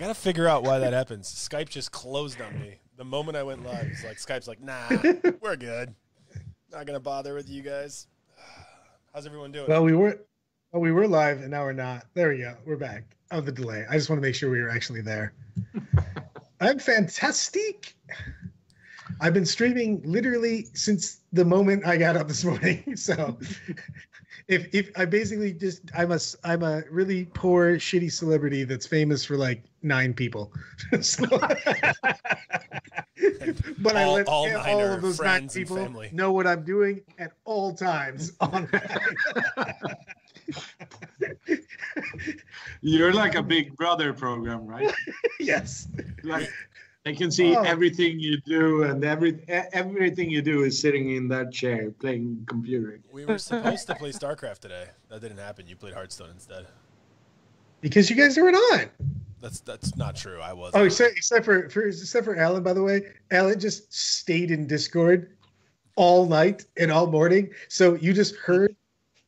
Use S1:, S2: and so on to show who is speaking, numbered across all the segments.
S1: got to figure out why that happens. Skype just closed on me. The moment I went live, it's like Skype's like, nah, we're good. Not going to bother with you guys. How's everyone doing?
S2: Well, we were live and now we're not. There we go. We're back. Oh, the delay. I just want to make sure we were actually there. I'm fantastic. I've been streaming literally since the moment I got up this morning. So if I basically just I'm a really poor shitty celebrity that's famous for like 9 people. So, but I let all of those 9 people know what I'm doing at all times on
S3: You're like a Big Brother program, right?
S2: Yes.
S3: Like they can see everything you do, and everything you do is sitting in that chair playing computer.
S1: We were supposed to play StarCraft today. That didn't happen. You played Hearthstone instead.
S2: Because you guys weren't on.
S1: That's not true. I wasn't.
S2: Oh, except for Alan, by the way. Alan just stayed in Discord all night and all morning. So you just heard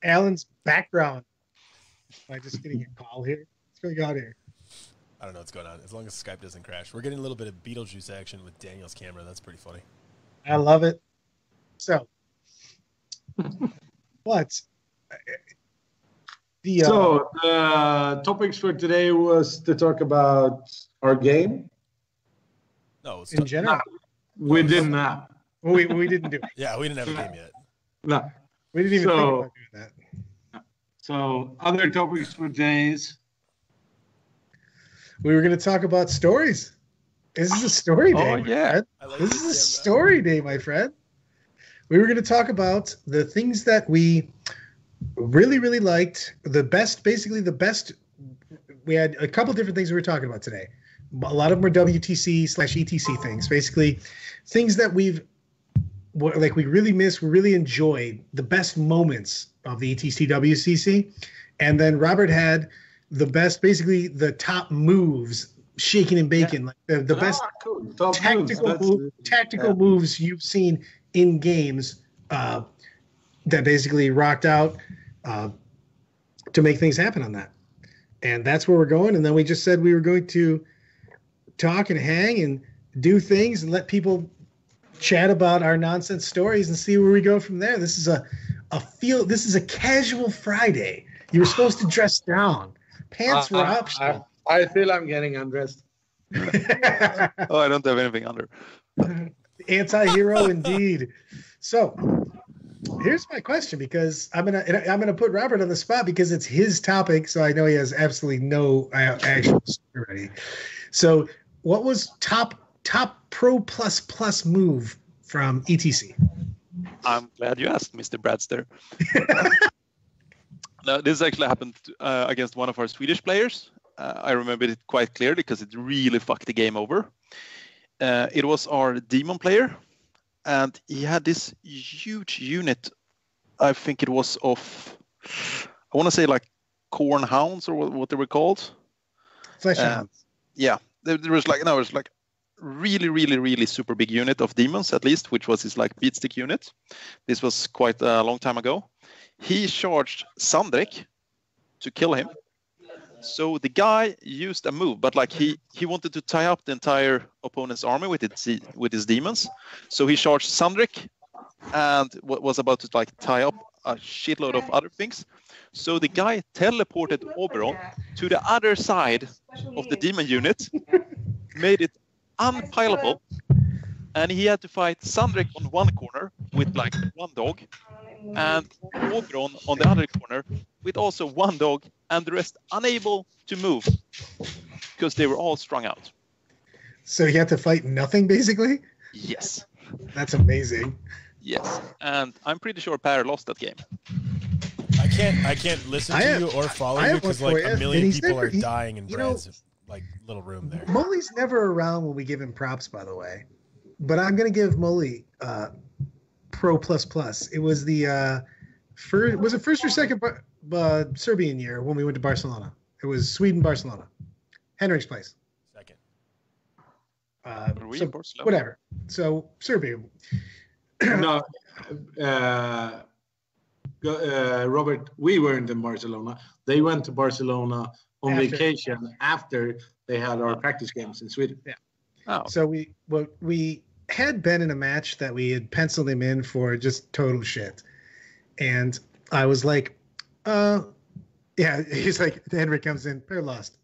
S2: Alan's background. Am I just getting a call here? What's going on here?
S1: I don't know what's going on. As long as Skype doesn't crash. We're getting a little bit of Beetlejuice action with Daniel's camera. That's pretty funny.
S2: I love it. So, what?
S3: The topics for today was to talk about our game.
S1: No, it's
S2: in general.
S3: No, we didn't have.
S2: We didn't do it.
S1: Yeah, we didn't have a game yet.
S3: No.
S2: We didn't even think about doing that.
S3: So, other topics for today is...
S2: We were going to talk about stories. This is a story day.
S4: Oh, yeah.
S2: This is a story day, my friend. We were going to talk about the things that we really, really liked. Basically the best. We had a couple different things we were talking about today. A lot of them were WTC/ETC things. Basically, things that we really missed, we really enjoyed, the best moments of the ETC WCC. And then Robert had the best, basically the top moves, shaking and baking, like the best tactical moves you've seen in games that basically rocked out to make things happen on that. And that's where we're going. And then we just said we were going to talk and hang and do things and let people chat about our nonsense stories and see where we go from there. This is a casual Friday. You were supposed to dress down. Pants were optional.
S3: I feel I'm getting undressed.
S4: Oh, I don't have anything under.
S2: Anti-hero indeed. So here's my question, because I'm gonna put Robert on the spot because it's his topic, so I know he has absolutely no actual story ready. So what was top pro plus move from ETC?
S4: I'm glad you asked, Mr. Bradster. No, this actually happened against one of our Swedish players. I remember it quite clearly because it really fucked the game over. It was our demon player, and he had this huge unit. I think it was of, I want to say like corn hounds or what they were called.
S2: Flesh hounds.
S4: Yeah, there was like really, really, really super big unit of demons, at least, which was his like beatstick unit. This was quite a long time ago. He charged Sandrek to kill him. So the guy used a move, but like he wanted to tie up the entire opponent's army with his demons. So he charged Sandrek and was about to like tie up a shitload of other things. So the guy teleported Oberon to the other side of the demon unit, made it unpileable, and he had to fight Sandrek on one corner with like one dog, and Oberon on the other corner with also one dog, and the rest unable to move because they were all strung out.
S2: So you had to fight nothing, basically?
S4: Yes.
S2: That's amazing.
S4: Yes, and I'm pretty sure Per lost that game.
S1: I can't listen to you or follow you because like a million people are dying in Brad's like little room there.
S2: Molly's never around when we give him props, by the way. But I'm gonna give Molly pro plus. It was the first or second Serbian year when we went to Barcelona. It was Sweden, Barcelona, Henrik's place.
S1: Second.
S2: Whatever. So Serbia.
S3: No, Robert, we weren't in Barcelona. They went to Barcelona on vacation after they had our practice games in Sweden.
S2: Yeah.
S4: Oh.
S2: So we had Ben in a match that we had penciled him in for just total shit. And I was like, yeah, he's like, Henrik comes in, they're lost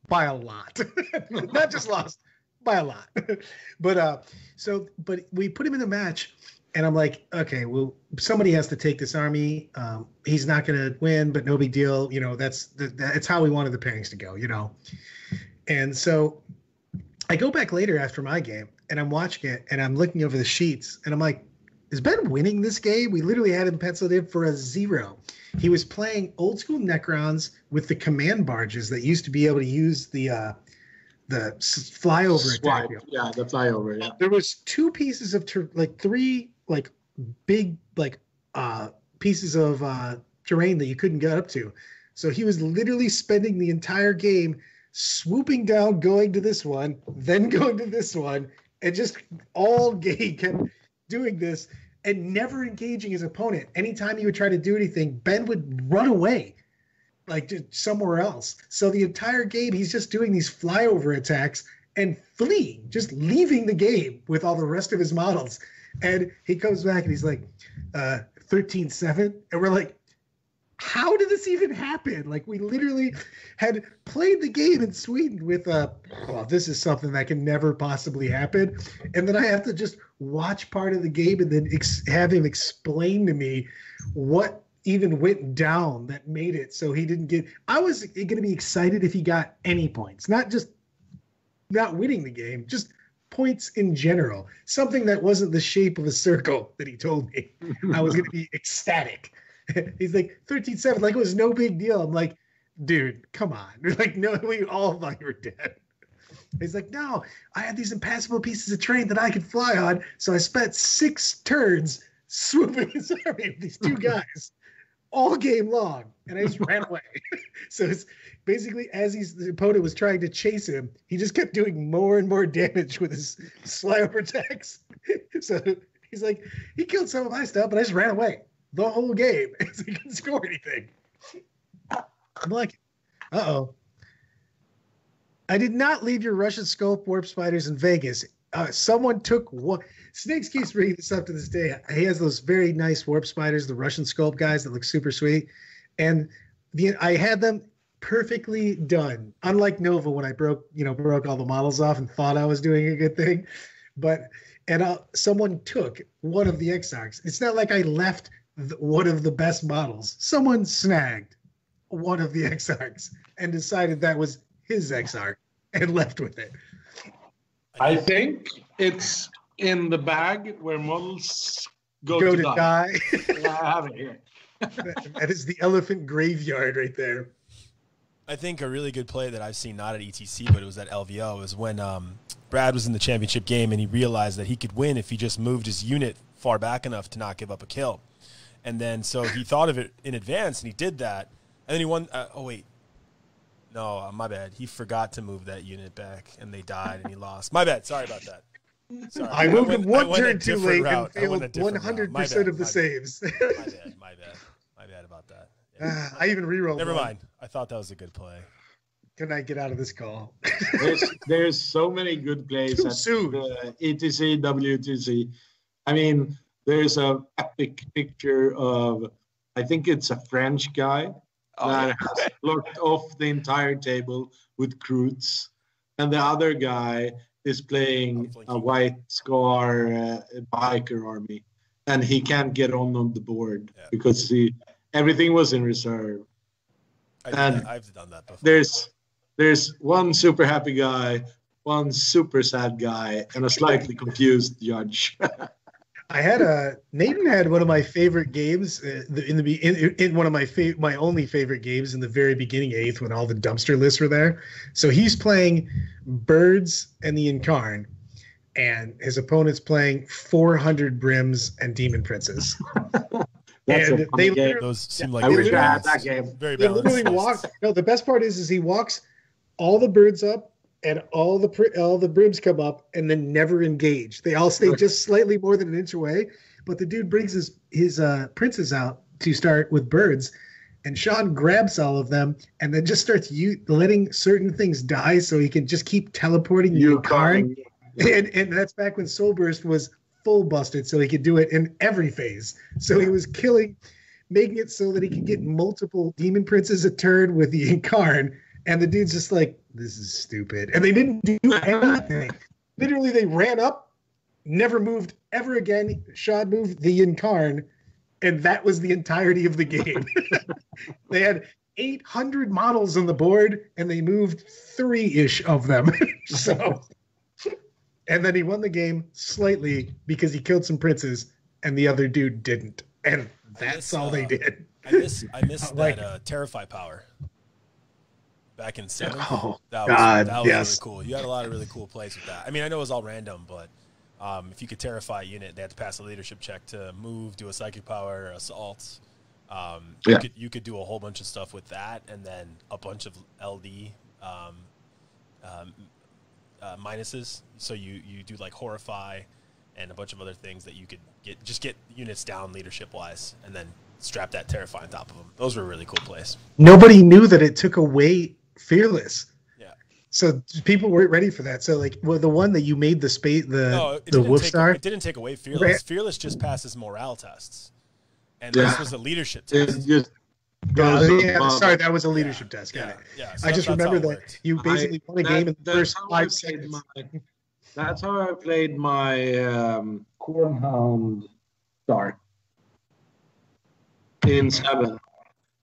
S2: by a lot. Not just lost, by a lot. But we put him in a match, and I'm like, okay, well, somebody has to take this army. He's not going to win, but no big deal. You know, that's how we wanted the pairings to go, you know. And so I go back later after my game, and I'm watching it, and I'm looking over the sheets, and I'm like, is Ben winning this game? We literally had him penciled in for a 0. He was playing old school Necrons with the command barges that used to be able to use the flyover attack.
S3: Yeah, the flyover. Yeah.
S2: There was 2 pieces of three big pieces of terrain that you couldn't get up to. So he was literally spending the entire game swooping down, going to this one, then going to this one, and just all game kept doing this and never engaging his opponent. Anytime he would try to do anything, Ben would run away, like to somewhere else. So the entire game, he's just doing these flyover attacks and fleeing, just leaving the game with all the rest of his models. And he comes back and he's like, 13-7. And we're like, how did this even happen? Like, we literally had played the game in Sweden with well, this is something that can never possibly happen. And then I have to just watch part of the game and then have him explain to me what even went down that made it so he didn't get. I was going to be excited if he got any points, not just not winning the game, just points in general. Something that wasn't the shape of a circle that he told me. I was going to be ecstatic. He's like 13-7, like it was no big deal. I'm like, dude, come on. We're like, no, we all thought you were dead. He's like, no, I had these impassable pieces of terrain that I could fly on, so I spent 6 turns swooping his army with these 2 guys all game long, and I just ran away. So it's basically as the opponent was trying to chase him, he just kept doing more and more damage with his flyover attacks. So he's like, he killed some of my stuff, but I just ran away the whole game. So he couldn't score anything. I'm like, uh-oh. I did not leave your Russian scope warp spiders in Vegas. Someone took one. Snakes keeps bringing this up to this day. He has those very nice warp spiders, the Russian scope guys that look super sweet. And I had them perfectly done. Unlike Nova, when I broke all the models off and thought I was doing a good thing. Someone took one of the Exarchs. It's not like I left one of the best models. Someone snagged one of the Exarchs and decided that was his Exarch and left with it.
S3: I think it's in the bag where models go to die. Yeah, I have it here.
S2: That is the elephant graveyard right there.
S1: I think a really good play that I've seen, not at ETC, but it was at LVO, is when Brad was in the championship game and he realized that he could win if he just moved his unit far back enough to not give up a kill. And then so he thought of it in advance, and he did that. And then he won. No, my bad. He forgot to move that unit back, and they died, and he lost. My bad. Sorry about that. Sorry.
S2: I moved him one turn too late and failed 100% of the saves.
S1: My bad about that. Yeah.
S2: I even rerolled.
S1: Never mind. I thought that was a good play.
S2: Can I get out of this call?
S3: There's so many good plays
S2: Too
S3: at
S2: soon.
S3: the ETC, WTC. I mean, there's a epic picture of, I think it's a French guy that has locked off the entire table with Croots, and the other guy is playing a White Scar biker army, and he can't get on the board because everything was in reserve.
S1: I've done that before.
S3: There's one super happy guy, one super sad guy, and a slightly confused judge.
S2: Nathan had one of my favorite games in one of my only favorite games in the very beginning 8th when all the dumpster lists were there. So he's playing Birds and the Incarn, and his opponent's playing 400 Brims and Demon Princes.
S3: And
S1: those seem like
S3: I wish I had that game.
S1: Very
S2: they
S1: balanced.
S2: literally walk. No, the best part is he walks all the birds up, and all the brims come up and then never engage. They all stay just slightly more than an inch away. But the dude brings his princes out to start with birds, And Sean grabs all of them and then just starts letting certain things die so he can just keep teleporting the Incarn. And that's back when Soul Burst was full busted, so he could do it in every phase. So he was making it so that he could get multiple Demon Princes a turn with the Incarn. And the dude's just like, this is stupid. And they didn't do anything. Literally, they ran up, never moved ever again. Sean moved the Incarn, and that was the entirety of the game. They had 800 models on the board, and they moved 3-ish of them. And then he won the game slightly because he killed some princes, and the other dude didn't. And that's all they did.
S1: I miss that Terrify power. Back in 7th.
S2: Oh,
S1: that was
S2: yes.
S1: really cool. You had a lot of really cool plays with that. I mean, I know it was all random, but if you could Terrify a unit, they had to pass a leadership check to move, do a psychic power, assault. You could do a whole bunch of stuff with that, and then a bunch of LD minuses. So you do like Horrify and a bunch of other things that you could get units down leadership wise, and then strap that Terrify on top of them. Those were really cool plays.
S2: Nobody knew that it took away Fearless.
S1: Yeah.
S2: So people weren't ready for that. So like, the one that you made the Wolf Star.
S1: It didn't take away Fearless. Right. Fearless just passes morale tests, and this was a leadership test.
S2: Sorry, that was a leadership test. Got it.
S1: Yeah. So
S2: I just remember that you basically won a game in the first 5 seconds.
S3: That's how I played my Cornhound Star in 7,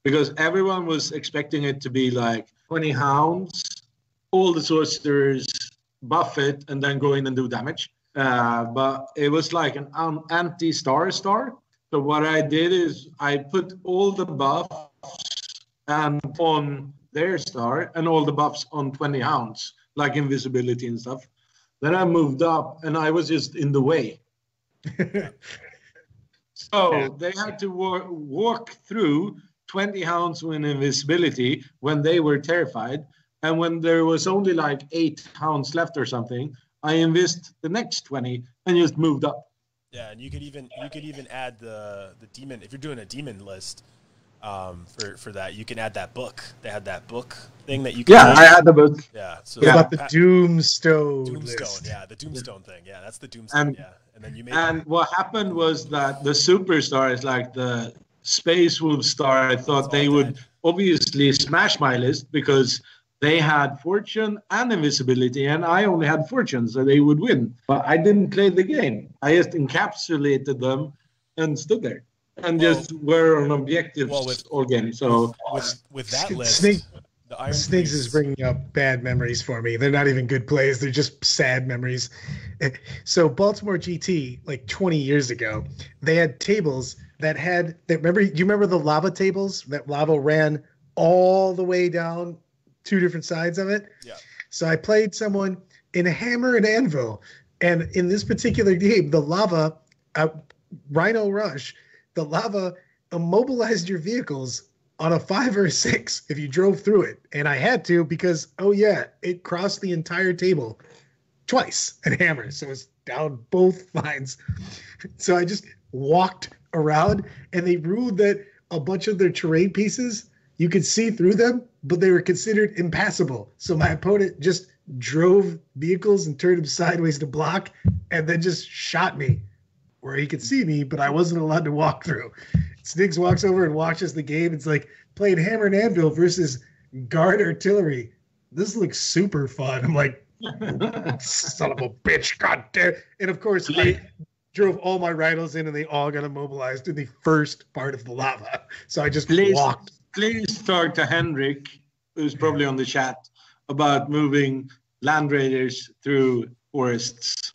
S3: because everyone was expecting it to be like 20 hounds, all the sorcerers, buff it, and then go in and do damage. But it was like an anti-star. So what I did is I put all the buffs on their star and all the buffs on 20 hounds, like invisibility and stuff. Then I moved up, and I was just in the way. So they had to walk through 20 hounds with invisibility when they were terrified. And when there was only like 8 hounds left or something, I invised the next 20 and just moved up.
S1: Yeah, and you could even add the demon if you're doing a demon list. For that, you can add that book. They had that book thing that you can.
S3: Yeah, I had the book.
S1: Yeah. So
S2: about the Doomstone.
S1: List. Yeah, the Doomstone thing. Yeah, that's the Doomstone. And then you made.
S3: And what happened was that the superstar is like the Space Wolf Star. I thought they would obviously smash my list because they had Fortune and Invisibility, and I only had Fortune, so they would win. But I didn't play the game. I just encapsulated them and stood there. And just were on objectives all game. So
S1: with that list,
S2: the Iron Snakes is bringing up bad memories for me. They're not even good plays. They're just sad memories. So Baltimore GT, like 20 years ago, they had tables that had that. Do you remember the lava tables that lava ran all the way down 2 different sides of it?
S1: Yeah.
S2: So I played someone in a Hammer and Anvil, and in this particular game, the lava Rhino Rush. The lava immobilized your vehicles on a 5 or a 6 if you drove through it. And I had to because, it crossed the entire table twice and hammered. So it's down both lines. So I just walked around, and they ruled that a bunch of their terrain pieces, you could see through them, but they were considered impassable. So my opponent just drove vehicles and turned them sideways to block and then just shot me where he could see me, but I wasn't allowed to walk through. Stiggs walks over and watches the game. It's like playing Hammer and Anvil versus Guard Artillery. This looks super fun. I'm like, son of a bitch, god damn. And of course, I drove all my rhinos in, and they all got immobilized in the first part of the lava. So I just walked.
S3: Please talk to Henrik, who's probably on the chat, about moving Land Raiders through forests.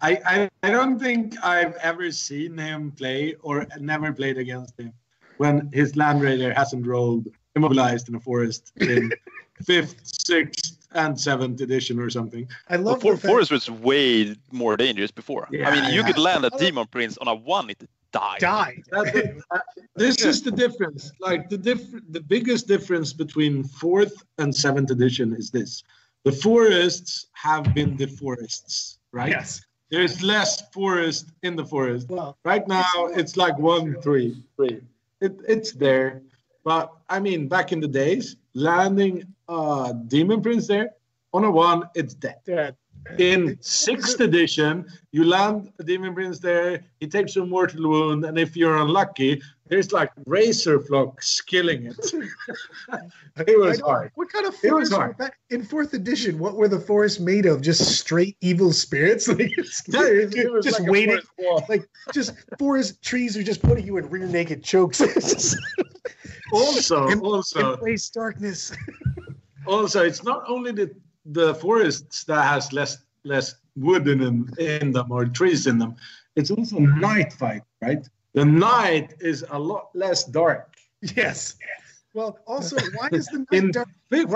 S3: I don't think I've ever seen him play or never played against him when his Land Raider hasn't rolled immobilized in a forest in 5th, 6th, and 7th edition or something.
S2: I love
S4: forest was way more dangerous before. Yeah, I mean, you could land a Demon Prince on a 1, it died.
S3: This is the difference. Like the biggest difference between 4th and 7th edition is this. The forests have been the forests, right?
S2: Yes.
S3: There's less forest in the forest.
S2: Well,
S3: right now, it's like 1-3-3. It's there. But, I mean, back in the days, landing Demon Prince there, on a 1, it's dead. In 6th edition, you land a Demon Prince there, he takes a mortal wound, and if you're unlucky, there's like razor flocks killing it. It was hard.
S2: What kind of forest was that? In 4th edition, what were the forests made of? Just straight evil spirits? Like,
S3: it was
S2: just
S3: like
S2: waiting. Like, just forest trees are just putting you in rear naked chokes.
S3: Also,
S2: embrace darkness.
S3: Also, it's not only the forests that has less wood in them or trees in them. It's also night fight, right? The night is a lot less dark.
S2: Yes. Well, also, why is the night dark?
S3: In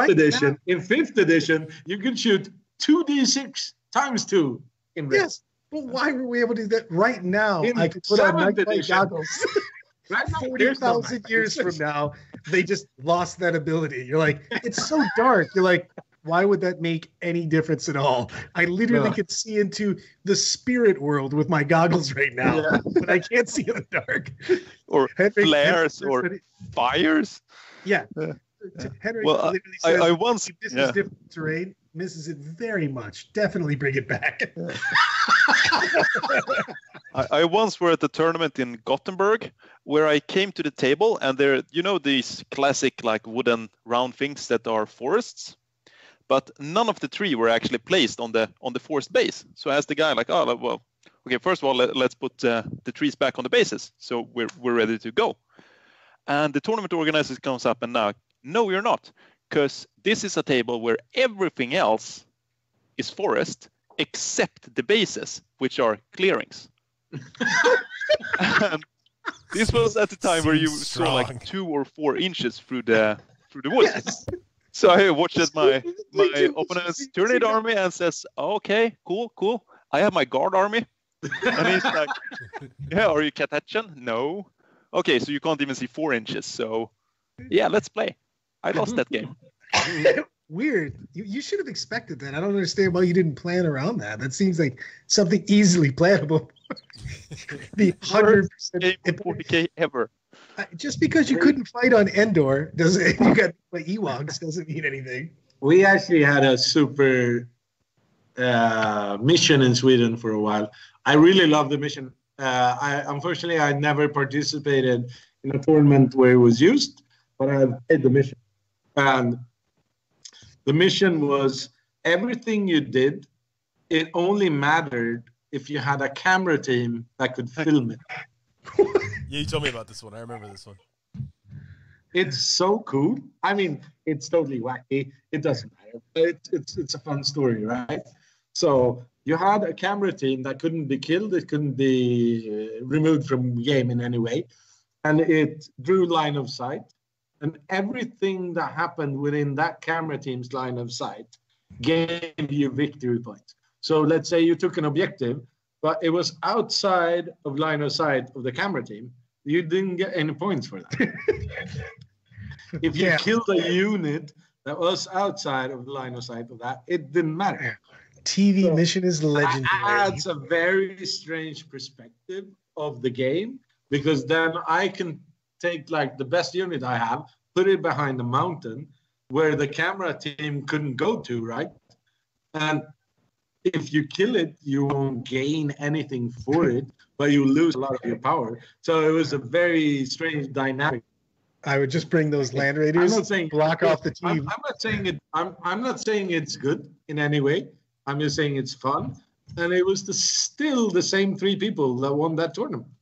S3: 5th edition, you can shoot 2d6 times 2 in red.
S2: Yes, but why were we able to do that right now?
S3: In
S2: I could put on
S3: 7th
S2: night fight
S3: edition.
S2: goggles.
S3: Right now,
S2: 40,000 years from now, they just lost that ability. You're like, it's so dark. You're like, why would that make any difference at all? I literally could see into the spirit world with my goggles right now, but I can't see in the dark.
S4: Or flares or fires.
S2: Yeah. Henry
S4: well,
S2: says,
S4: I once
S2: if this is different terrain, misses it very much. Definitely bring it back.
S4: I once were at a tournament in Gothenburg where I came to the table and there, these classic like wooden round things that are forests, but none of the tree were actually placed on the forest base. So I asked the guy like, oh, well, okay, first of all, let's put the trees back on the bases. So we're ready to go. And the tournament organizer comes up and now, no, you're not, because this is a table where everything else is forest except the bases, which are clearings. And this was at the time where you saw like 2 or 4 inches through the woods. Yes. So I watched my opponent's Tyranid army and says, okay, cool. I have my guard army. And he's like, yeah, are you Catachan? No. Okay, so you can't even see 4 inches. So yeah, let's play. I lost that game.
S2: Weird. You should have expected that. I don't understand why you didn't plan around that. That seems like something easily plannable. The 100%
S4: game 40K ever.
S2: Just because you couldn't fight on Endor doesn't you got like Ewoks doesn't mean anything.
S3: We actually had a super mission in Sweden for a while. I really love the mission. Unfortunately I never participated in a tournament where it was used, but I played the mission. And the mission was everything you did, it only mattered if you had a camera team that could film it.
S1: Yeah, you told me about this one. I remember this one.
S3: It's so cool. I mean, it's totally wacky. It doesn't matter. It's a fun story, right? So you had a camera team that couldn't be killed. It couldn't be removed from game in any way. And it drew line of sight. And everything that happened within that camera team's line of sight gave you victory points. So let's say you took an objective, but it was outside of line of sight of the camera team. You didn't get any points for that. If you killed a unit that was outside of the line of sight of that, it didn't matter.
S2: TV mission is legendary.
S3: Adds a very strange perspective of the game, because then I can take like the best unit I have, put it behind the mountain where the camera team couldn't go to, right? And if you kill it, you won't gain anything for it, but you lose a lot of your power. So it was a very strange dynamic.
S2: I would just bring those land raiders. I'm not saying block off the team.
S3: I'm not saying it. I'm not saying it's good in any way. I'm just saying it's fun, and it was still the same 3 people that won that tournament.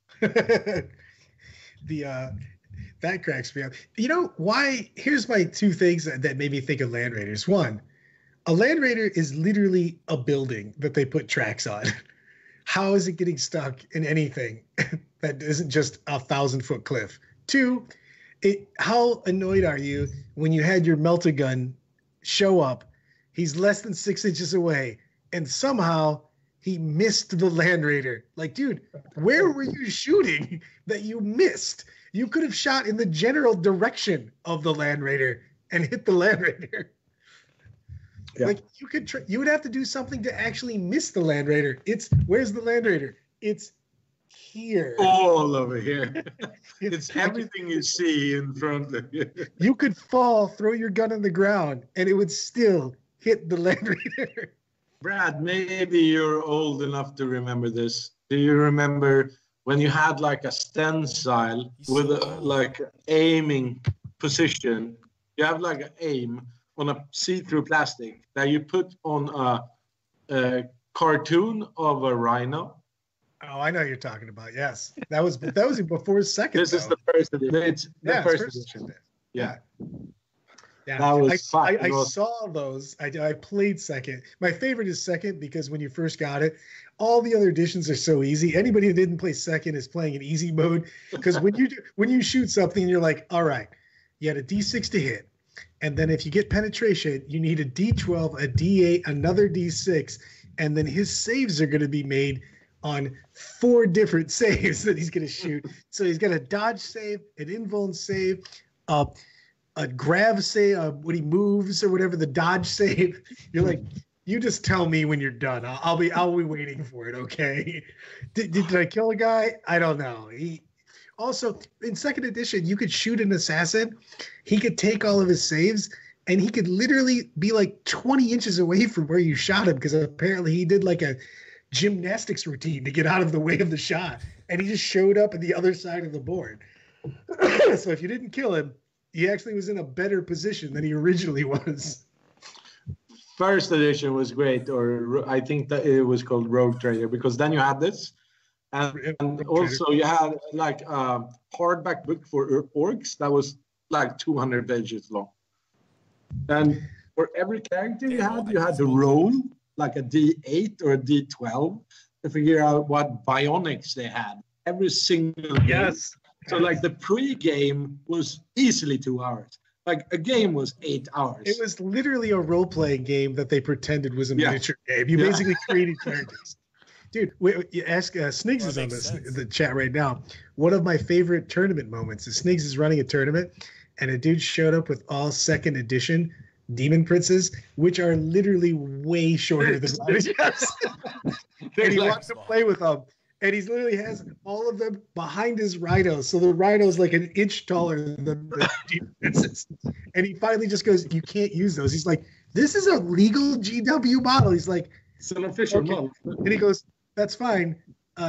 S2: That cracks me up. You know why? Here's my 2 things that made me think of land raiders. 1, a land raider is literally a building that they put tracks on. How is it getting stuck in anything that isn't just a 1,000-foot cliff? 2, how annoyed are you when you had your melta-gun show up? He's less than 6 inches away, and somehow he missed the land raider. Like, dude, where were you shooting that you missed? You could have shot in the general direction of the land raider and hit the land raider.
S3: Yeah.
S2: Like you would have to do something to actually miss the Land Raider. Where's the Land Raider? It's here.
S3: All over here. It's everything you see in front of you.
S2: You could fall, throw your gun on the ground, and it would still hit the Land Raider.
S3: Brad, maybe you're old enough to remember this. Do you remember when you had like a stencil with like aiming position? You have like an aim on a see-through plastic that you put on a cartoon of a rhino.
S2: Oh, I know what you're talking about. Yes, that was before second.
S3: This is the first edition. It's the first edition.
S2: Yeah.
S3: Yeah. That was fun.
S2: I saw those. I played second. My favorite is second because when you first got it, all the other editions are so easy. Anybody who didn't play second is playing in easy mode because when you shoot something, you're like, all right, you had a D6 to hit. And then if you get penetration, you need a D12, a D8, another D6, and then his saves are going to be made on 4 different saves that he's going to shoot. So he's got a dodge save, an invuln save, a grab save when he moves or whatever, the dodge save. You're like, you just tell me when you're done. I'll be waiting for it. Okay. Did I kill a guy? I don't know. Also, in second edition, you could shoot an assassin. He could take all of his saves, and he could literally be like 20 inches away from where you shot him because apparently he did like a gymnastics routine to get out of the way of the shot, and he just showed up at the other side of the board. So if you didn't kill him, he actually was in a better position than he originally was.
S3: First edition was great, or I think that it was called Rogue Trader, because then you had this. And also you had like a hardback book for orcs that was like 200 pages long. And for every character you had to roll like a D8 or a D12 to figure out what bionics they had. Every single game.
S2: Yes.
S3: So like the pre-game was easily 2 hours. Like a game was 8 hours.
S2: It was literally a role-playing game that they pretended was a miniature game. You basically created characters. Dude, you ask Snigs is on the chat right now. One of my favorite tournament moments is Snigs is running a tournament, and a dude showed up with all second edition Demon Princes, which are literally way shorter than mine. And he wants to play with them, and he's literally has all of them behind his rhino, so the rhino is like an inch taller than the Demon Princes. And he finally just goes, "You can't use those." He's like, "This is a legal GW model." He's like,
S3: "It's an official model,"
S2: and he goes, "That's fine.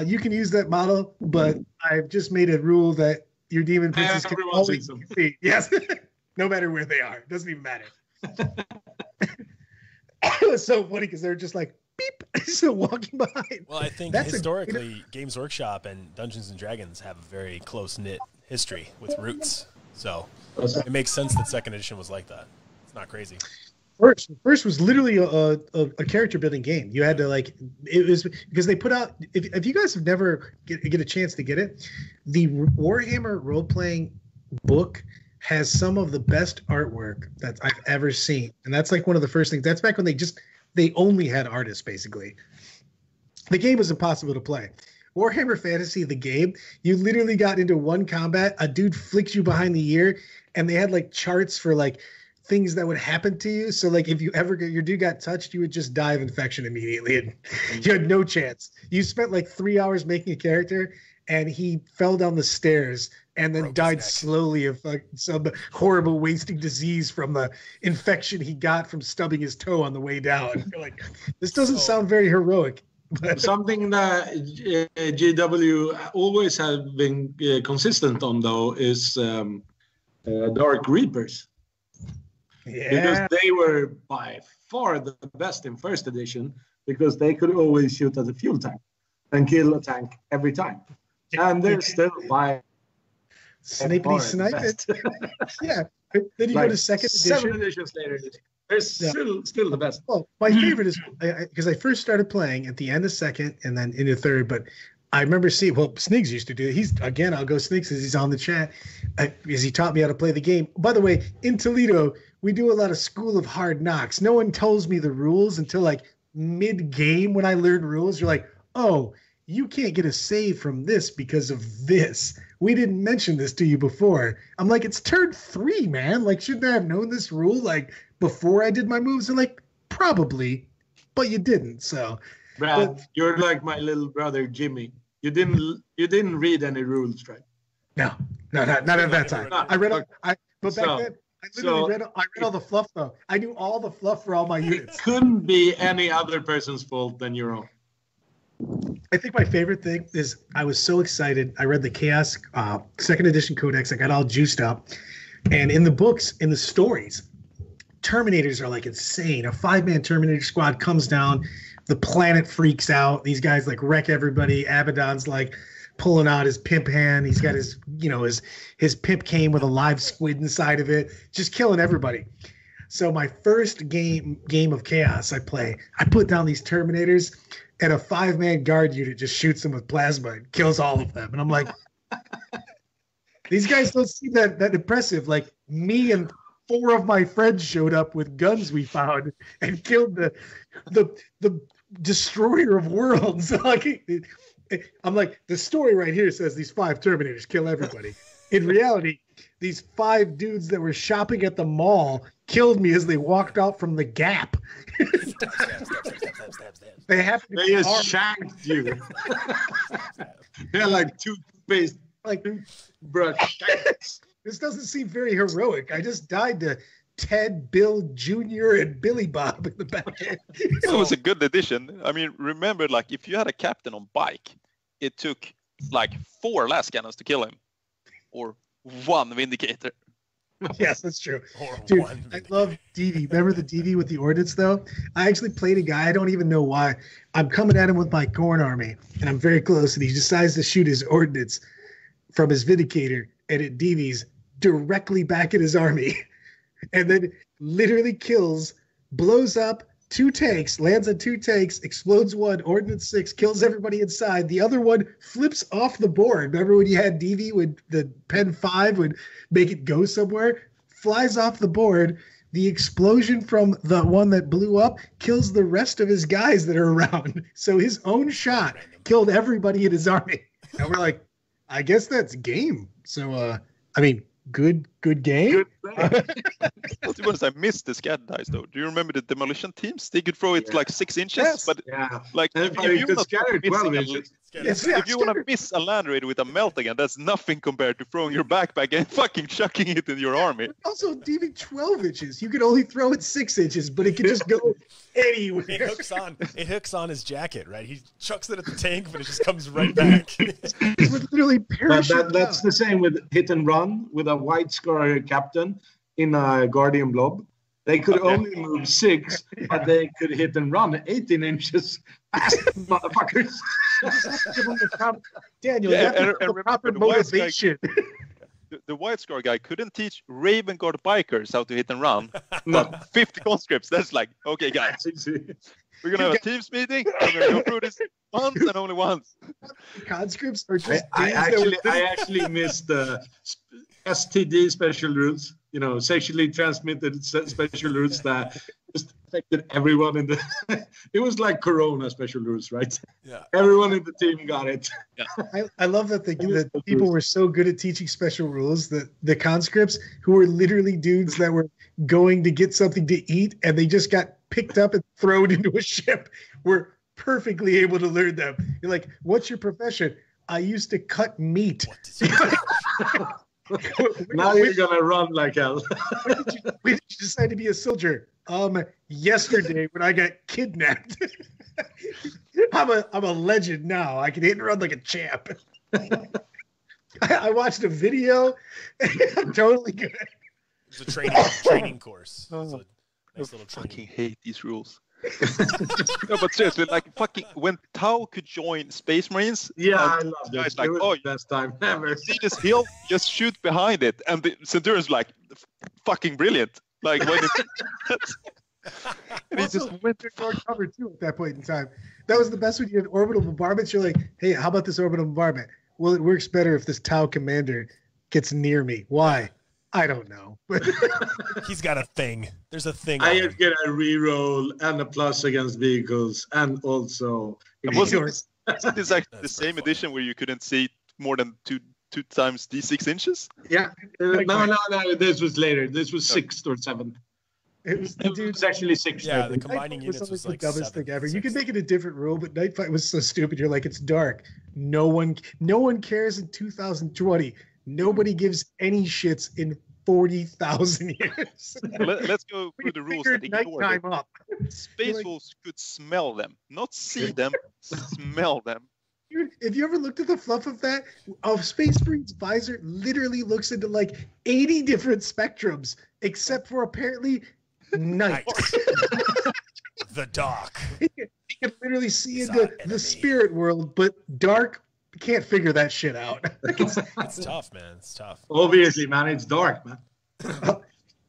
S2: You can use that model, but I've just made a rule that your Demon Princes can always see." Yes, no matter where they are, doesn't even matter. It was so funny because they're just like beep, so walking behind.
S1: Well, I think historically, Games Workshop and Dungeons and Dragons have a very close knit history with roots, so it makes sense that second edition was like that. It's not crazy.
S2: First was literally a character building game. You had to it was because they put out. If you guys have never get a chance to get it, the Warhammer role playing book has some of the best artwork that I've ever seen, and that's like one of the first things. That's back when they only had artists basically. The game was impossible to play. Warhammer Fantasy, the game, you literally got into one combat, a dude flicked you behind the ear, and they had like charts for like things that would happen to you. So like if you ever your dude got touched, you would just die of infection immediately, and you had no chance. You spent like 3 hours making a character, and he fell down the stairs and then died slowly of some horrible wasting disease from the infection he got from stubbing his toe on the way down. You're like, this doesn't sound very heroic.
S3: Something that GW always have been consistent on, though, is Dark Reapers.
S2: Yeah.
S3: Because they were by far the best in first edition, because they could always shoot at the fuel tank and kill a tank every time. And they're still by
S2: Snipity snipe it. Yeah. Then you go to second edition.
S3: 7 editions later, they're still the best.
S2: Well, my favorite is because I first started playing at the end of second and then into third, but I remember seeing, Snigs used to do it. I'll go Snigs as he's on the chat, because he taught me how to play the game. By the way, in Toledo, we do a lot of School of Hard Knocks. No one tells me the rules until like mid-game when I learn rules. You're like, oh, you can't get a save from this because of this. We didn't mention this to you before. I'm like, it's turn 3, man. Like, shouldn't I have known this rule like before I did my moves? They're like, Probably, but you didn't. So,
S3: Brad, you're like my little brother Jimmy. You didn't read any rules, right?
S2: no, not at that time. I read. But back then, I literally read all the fluff though. I knew all the fluff for all my units.
S3: It couldn't be any other person's fault than your own.
S2: I think my favorite thing is I was so excited. I read the Chaos second edition codex. I got all juiced up. And in the books, in the stories, Terminators are like insane. A 5-man Terminator squad comes down. The planet freaks out. These guys like wreck everybody. Abaddon's like pulling out his pimp hand. He's got his, his pimp cane with a live squid inside of it, just killing everybody. So my first game of Chaos I put down these Terminators, and a 5-man guard unit just shoots them with plasma and kills all of them. And I'm like, these guys don't seem that impressive. Like, me and 4 of my friends showed up with guns we found and killed the destroyer of worlds. I'm like, the story right here says these 5 Terminators kill everybody. In reality, these 5 dudes that were shopping at the mall killed me as they walked out from the Gap. They
S3: just shanked you. They're like toothpaste,
S2: like
S3: brush.
S2: This doesn't seem very heroic. I just died to Ted, Bill Jr., and Billy Bob in the back.
S4: It was a good addition. I mean, remember, like, if you had a captain on bike, it took like 4 last cannons to kill him, or 1 Vindicator.
S2: Yes, that's true. Dude, I love DV. Remember the DV with the ordnance, though? I actually played a guy. I don't even know why. I'm coming at him with my corn army, and I'm very close, and he decides to shoot his ordnance from his Vindicator, and it DVs directly back at his army, and then literally blows up 2 tanks, lands on 2 tanks, explodes 1, ordnance 6, kills everybody inside. The other one flips off the board. Remember when you had DV, when the Pen 5 would make it go somewhere? Flies off the board. The explosion from the one that blew up kills the rest of his guys that are around. So his own shot killed everybody in his army. And we're like, I guess that's game. So, I mean, good game.
S4: To be honest, I missed the scat dice though. Do you remember the demolition teams? They could throw it like 6 inches, but like if you want to miss a land raider with a melt again, that's nothing compared to throwing your backpack and fucking chucking it in your army.
S2: Also, DV 12 inches. You could only throw it 6 inches, but it could just go anywhere.
S1: It hooks on his jacket, right? He chucks it at the tank, but it just comes right back.
S2: It would literally parachute.
S3: That's the same with hit and run with a White Scar captain in a Guardian Blob. They could only move 6, but they could hit and run 18 inches. Motherfuckers.
S2: Daniel, and proper motivation.
S4: The White Scar guy couldn't teach Raven Guard bikers how to hit and run. But 50 conscripts, that's like, okay, guys, we're going to have a teams meeting. We're going to go through this once and only once.
S2: Conscripts are just...
S3: I actually missed the STD special rules, sexually transmitted special rules that just affected everyone in the... It was like Corona special rules, right?
S1: Yeah.
S3: Everyone in the team got it.
S2: Yeah. I love that the people were so good at teaching special rules that the conscripts, who were literally dudes that were going to get something to eat and they just got picked up and thrown into a ship, were perfectly able to learn them. You're like, what's your profession? I used to cut meat.
S3: Now you're gonna run like hell.
S2: When did you decide to be a soldier? Yesterday when I got kidnapped. I'm a legend now. I can hit and run like a champ. I watched a video. I'm totally good.
S1: It's a training course. It's a nice little training.
S4: I fucking hate these rules. No, but seriously, like fucking when Tau could join Space Marines,
S3: I love it.
S4: Like,
S3: it was the best time ever.
S4: See this hill, just shoot behind it, and the Centurion's like, fucking brilliant. Like when
S2: and he just went through cover too at that point in time. That was the best when you had orbital bombardments. You're like, hey, how about this orbital bombardment? Well, it works better if this Tau commander gets near me. Why? I don't know.
S1: He's got a thing. There's a thing.
S3: I get a reroll and a plus against vehicles, and also.
S4: Is this like the same edition where you couldn't see more than two times D6 inches?
S3: Yeah. No. This was later. This was 6th or 7th. It was actually 6.
S1: Yeah,
S3: I
S1: the
S3: think.
S1: combining
S2: Night Fight
S1: units
S2: always
S1: was like
S2: the dumbest
S1: 7,
S2: thing ever. You
S1: 6.
S2: could make it a different rule, but Night Fight was so stupid. You're like, it's dark. No one cares in 2020. Nobody gives any shits in 40,000 years.
S4: Let's go through the rules that ignore them.
S2: nighttime up.
S4: Space
S2: like-
S4: Wolves could smell them, not see them, smell them.
S2: Dude, if you ever looked at the fluff of that, Space Marine's visor literally looks into like 80 different spectrums, except for apparently night.
S1: The dark.
S2: You can literally see
S1: It's
S2: into
S1: our enemy.
S2: the spirit world, but dark can't figure that shit out.
S1: It's tough, man. It's tough.
S3: Obviously, man, it's dark, man.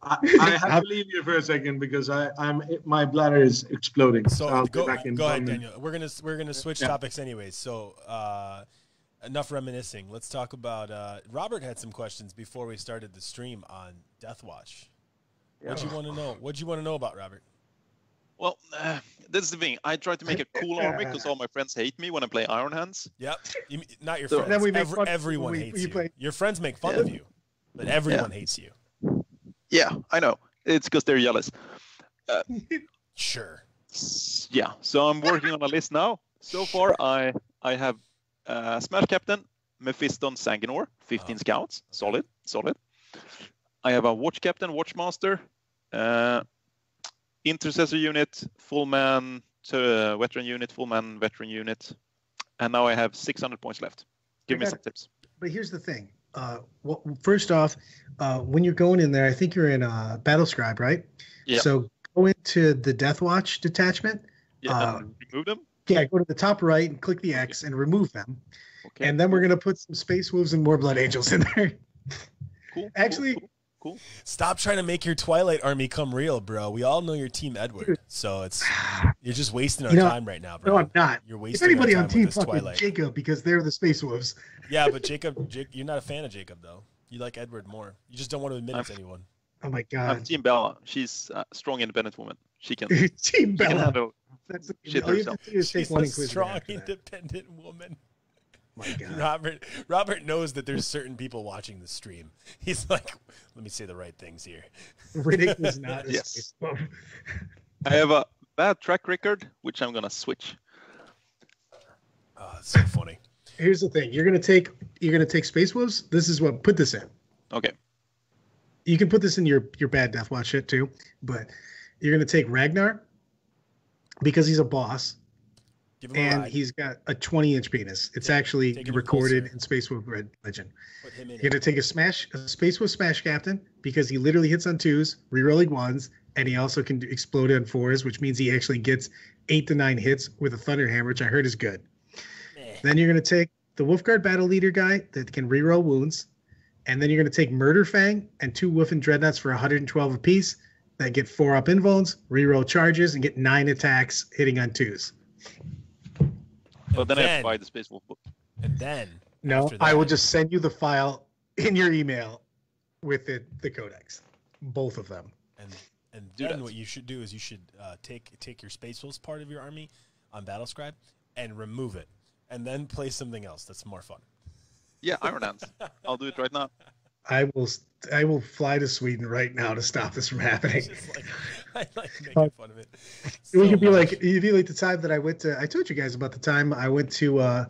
S3: I have to leave you for a second because my bladder is exploding.
S1: So
S3: I'll be
S1: go
S3: back in
S1: ahead,
S3: 1 minute.
S1: Daniel. We're gonna switch topics anyways. So enough reminiscing. Let's talk about. Robert had some questions before we started the stream on Death Watch. What'd you want to know? What'd you want to know about, Robert?
S4: Well, this is the thing. I try to make a cool army because all my friends hate me when I play Iron Hands.
S1: Yep. Not your
S4: So-
S1: friends.
S2: Then we make fun
S1: Everyone
S2: when
S1: hates
S2: we
S1: you.
S2: play-
S1: Your friends make fun of you, but everyone hates you.
S4: Yeah, I know. It's because they're jealous.
S1: Sure.
S4: Yeah, so I'm working on a list now. So far, I have Smash Captain, Mephiston Sanguinor, 15 scouts. Solid. I have a Watch Captain, Watchmaster, Intercessor unit, full man, veteran unit, full man, veteran unit. And now I have 600 points left. Give me some tips.
S2: But here's the thing. First off, when you're going in there, I think you're in Battle Scribe, right?
S4: Yeah.
S2: So go into the Death Watch detachment.
S4: Yeah, remove them.
S2: Yeah, go to the top right and click the X and remove them.
S4: Okay.
S2: And then we're going to put some Space Wolves and more Blood Angels in there.
S4: Cool.
S2: Actually,
S4: Cool.
S1: Stop trying to make your Twilight army come real, bro. We all know you're Team Edward, so you're just wasting our time right now, bro.
S2: no, I'm not.
S1: You're
S2: If
S1: wasting
S2: anybody
S1: our
S2: on
S1: time
S2: Team
S1: with this
S2: fucking
S1: Twilight.
S2: Jacob, because they're the Space Wolves.
S1: Yeah, but Jacob, you're not a fan of Jacob, though. You like Edward more. You just don't want to admit it to anyone.
S2: Oh my
S4: I'm
S2: God.
S4: Team Bella. She's a strong, independent woman. She can,
S2: Team
S4: she can
S2: Bella.
S4: handle
S2: That's
S4: shit
S2: all you
S4: herself.
S2: have to do is take
S1: She's
S2: one
S1: a
S2: Inquisitor
S1: strong,
S2: after that.
S1: independent woman.
S2: My God.
S1: Robert knows that there's certain people watching the stream. He's like, let me say the right things here.
S2: Riddick is not a
S4: Yes.
S2: Space Wolf.
S4: I have a bad track record, which I'm gonna switch.
S1: Oh, it's so funny.
S2: Here's the thing. You're gonna take Space Wolves. This is what put this in.
S4: Okay.
S2: You can put this in your bad Death Watch shit too, but you're gonna take Ragnar because he's a boss
S1: Give him a
S2: and
S1: ride.
S2: he's got a 20-inch penis. It's actually
S1: take him
S2: recorded
S1: closer.
S2: in Space Wolf Red Legend.
S1: Put him in
S2: You're gonna take a Space Wolf Smash Captain because he literally hits on 2s, rerolling 1s, and he also can explode on 4s, which means he actually gets 8 to 9 hits with a Thunder Hammer, which I heard is good. Then you're going to take the Wolfguard Battle Leader guy that can reroll wounds. And then you're going to take Murder Fang and 2 Wolfen Dreadnoughts for 112 apiece that get 4 up invuls, reroll charges, and get 9 attacks hitting on 2s.
S4: But then I have to buy the Space Wolf book.
S1: And then,
S2: No,
S1: after
S2: I
S1: that-
S2: will just send you the file in your email with the codex. Both of them.
S1: And
S4: Do
S1: then
S4: that.
S1: what you should do is you should take your Space Wolves part of your army on Battle Scribe and remove it. And then play something else that's more fun.
S4: Yeah, Iron Hands. I'll do it right now.
S2: I will fly to Sweden right now to stop this from happening.
S1: Just like, I like making fun of it.
S2: We
S1: so
S2: could be
S1: much.
S2: like, you'd be like the time that I went to. I told you guys about the time I went to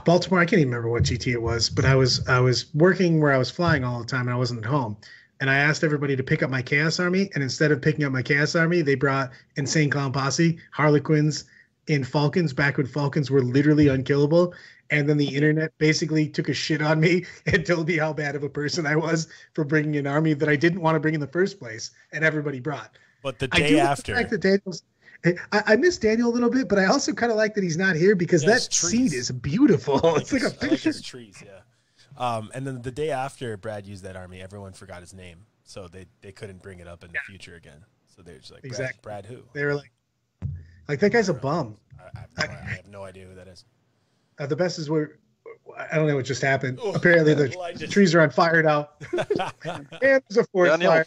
S2: Baltimore. I can't even remember what GT it was, but I was working where I was flying all the time, and I wasn't at home. And I asked everybody to pick up my Chaos Army, and instead of picking up my Chaos Army, they brought Insane Clown Posse, Harlequins, in Falcons back when Falcons were literally unkillable. And then the internet basically took a shit on me and told me how bad of a person I was for bringing an army that I didn't want to bring in the first place, and everybody brought.
S1: But the
S2: I
S1: day
S2: do like
S1: after,
S2: the fact that Daniel's. I miss Daniel a little bit, but I also kind of like that he's not here because
S1: Yeah,
S2: that
S1: his trees.
S2: seed is beautiful. It's like a
S1: I like
S2: picture.
S1: his trees, yeah. And then the day after Brad used that army, everyone forgot his name, so they couldn't bring it up in the future again. So they're just like,
S2: Exactly.
S1: Brad who?
S2: They were like that guy's a bum.
S1: I have no idea who that is.
S2: The best is where I don't know what just happened.
S1: Oh,
S2: Apparently the
S1: well, I just-
S2: trees are on fire now, and there's a forest
S4: Daniel.
S2: fire.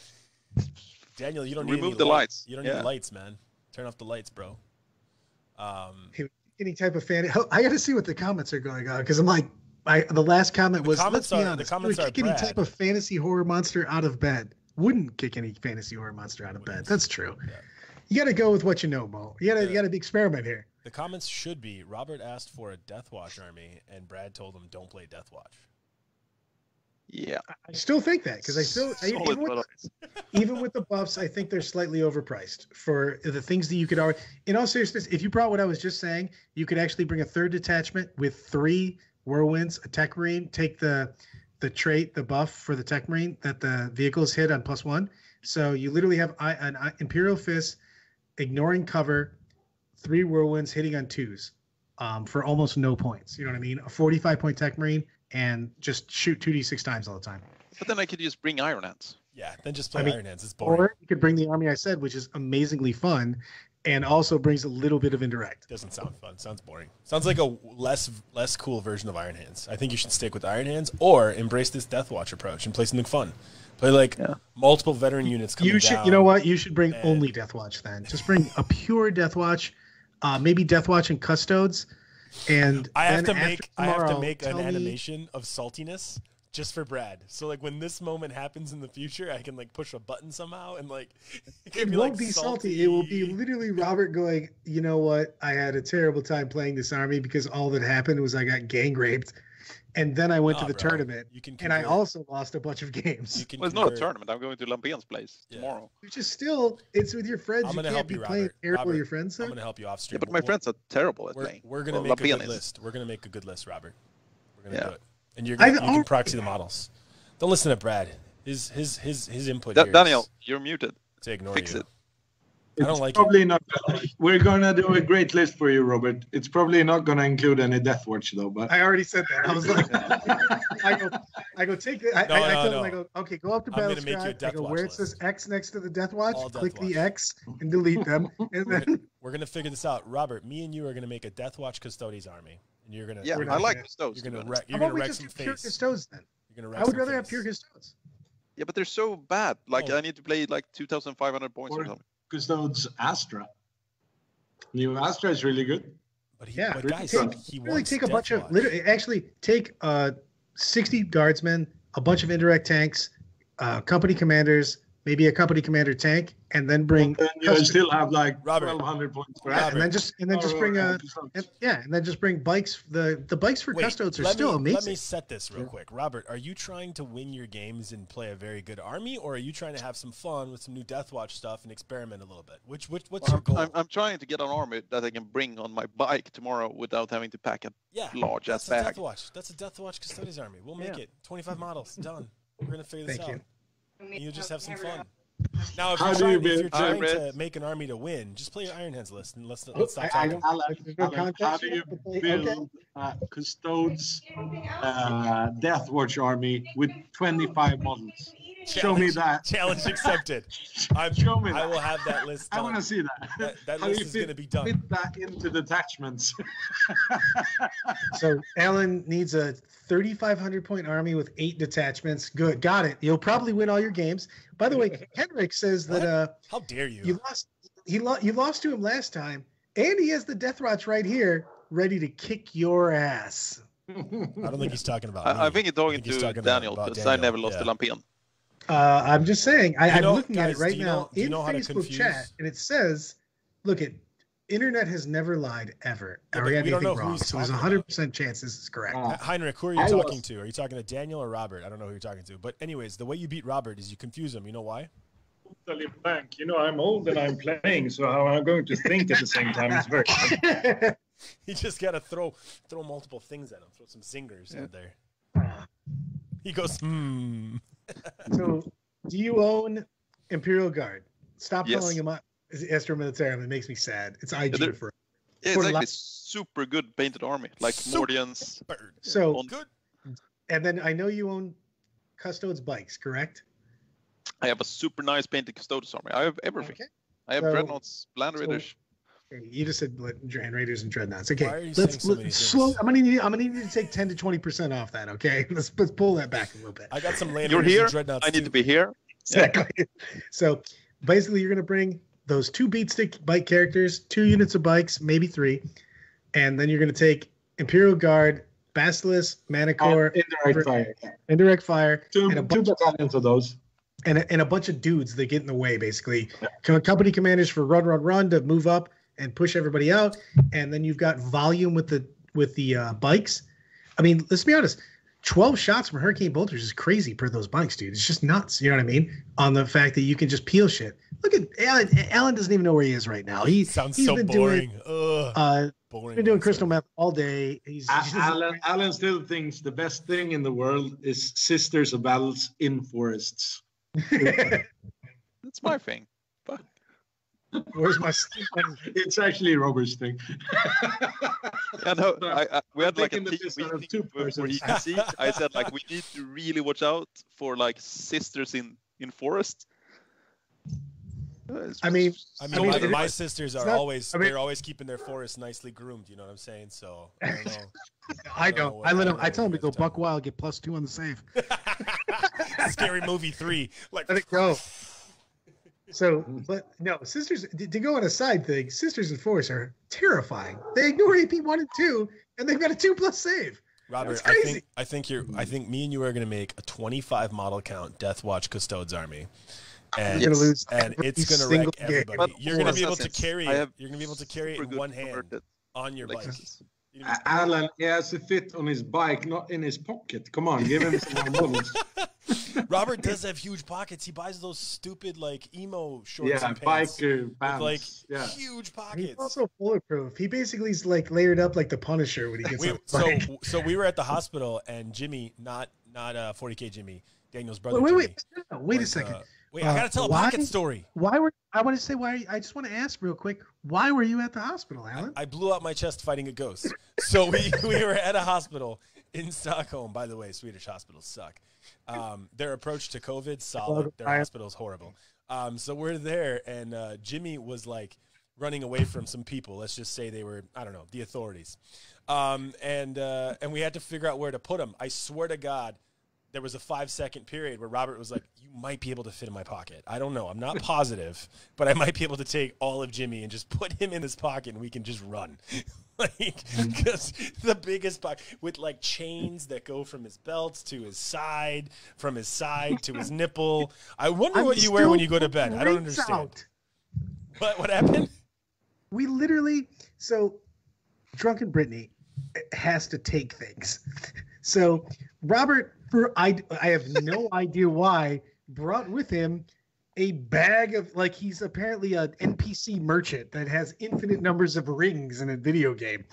S1: Daniel, you don't need
S4: Remove
S1: any
S4: the
S1: light.
S4: lights.
S1: You don't
S4: Yeah.
S1: need lights, man. Turn off the lights, bro.
S2: Any type of fan. I got to see what the comments are going on because I'm like, the last comment was, let's
S1: comments
S2: be
S1: are- the
S2: honest,
S1: comments
S2: you would
S1: are
S2: kick any
S1: Brad.
S2: type of fantasy horror monster out of bed. wouldn't kick any fantasy horror monster out of bed. That's true. Yeah. You got to go with what you know, Mo. You got to be experiment here.
S1: The comments should be: Robert asked for a Deathwatch army, and Brad told him don't play Deathwatch.
S4: Yeah,
S2: I still think that because even with the buffs, I think they're slightly overpriced for the things that you could already. In all seriousness, if you brought what I was just saying, you could actually bring a third detachment with 3 whirlwinds, a tech marine, take the trait, the buff for the tech marine that the vehicles hit on +1. So you literally have an Imperial Fist, ignoring cover, 3 whirlwinds hitting on 2s for almost no points. You know what I mean? A 45-point tech marine. And just shoot 2d6 times all the time.
S4: But then I could just bring Iron Hands.
S1: Yeah, then just play Iron Hands. It's boring.
S2: Or you could bring the army I said, which is amazingly fun, and also brings a little bit of indirect.
S1: Doesn't sound fun. Sounds boring. Sounds like a less cool version of Iron Hands. I think you should stick with Iron Hands or embrace this Deathwatch approach and play something fun. Play multiple veteran units coming down.
S2: You know what? You should bring only Deathwatch then. Just bring a pure Deathwatch, maybe Deathwatch and Custodes. And
S1: I have to make an animation of saltiness just for Brad. So like when this moment happens in the future, I can like push a button somehow and like
S2: it won't be salty. It will be literally Robert going, you know what? I had a terrible time playing this army because all that happened was I got gang raped. And then I went to the tournament, and I also lost a bunch of games.
S4: Well, it's not a tournament. I'm going to Lampien's place tomorrow.
S2: Which is still, it's with your friends. You can't be playing terrible with your friends, sir.
S1: I'm going to help you off stream.
S4: Yeah, but my friends are terrible at playing.
S1: We're going to make a good list. We're going to make a good list, Robert. We're going to do it. And you can proxy the models. Don't listen to Brad. His input here
S4: Daniel, you're muted.
S1: To ignore
S4: Fix
S1: you.
S4: it.
S3: It's probably not. We're gonna do a great list for you, Robert. It's probably not gonna include any Deathwatch though. But
S2: I already said that. I was like, I go take it. I told him, I go, okay, go up to Battlescribe. I go, where it says X next to the Deathwatch, click the X and delete them, and then
S1: we're gonna figure this out. Robert, me and you are gonna make a Deathwatch Custodes army, and you're gonna.
S4: Yeah, I like Custodes.
S1: You're gonna wreck some face.
S2: Pure Custodes then.
S1: You're gonna wreck
S2: I would rather have pure Custodes.
S4: Yeah, but they're so bad. Like I need to play like 2,500 points or something.
S3: Custodes Astra. New Astra is really good.
S1: But
S2: guys, he really take a bunch of actually take 60 guardsmen, a bunch of indirect tanks, company commanders, maybe a company commander tank, and then bring.
S3: And you still have like 1,200 points.
S2: And then just bring bikes. The bikes for Custodes are still amazing.
S1: Let me set this real quick, Robert. Are you trying to win your games and play a very good army, or are you trying to have some fun with some new Deathwatch stuff and experiment a little bit? What's your goal?
S4: I'm trying to get an army that I can bring on my bike tomorrow without having to pack a large ass bag.
S1: That's a Deathwatch Custodes army. We'll make it 25 models done. We're gonna figure this out. You'll just have some fun. Now, if you're trying to make an army to win, just play your Iron Hands list and let's stop talking.
S3: How do you build Custodes Deathwatch army with 25 models? Show me that.
S1: Challenge accepted.
S3: Show me that.
S1: I will have that list done.
S3: I want to see that.
S1: That list is going to be done.
S3: Fit that into detachments.
S2: So Alan needs a 3,500 point army with 8 detachments. Good, got it. You'll probably win all your games. By the way, Henrik says that
S1: how dare you?
S2: You lost to him last time, and he has the Deathwatch right here, ready to kick your ass.
S1: I don't think he's talking about.
S4: I think he's talking to Daniel because I never lost to Lampien.
S2: I'm just saying. I'm looking at it right now in Facebook chat, and it says, "Look, internet has never lied ever.
S1: Yeah,
S2: or anything wrong. So there's a 100% chance this is correct."
S1: Heinrich, who are you talking to? Are you talking to Daniel or Robert? I don't know who you're talking to. But anyways, the way you beat Robert is you confuse him. You know why?
S5: Totally blank. You know, I'm old and I'm playing, so how I'm going to think at the same time is very.
S1: You just gotta throw multiple things at him. Throw some zingers out there. He goes,
S2: So, do you own Imperial Guard? Stop calling him up. Astro Militarum. It makes me sad. It's IG for.
S4: Yeah, it's like this super good painted army, like Mordians.
S2: So good. And then I know you own Custodes bikes, correct?
S4: I have a super nice painted Custodes army. I have everything. Okay. I have Dreadnoughts, Land Raiders.
S2: You just said Hand Raiders and Dreadnoughts. Okay,
S1: why are you let's
S2: slow. I'm gonna need you to take 10 to 20% off that. Okay, let's pull that back a little bit.
S1: I got some Land
S4: Raiders.
S1: You're here.
S4: And Dreadnoughts I need to be here.
S2: Exactly. So basically, you're gonna bring those 2 beatstick bike characters, 2 units of bikes, maybe 3, and then you're gonna take Imperial Guard, Basilisk, Manicore,
S3: indirect fire,
S2: indirect fire,
S3: and two battalions of those.
S2: and a bunch of dudes that get in the way, basically. Company commanders for run to move up and push everybody out, and then you've got volume with the bikes. I mean, let's be honest. 12 shots from Hurricane Bolters is crazy per those bikes, dude. It's just nuts. You know what I mean? On the fact that you can just peel shit. Look at Alan. Alan doesn't even know where he is right now. He's
S1: so
S2: been
S1: boring.
S2: Boring. Been doing crystal meth all day.
S3: Alan still thinks the best thing in the world is Sisters of Battles in forests.
S4: That's my thing. But
S2: Where's my?
S3: It's actually Robert's thing.
S4: Yeah, no, we had like a
S3: taking the piss out of
S4: team
S3: two
S4: meeting for
S3: persons.
S4: ETC. I said like we need to really watch out for like sisters in forest.
S2: I mean,
S1: my sisters are always they're always keeping their forest nicely groomed. You know what I'm saying? So I don't know.
S2: I don't. I tell them to go buck wild, get +2 on the save.
S1: Scary Movie 3. Like,
S2: let it go. So, but no, sisters. To go on a side thing, sisters in force are terrifying. They ignore AP 1 and 2, and they've got a 2+ save.
S1: Robert, I think me and you are going to make a 25 model count Death Watch Custodes army. And
S2: you're gonna lose,
S1: and it's going to wreck everybody.
S4: But
S1: You're going to be able to
S4: Assassins,
S1: carry it. You're going to be able to carry it in one hand
S4: converted
S1: on your bike.
S4: Lexus.
S3: Alan, he has to fit on his bike, not in his pocket. Come on, give him some more moments.
S1: Robert does have huge pockets. He buys those stupid like emo shorts
S3: Yeah,
S1: and pants
S3: biker
S1: with
S3: pants.
S1: like
S3: Yeah.
S1: huge
S2: He's
S1: pockets.
S2: also bulletproof. He basically is like layered up like the Punisher when he gets on the bike.
S1: So we were at the hospital and Jimmy, not 40K Jimmy, Daniel's brother.
S2: Wait
S1: Jimmy,
S2: a second.
S1: Wait, I gotta tell a pocket story.
S2: I want to say why. I just want to ask real quick. Why were you at the hospital, Alan?
S1: I blew out my chest fighting a ghost. So we were at a hospital in Stockholm. By the way, Swedish hospitals suck. Their approach to COVID, solid. Their hospital's horrible. So we're there, and Jimmy was like running away from some people. Let's just say they were, I don't know, the authorities. And we had to figure out where to put him. I swear to God, there was a 5-second period where Robert was like, you might be able to fit in my pocket. I don't know. I'm not positive, but I might be able to take all of Jimmy and just put him in this pocket and we can just run. Like, because the biggest pocket with like chains that go from his belt to his side, from his side to his nipple. I wonder what you wear when you go to bed. I don't understand. What happened?
S2: We literally, so Drunken Brittany has to take things. So Robert, I have no idea why, brought with him a bag of, like, he's apparently an NPC merchant that has infinite numbers of rings in a video game.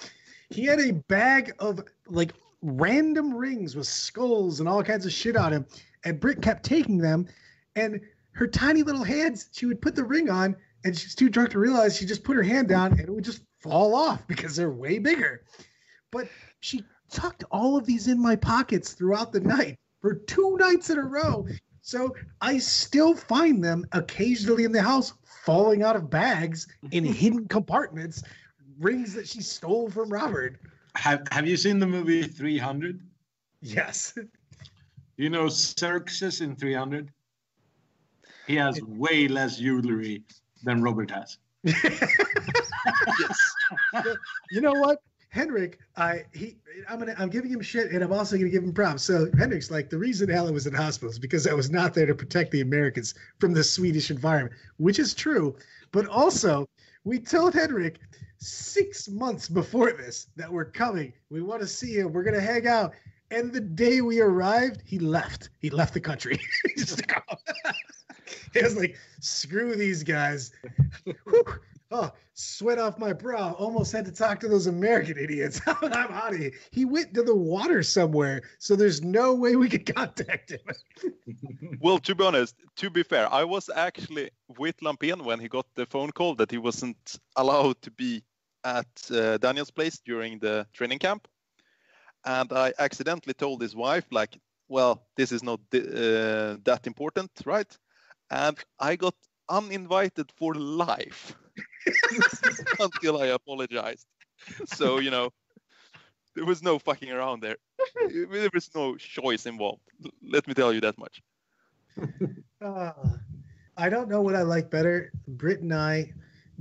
S2: He had a bag of like random rings with skulls and all kinds of shit on him, and Britt kept taking them, and her tiny little hands, she would put the ring on, and she's too drunk to realize she just put her hand down and it would just fall off because they're way bigger. But she tucked all of these in my pockets throughout the night for 2 nights in a row. So I still find them occasionally in the house falling out of bags in hidden compartments, rings that she stole from Robert.
S3: Have you seen the movie 300?
S2: Yes.
S3: You know Xerxes in 300? He has way less jewelry than Robert has.
S4: Yes.
S2: You know what? Henrik, I'm giving him shit, and I'm also gonna give him props. So Henrik's like, the reason Alan was in hospital is because I was not there to protect the Americans from the Swedish environment, which is true. But also, we told Henrik 6 months before this that we're coming. We want to see him. We're gonna hang out. And the day we arrived, he left. He left the country. He was like, screw these guys. Whew. Oh, sweat off my brow. Almost had to talk to those American idiots. I'm out of here. He went to the water somewhere, so there's no way we could contact him.
S4: Well, to be honest, to be fair, I was actually with Lampén when he got the phone call that he wasn't allowed to be at Daniel's place during the training camp. And I accidentally told his wife, like, well, this is not that important, right? And I got uninvited for life until I apologized. So, you know, there was no fucking around there. There was no choice involved. Let me tell you that much.
S2: I don't know what I like better, Britt and I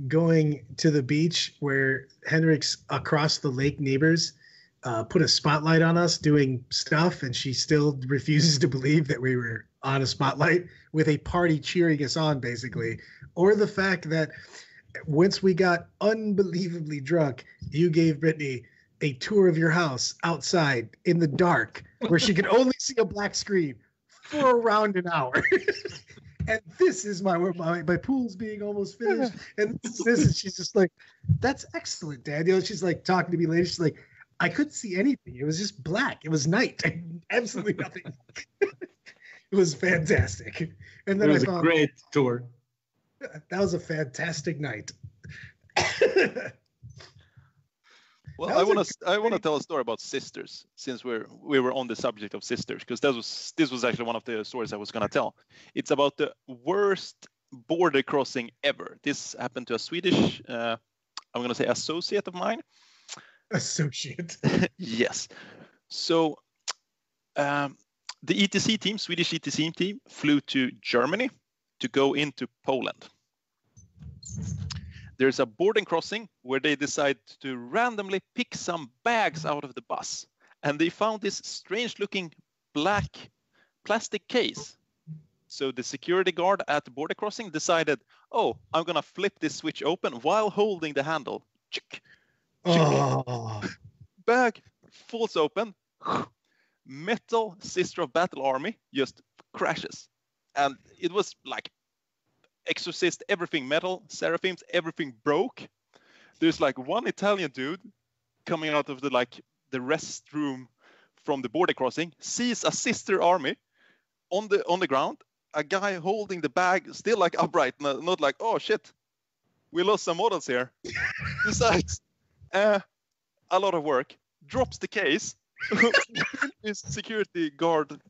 S2: going to the beach where Henrik's across the lake neighbors put a spotlight on us doing stuff, and she still refuses to believe that we were on a spotlight with a party cheering us on, basically. Or the fact that once we got unbelievably drunk, you gave Brittany a tour of your house outside in the dark where she could only see a black screen for around an hour. And this is my pool's being almost finished. And this is, she's just like, that's excellent, Daniel. She's like talking to me later. She's like, I couldn't see anything. It was just black. It was night. Absolutely nothing. It was fantastic. And then
S3: it was a great tour.
S2: That was a fantastic night.
S4: Well, I want to tell a story about sisters, since we were on the subject of sisters, because this was actually one of the stories I was going to tell. It's about the worst border crossing ever. This happened to a Swedish, I'm going to say associate of mine.
S2: Associate.
S4: Yes. So the ETC team, Swedish ETC team, flew to Germany to go into Poland. There's a boarding crossing where they decide to randomly pick some bags out of the bus. And they found this strange looking black plastic case. So the security guard at the border crossing decided, oh, I'm going to flip this switch open while holding the handle. Chick, chick.
S2: Oh.
S4: Bag falls open. Metal Sister of Battle army just crashes. And it was like Exorcist, everything metal, Seraphims, everything broke. There's like one Italian dude coming out of the restroom from the border crossing, sees a sister army on the ground, a guy holding the bag still like upright, not like, oh shit, we lost some models here. Decides a lot of work, drops the case, his security guard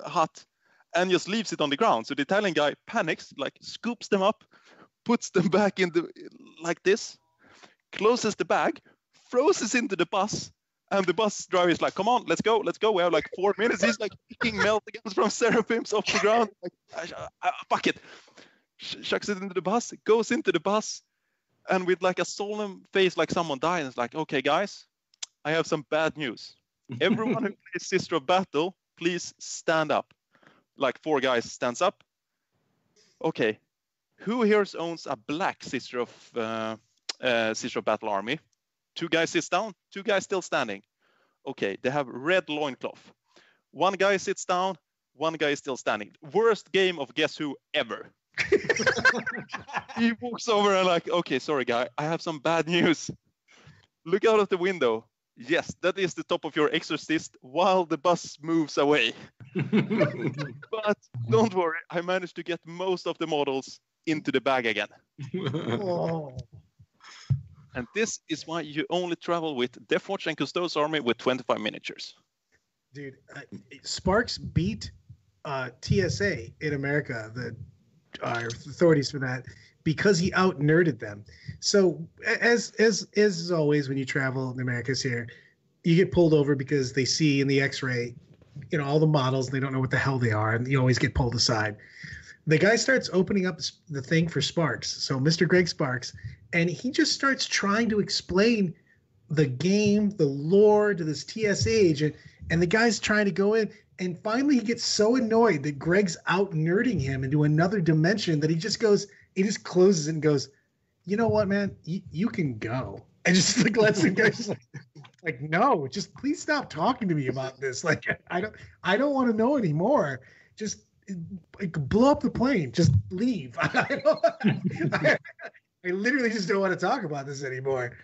S4: hut, and just leaves it on the ground. So the Italian guy panics, like scoops them up, puts them back in like this, closes the bag, throws it into the bus, and the bus driver is like, come on, let's go. We have like 4 minutes. He's like picking melt against from Seraphims off the ground. Like, fuck it. Chucks it into the bus, goes into the bus, and with like a solemn face like someone died, it's like, okay, guys, I have some bad news. Everyone who plays Sister of Battle, please stand up. Like 4 guys stands up. Okay, who here owns a black Sister of Battle army? 2 guys sits down, 2 guys still standing. Okay, they have red loincloth. 1 guy sits down, 1 guy is still standing. Worst game of Guess Who ever. He walks over and like, okay, sorry guy, I have some bad news. Look out of the window. Yes, that is the top of your Exorcist while the bus moves away. But don't worry, I managed to get most of the models into the bag again.
S2: Oh.
S4: And this is why you only travel with Deathwatch and Custodes army with 25 miniatures.
S2: Dude, Sparks beat TSA in America, the authorities for that, because he out-nerded them. So as always, when you travel in the Americas here, you get pulled over because they see in the X-ray, all the models, and they don't know what the hell they are, and you always get pulled aside. The guy starts opening up the thing for Sparks, so Mr. Greg Sparks, and he just starts trying to explain the game, the lore to this TSA agent, and the guy's trying to go in, and finally he gets so annoyed that Greg's out-nerding him into another dimension that he just closes it and goes, you know what, man? You can go. And just like lets him go. Just like, no, just please stop talking to me about this. Like, I don't want to know anymore. Just blow up the plane. Just leave. I literally just don't want to talk about this anymore.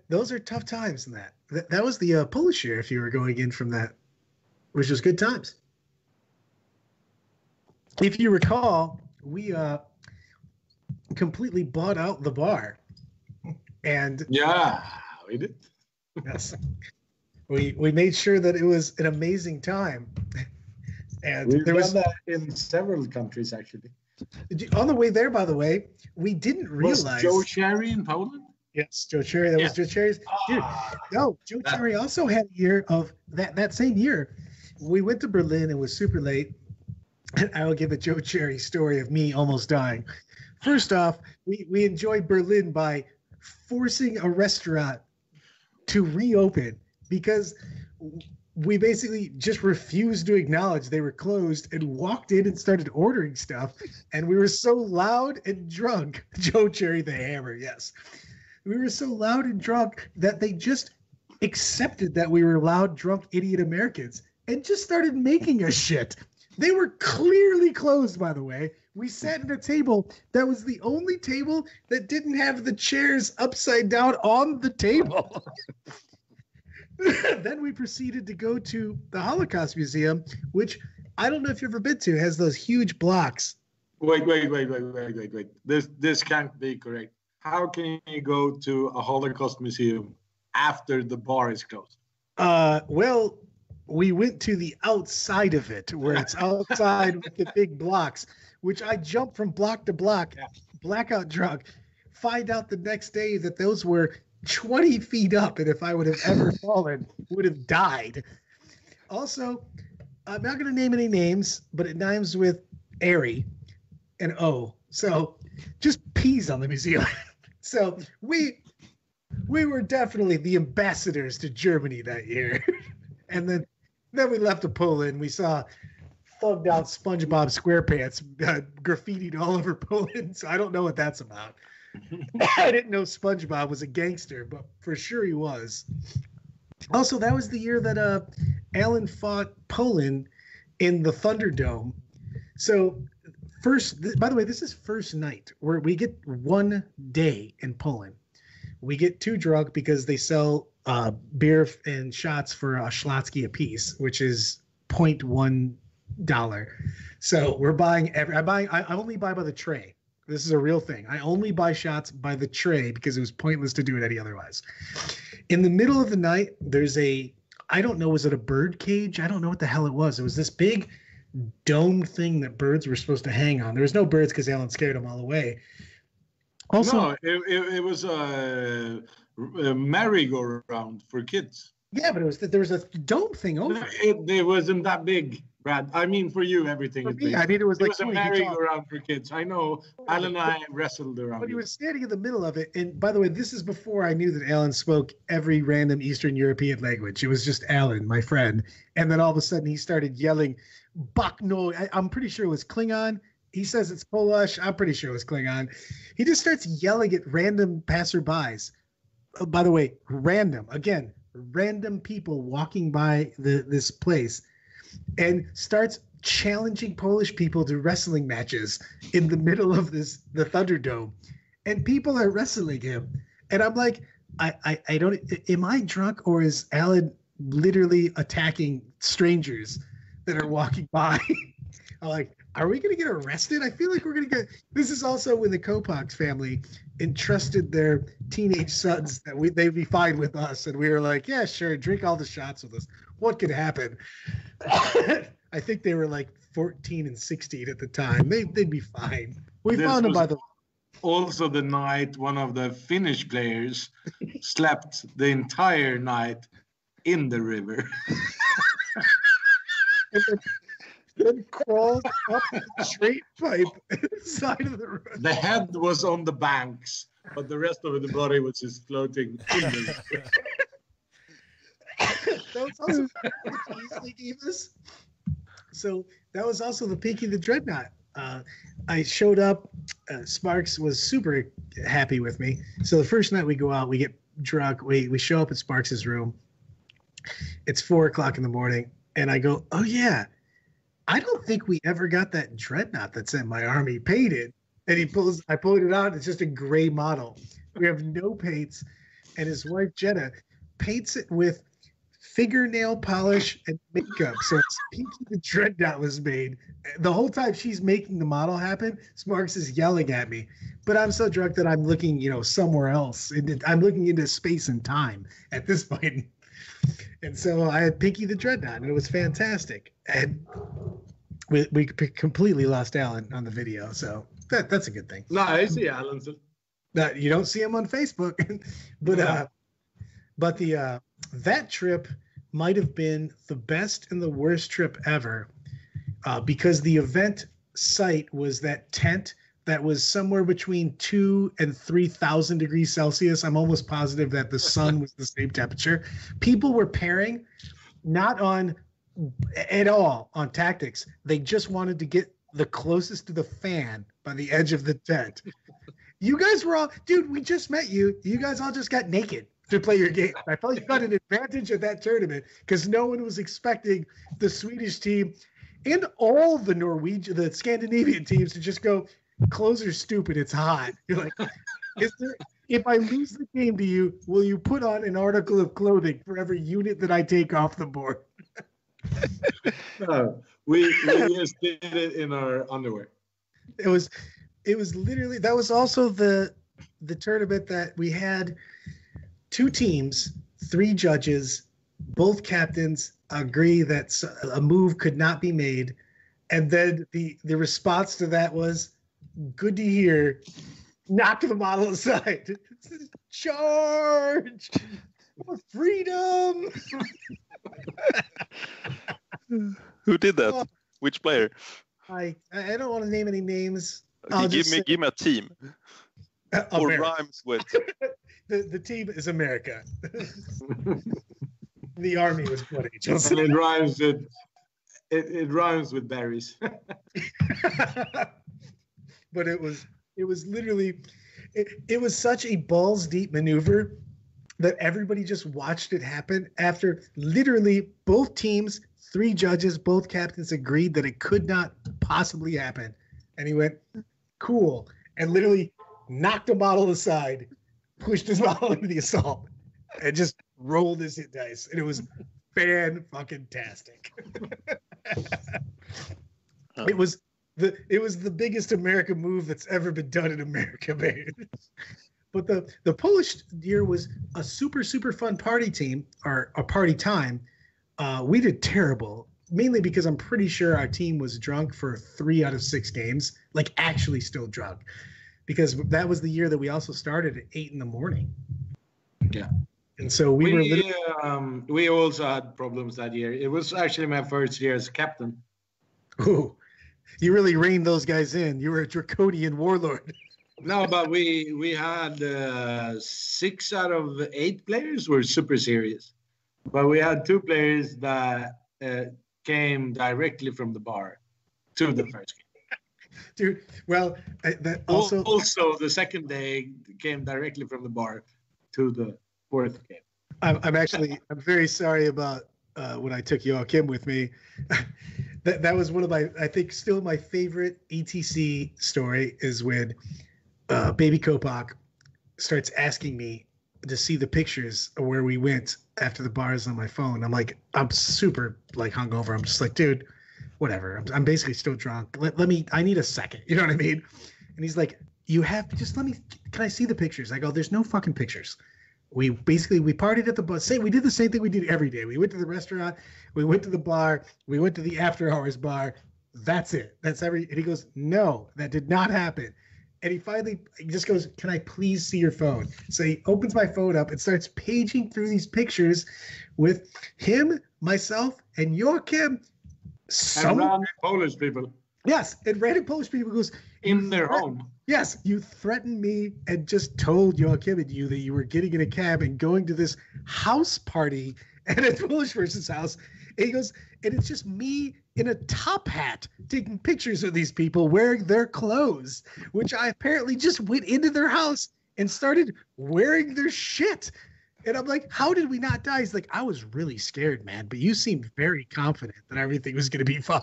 S2: Those are tough times in that. That was the Polish year if you were going in from that, which was good times. If you recall, we completely bought out the bar, and
S3: yeah, we did.
S2: Yes, we made sure that it was an amazing time, and
S3: We've done that in several countries actually.
S2: On the way there, by the way, we didn't realize.
S3: Was Joe Cherry in Poland?
S2: Yes, Joe Cherry. That was Joe Cherry's. Dude, no, Joe Cherry also had a year of that same year. We went to Berlin. It was super late. And I will give a Joe Cherry story of me almost dying. First off, we enjoyed Berlin by forcing a restaurant to reopen because we basically just refused to acknowledge they were closed and walked in and started ordering stuff. And we were so loud and drunk, Joe Cherry the Hammer, yes. We were so loud and drunk that they just accepted that we were loud, drunk, idiot Americans and just started making us shit. They were clearly closed, by the way. We sat at a table that was the only table that didn't have the chairs upside down on the table. Then we proceeded to go to the Holocaust Museum, which I don't know if you've ever been to, has those huge blocks.
S3: Wait. This can't be correct. How can you go to a Holocaust museum after the bar is closed?
S2: Well, we went to the outside of it, where it's outside with the big blocks, which I jumped from block to block, blackout drunk, find out the next day that those were 20 feet up, and if I would have ever fallen, would have died. Also, I'm not going to name any names, but it rhymes with Airy and O. So just peas on the museum. So we were definitely the ambassadors to Germany that year. And then we left to Poland. We saw thugged out SpongeBob SquarePants graffitied all over Poland. So I don't know what that's about. I didn't know SpongeBob was a gangster, but for sure he was. Also, that was the year that Alan fought Poland in the Thunderdome. So by the way, this is first night where we get 1 day in Poland. We get too drunk because they sell beer and shots for a Schlotsky a piece, which is $0.1. So we're buying I only buy by the tray. This is a real thing. I only buy shots by the tray because it was pointless to do it any otherwise. In the middle of the night, there's I don't know, was it a bird cage? I don't know what the hell it was. It was this big dome thing that birds were supposed to hang on. There was no birds because Alan scared them all away. Also,
S3: no, it was a merry-go-round for kids.
S2: Yeah, but there was a dome thing over it.
S3: It wasn't that big, Brad. I mean, for you, everything is big.
S2: I mean, it was
S3: a merry-go-round for kids. I know. Alan and I wrestled around.
S2: But he was standing in the middle of it. And by the way, this is before I knew that Alan spoke every random Eastern European language. It was just Alan, my friend. And then all of a sudden he started yelling, "Bak no!" I'm pretty sure it was Klingon. He says it's Polish. I'm pretty sure it was Klingon. He just starts yelling at random passerbys. Oh, by the way, random people walking by this place, and starts challenging Polish people to wrestling matches in the middle of the Thunderdome, and people are wrestling him. And I'm like, I don't. Am I drunk, or is Alan literally attacking strangers that are walking by? I'm like, are we going to get arrested? I feel like we're going to get. This is also when the Kopax family entrusted their teenage sons that they'd be fine with us, and we were like, yeah, sure, drink all the shots with us. What could happen? I think they were like 14 and 16 at the time. They'd be fine. We found them by the.
S3: Also, the night one of the Finnish players slept the entire night in the river.
S2: Then crawled up the straight pipe side of the road.
S3: The head was on the banks, but the rest of the body was just floating in the river.
S2: That was also the keys they gave us. So that was also the Pinky the Dreadnought. I showed up. Sparks was super happy with me. So the first night we go out, we get drunk. We show up at Sparks's room. It's 4:00 in the morning, and I go, "Oh yeah, I don't think we ever got that dreadnought that's in my army painted." And I pulled it out. It's just a gray model. We have no paints. And his wife, Jenna, paints it with fingernail polish and makeup. So it's Pinky the Dreadnought was made. The whole time she's making the model happen, Sparks is yelling at me. But I'm so drunk that I'm looking, somewhere else. I'm looking into space and time at this point. And so I had Pinky the Dreadnought, and it was fantastic. And we completely lost Alan on the video, so that's a good thing.
S3: No, I see Alan.
S2: You don't see him on Facebook, but that trip might have been the best and the worst trip ever, because the event site was that tent that was somewhere between 2 and 3,000 degrees Celsius. I'm almost positive that the sun was the same temperature. People were pairing not on at all on tactics. They just wanted to get the closest to the fan by the edge of the tent. You guys were all, dude, we just met you. You guys all just got naked to play your game. I felt you got an advantage at that tournament because no one was expecting the Swedish team and all the Scandinavian teams to just go, closer's stupid, it's hot. You're like, if I lose the game to you, will you put on an article of clothing for every unit that I take off the board?
S3: No, we just did it in our underwear.
S2: It was literally, that was also the tournament that we had 2 teams, 3 judges, both captains agree that a move could not be made. And then the response to that was, good to hear, knock the model aside. Charge! For freedom!
S4: Who did that? Which player?
S2: I don't want to name any names.
S4: Okay, give me a team. Or
S2: America.
S4: rhymes with.
S2: The team is America. The army was blood angels.
S3: And it rhymes with berries.
S2: But it was literally it was such a balls deep maneuver that everybody just watched it happen after literally both teams, 3 judges, both captains agreed that it could not possibly happen. And he went, cool, and literally knocked a model aside, pushed his model into the assault, and just rolled his hit dice. And it was fan-fucking-tastic. It was the biggest American move that's ever been done in America, man. But the Polish year was a super, super fun party team, or a party time. We did terrible, mainly because I'm pretty sure our team was drunk for 3 out of 6 games, like actually still drunk. Because that was the year that we also started at 8 a.m.
S3: Yeah.
S2: And so
S3: we also had problems that year. It was actually my first year as captain.
S2: Ooh, you really reined those guys in. You were a draconian warlord.
S3: No, but we had 6 out of 8 players were super serious. But we had 2 players that came directly from the bar to the first game.
S2: Dude, well, that
S3: also the second day came directly from the bar to the 4th game.
S2: I'm very sorry about when I took Joachim with me. That was one of my, I think, still my favorite ETC story is when Baby Kopak starts asking me to see the pictures of where we went after the bars on my phone. I'm like, I'm super like hungover. I'm just like, dude, whatever. I'm basically still drunk. I need a second. You know what I mean? And he's like, you have to just can I see the pictures? I go, there's no fucking pictures. We partied at the bus. We did the same thing we did every day. We went to the restaurant, we went to the bar, we went to the after hours bar. That's it. And he goes, no, that did not happen. And he just goes, can I please see your phone? So he opens my phone up and starts paging through these pictures with him, myself, and Joachim.
S3: And random Polish people.
S2: Yes, and random Polish people goes,
S3: in their home.
S2: Yes, you threatened me and just told Joachim and you that you were getting in a cab and going to this house party at a Polish person's house. And he goes, and it's just me in a top hat taking pictures of these people wearing their clothes, which I apparently just went into their house and started wearing their shit. And I'm like, how did we not die? He's like, I was really scared, man, but you seemed very confident that everything was going to be fine.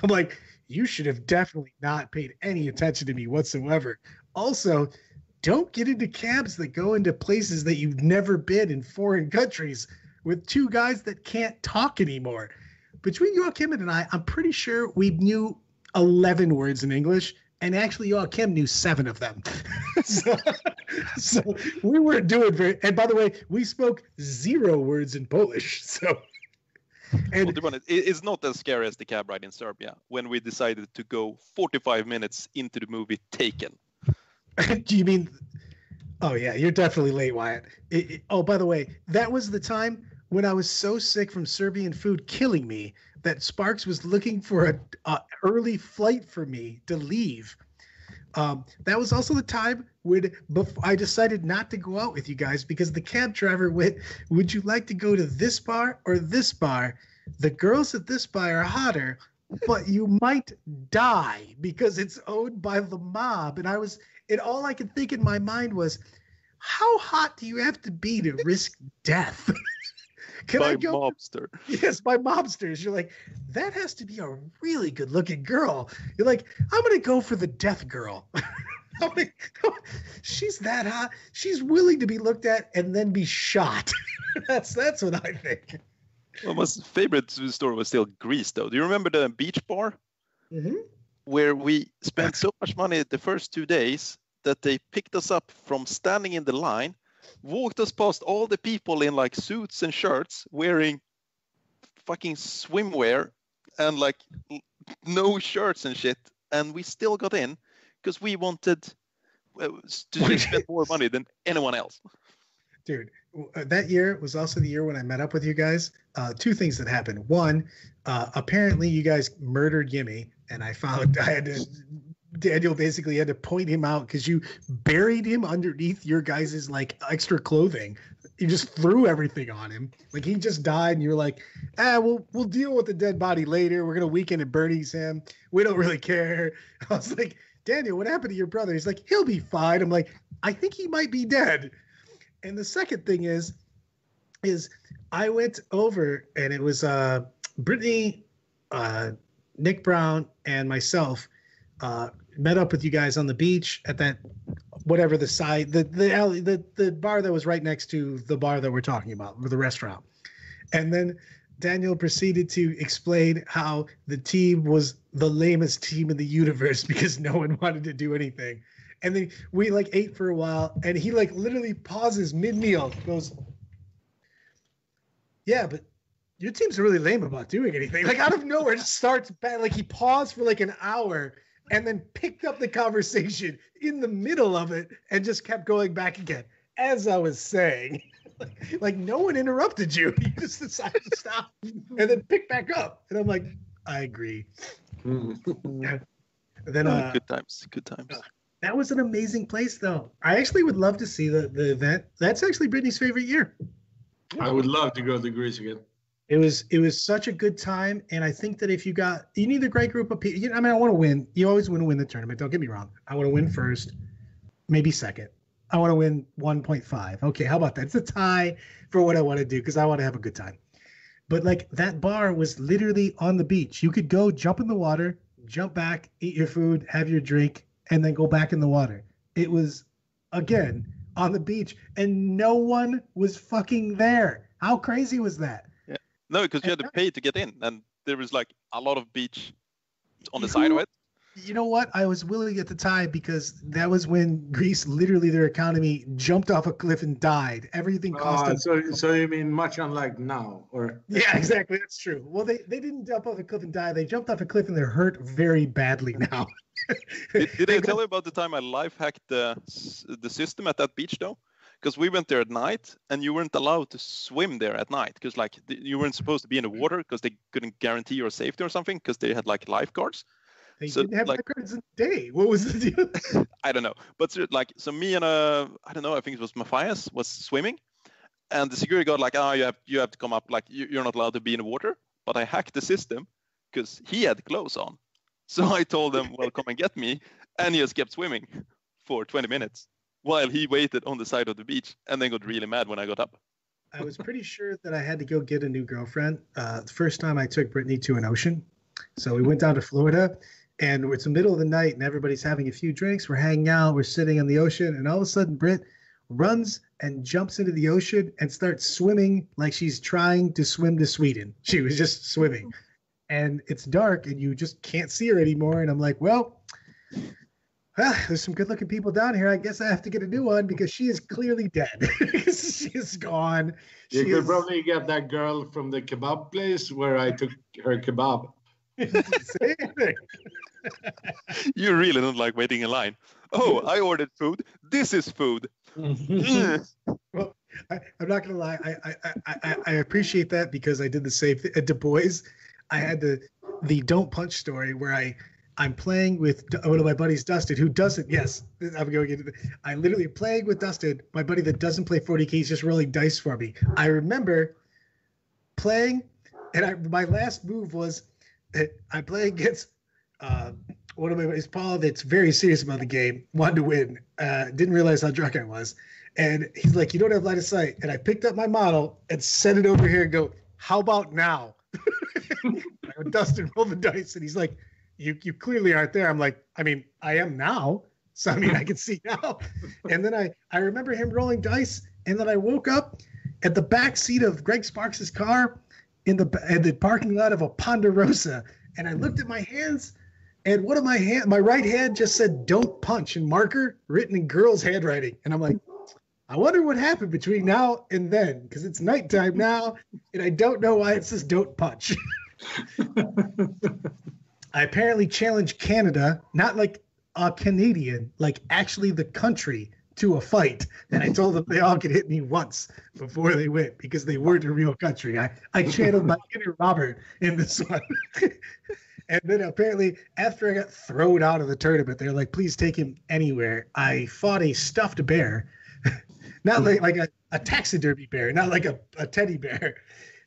S2: I'm like, you should have definitely not paid any attention to me whatsoever. Also, don't get into cabs that go into places that you've never been in foreign countries with 2 guys that can't talk anymore. Between Joachim and I, I'm pretty sure we knew 11 words in English, and actually Joachim knew 7 of them. so we weren't doing very. And by the way, we spoke 0 words in Polish. So.
S4: Well, to be honest, it's not as scary as the cab ride in Serbia when we decided to go 45 minutes into the movie Taken.
S2: Do you mean? Oh yeah, you're definitely late, Wyatt. Oh, by the way, that was the time when I was so sick from Serbian food killing me that Sparks was looking for a early flight for me to leave. That was also the time when I decided not to go out with you guys because the cab driver went, would you like to go to this bar or this bar? The girls at this bar are hotter, but you might die because it's owned by the mob. And all I could think in my mind was, how hot do you have to be to risk death? Can
S4: by
S2: I go?
S4: mobster.
S2: Yes, by mobsters. You're like, that has to be a really good looking girl. You're like, I'm going to go for the death girl. She's that hot. She's willing to be looked at and then be shot. That's what I think.
S4: Well, my favorite story was still Greece, though. Do you remember the beach bar?
S2: Mm-hmm.
S4: Where we spent so much money the first 2 days that they picked us up from standing in the line, walked us past all the people in like suits and shirts wearing fucking swimwear and like no shirts and shit, and we still got in because we wanted to spend more money than anyone else.
S2: Dude, that year was also the year when I met up with you guys. Two things that happened. One, apparently you guys murdered Yimmy, and Daniel basically had to point him out because you buried him underneath your guys' like extra clothing. You just threw everything on him. Like he just died, and you're like, we'll deal with the dead body later. We're gonna weekend at Bernie's him. We don't really care. I was like, Daniel, what happened to your brother? He's like, he'll be fine. I'm like, I think he might be dead. And the second thing is I went over and it was Brittany, Nick Brown, and myself met up with you guys on the beach at that whatever the side the alley the bar that was right next to the bar that we're talking about, or the restaurant. And then Daniel proceeded to explain how the team was the lamest team in the universe because no one wanted to do anything. And then we like ate for a while, and he like literally pauses mid-meal, goes, yeah, but your team's really lame about doing anything. Like out of nowhere, just starts bad. Like he paused for like an hour and then picked up the conversation in the middle of it and just kept going back again. As I was saying, like no one interrupted you. You just decided to stop and then pick back up. And I'm like, I agree. And then
S4: good times.
S2: That was an amazing place, though. I actually would love to see the event. That's actually Brittany's favorite year.
S3: I would love to go to Greece again.
S2: It was such a good time, and I think that if you need a great group of people. I want to win. You always want to win the tournament. Don't get me wrong. I want to win first, maybe second. I want to win 1.5. Okay, how about that? It's a tie for what I want to do because I want to have a good time. But like that bar was literally on the beach. You could go jump in the water, jump back, eat your food, have your drink, and then go back in the water. It was, again, on the beach, and no one was fucking there. How crazy was that?
S4: Yeah. No, because you had to pay to get in, and there was like a lot of beach on the side of it.
S2: You know what? I was willing at the time because that was when Greece, literally their economy jumped off a cliff and died. Everything cost.
S3: So you mean much unlike now, or?
S2: Yeah, exactly. That's true. Well, they didn't jump off a cliff and die. They jumped off a cliff and they're hurt very badly now.
S4: Did I tell you about the time I life hacked the system at that beach though? Because we went there at night and you weren't allowed to swim there at night because like you weren't supposed to be in the water because they couldn't guarantee your safety or something because they had like lifeguards.
S2: They didn't have lifeguards in the day. What was the deal?
S4: I don't know. But so me and I don't know, I think it was Matthias was swimming, and the security guard like, you have to come up, like you're not allowed to be in the water. But I hacked the system because he had clothes on. So I told him, well, come and get me. And he just kept swimming for 20 minutes while he waited on the side of the beach and then got really mad when I got up.
S2: I was pretty sure that I had to go get a new girlfriend. The first time I took Brittany to an ocean. So we went down to Florida, and it's the middle of the night and everybody's having a few drinks. We're hanging out. We're sitting in the ocean. And all of a sudden, Britt runs and jumps into the ocean and starts swimming like she's trying to swim to Sweden. She was just swimming. And it's dark and you just can't see her anymore. And I'm like, well, there's some good looking people down here. I guess I have to get a new one because she is clearly dead. She is gone.
S3: You could probably get that girl from the kebab place where I took her kebab.
S2: Same thing.
S4: You really don't like waiting in line. Oh, I ordered food. This is food.
S2: Well, I'm not going to lie. I appreciate that because I did the same thing at Du Bois. I had the don't punch story where I'm playing with one of my buddies, Dustin, who doesn't. Yes, I'm going into. I literally am playing with Dustin, my buddy that doesn't play 40K. He's just rolling dice for me. I remember playing, and my last move was I play against one of my buddies, Paul, that's very serious about the game, wanted to win. Didn't realize how drunk I was, and he's like, "You don't have line of sight." And I picked up my model and sent it over here and go, "How about now?" I go, Dustin, roll the dice, and he's like, You clearly aren't there. I'm like, I mean, I am now. So, I mean, I can see now. And then I remember him rolling dice. And then I woke up at the back seat of Greg Sparks' car in the parking lot of a Ponderosa. And I looked at my hands, and one of my right hand just said, "Don't punch," in marker written in girl's handwriting. And I'm like, I wonder what happened between now and then, because it's nighttime now. And I don't know why it says "Don't punch." I apparently challenged Canada, not like a Canadian, like actually the country, to a fight. And I told them they all could hit me once before they went, because they weren't a real country. I channeled my inner Robert in this one. And then apparently after I got thrown out of the tournament, they're like, "Please take him anywhere." I fought a stuffed bear, not like a taxidermy bear, not like a teddy bear.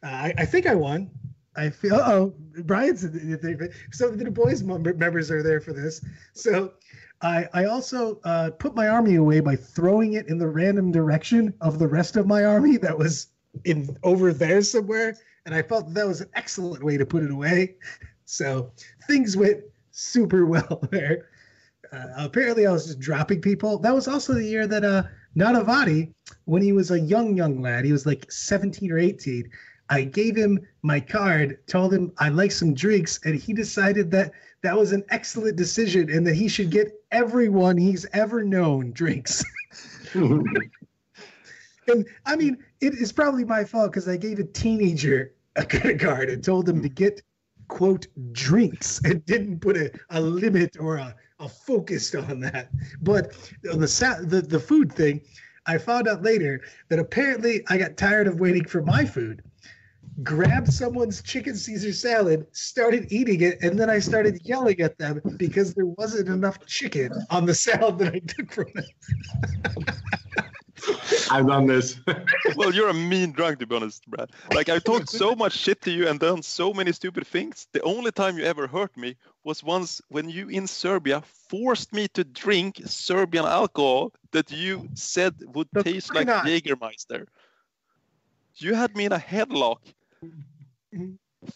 S2: I think I won. I feel, Brian's so the Du Bois members are there for this. So I also put my army away by throwing it in the random direction of the rest of my army that was over there somewhere. And I felt that was an excellent way to put it away. So things went super well there. Apparently I was just dropping people. That was also the year that Nadavati, when he was a young lad, he was like 17 or 18, I gave him my card, told him I like some drinks, and he decided that that was an excellent decision and that he should get everyone he's ever known drinks. And I mean, it is probably my fault because I gave a teenager a credit card and told him to get, quote, drinks, and didn't put a limit or a focus on that. But on the food thing, I found out later that apparently I got tired of waiting for my food, grabbed someone's chicken Caesar salad, started eating it, and then I started yelling at them because there wasn't enough chicken on the salad that I took from them.
S3: I've done this.
S4: Well, you're a mean drunk, to be honest, Brad. Like, I talked so much shit to you and done so many stupid things. The only time you ever hurt me was once when you in Serbia forced me to drink Serbian alcohol that you said would taste like Jägermeister. You had me in a headlock.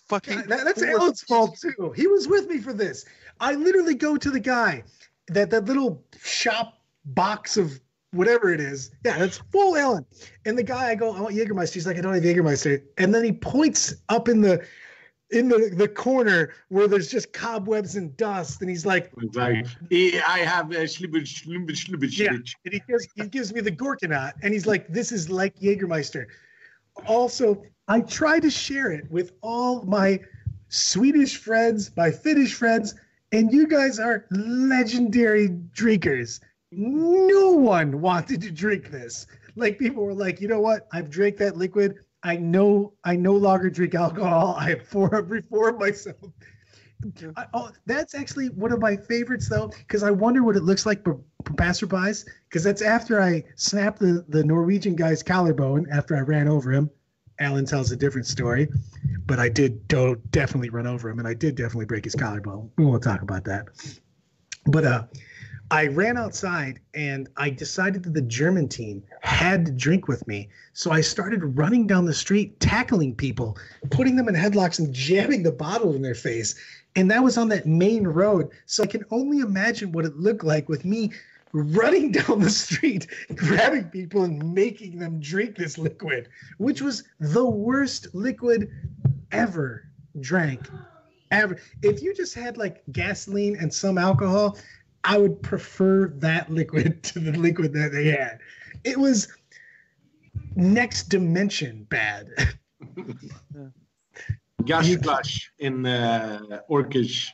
S4: Fucking
S2: that's Alan's fault too. He was with me for this. I literally go to the guy, that little shop box of whatever it is. Yeah, that's full Alan. And the guy, I go, "I want Jägermeister." He's like, "I don't have Jägermeister." And then he points up in the corner where there's just cobwebs and dust, and he's like,
S3: I have a schlibbich.
S2: Yeah, and he gives me the Gorkanat, and he's like, "This is like Jägermeister." Also, I try to share it with all my Swedish friends, my Finnish friends, and you guys are legendary drinkers. No one wanted to drink this. Like, people were like, "You know what? I've drank that liquid. I no longer drink alcohol. I have reformed myself." That's actually one of my favorites, though, because I wonder what it looks like for passerbys, because that's after I snapped the Norwegian guy's collarbone after I ran over him. Alan tells a different story, but I did definitely run over him, and I did definitely break his collarbone. We won't talk about that. But I ran outside, and I decided that the German team had to drink with me. So I started running down the street, tackling people, putting them in headlocks and jamming the bottle in their face. And that was on that main road. So I can only imagine what it looked like with me running down the street, grabbing people and making them drink this liquid, which was the worst liquid ever drank. Ever. If you just had like gasoline and some alcohol, I would prefer that liquid to the liquid that they had. It was next dimension bad.
S3: Gashglash in Orkish.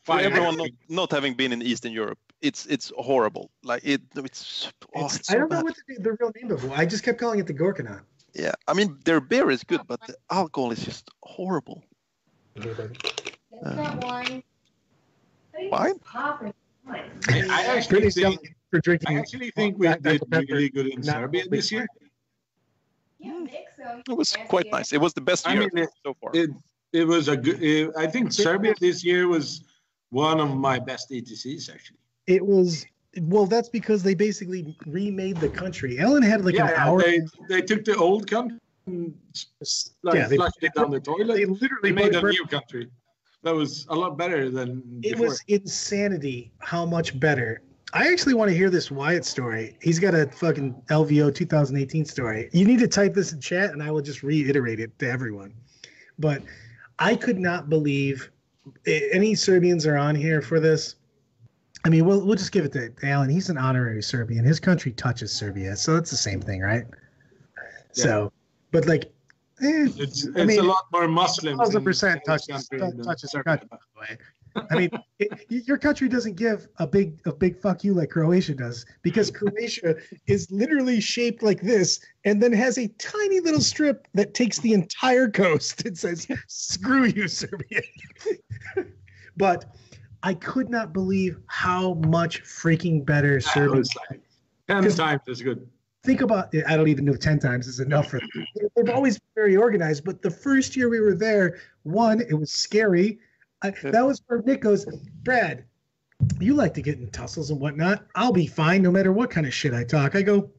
S4: For everyone not having been in Eastern Europe, it's horrible. Like it's
S2: I don't know what the real name of it. I just kept calling it the Gorkanat.
S4: Yeah, I mean their beer is good, but the alcohol is just horrible. Wine?
S3: I actually think
S2: for drinking.
S3: I actually think we did really good in Serbia this year.
S4: It was quite nice. It was the best year so far.
S3: It was a good. I think Serbia this year was one of my best ETCs actually.
S2: It was. Well, that's because they basically remade the country. Ellen had like an hour.
S3: They took the old country and they flushed it down the toilet.
S2: They literally
S3: made a new country. That was a lot better than before.
S2: It was insanity how much better. I actually want to hear this Wyatt story. He's got a fucking LVO 2018 story. You need to type this in chat, and I will just reiterate it to everyone. But I could not believe any Serbians are on here for this. I mean, we'll just give it to Alan. He's an honorary Serbian. His country touches Serbia, so it's the same thing, right? Yeah. So, but like,
S3: it's a lot more Muslims.
S2: 1,000% touches your country. By the way. I mean, your country doesn't give a big fuck you like Croatia does, because Croatia is literally shaped like this, and then has a tiny little strip that takes the entire coast. It says, "Screw you, Serbia." But I could not believe how much freaking better Serbia
S3: was. 10 times as good.
S2: Think about it. I don't even know if 10 times is enough for them. They've always been very organized, but the first year we were there, it was scary. That was where Nick goes, Brad, you like to get in tussles and whatnot. I'll be fine no matter what kind of shit I talk. I go,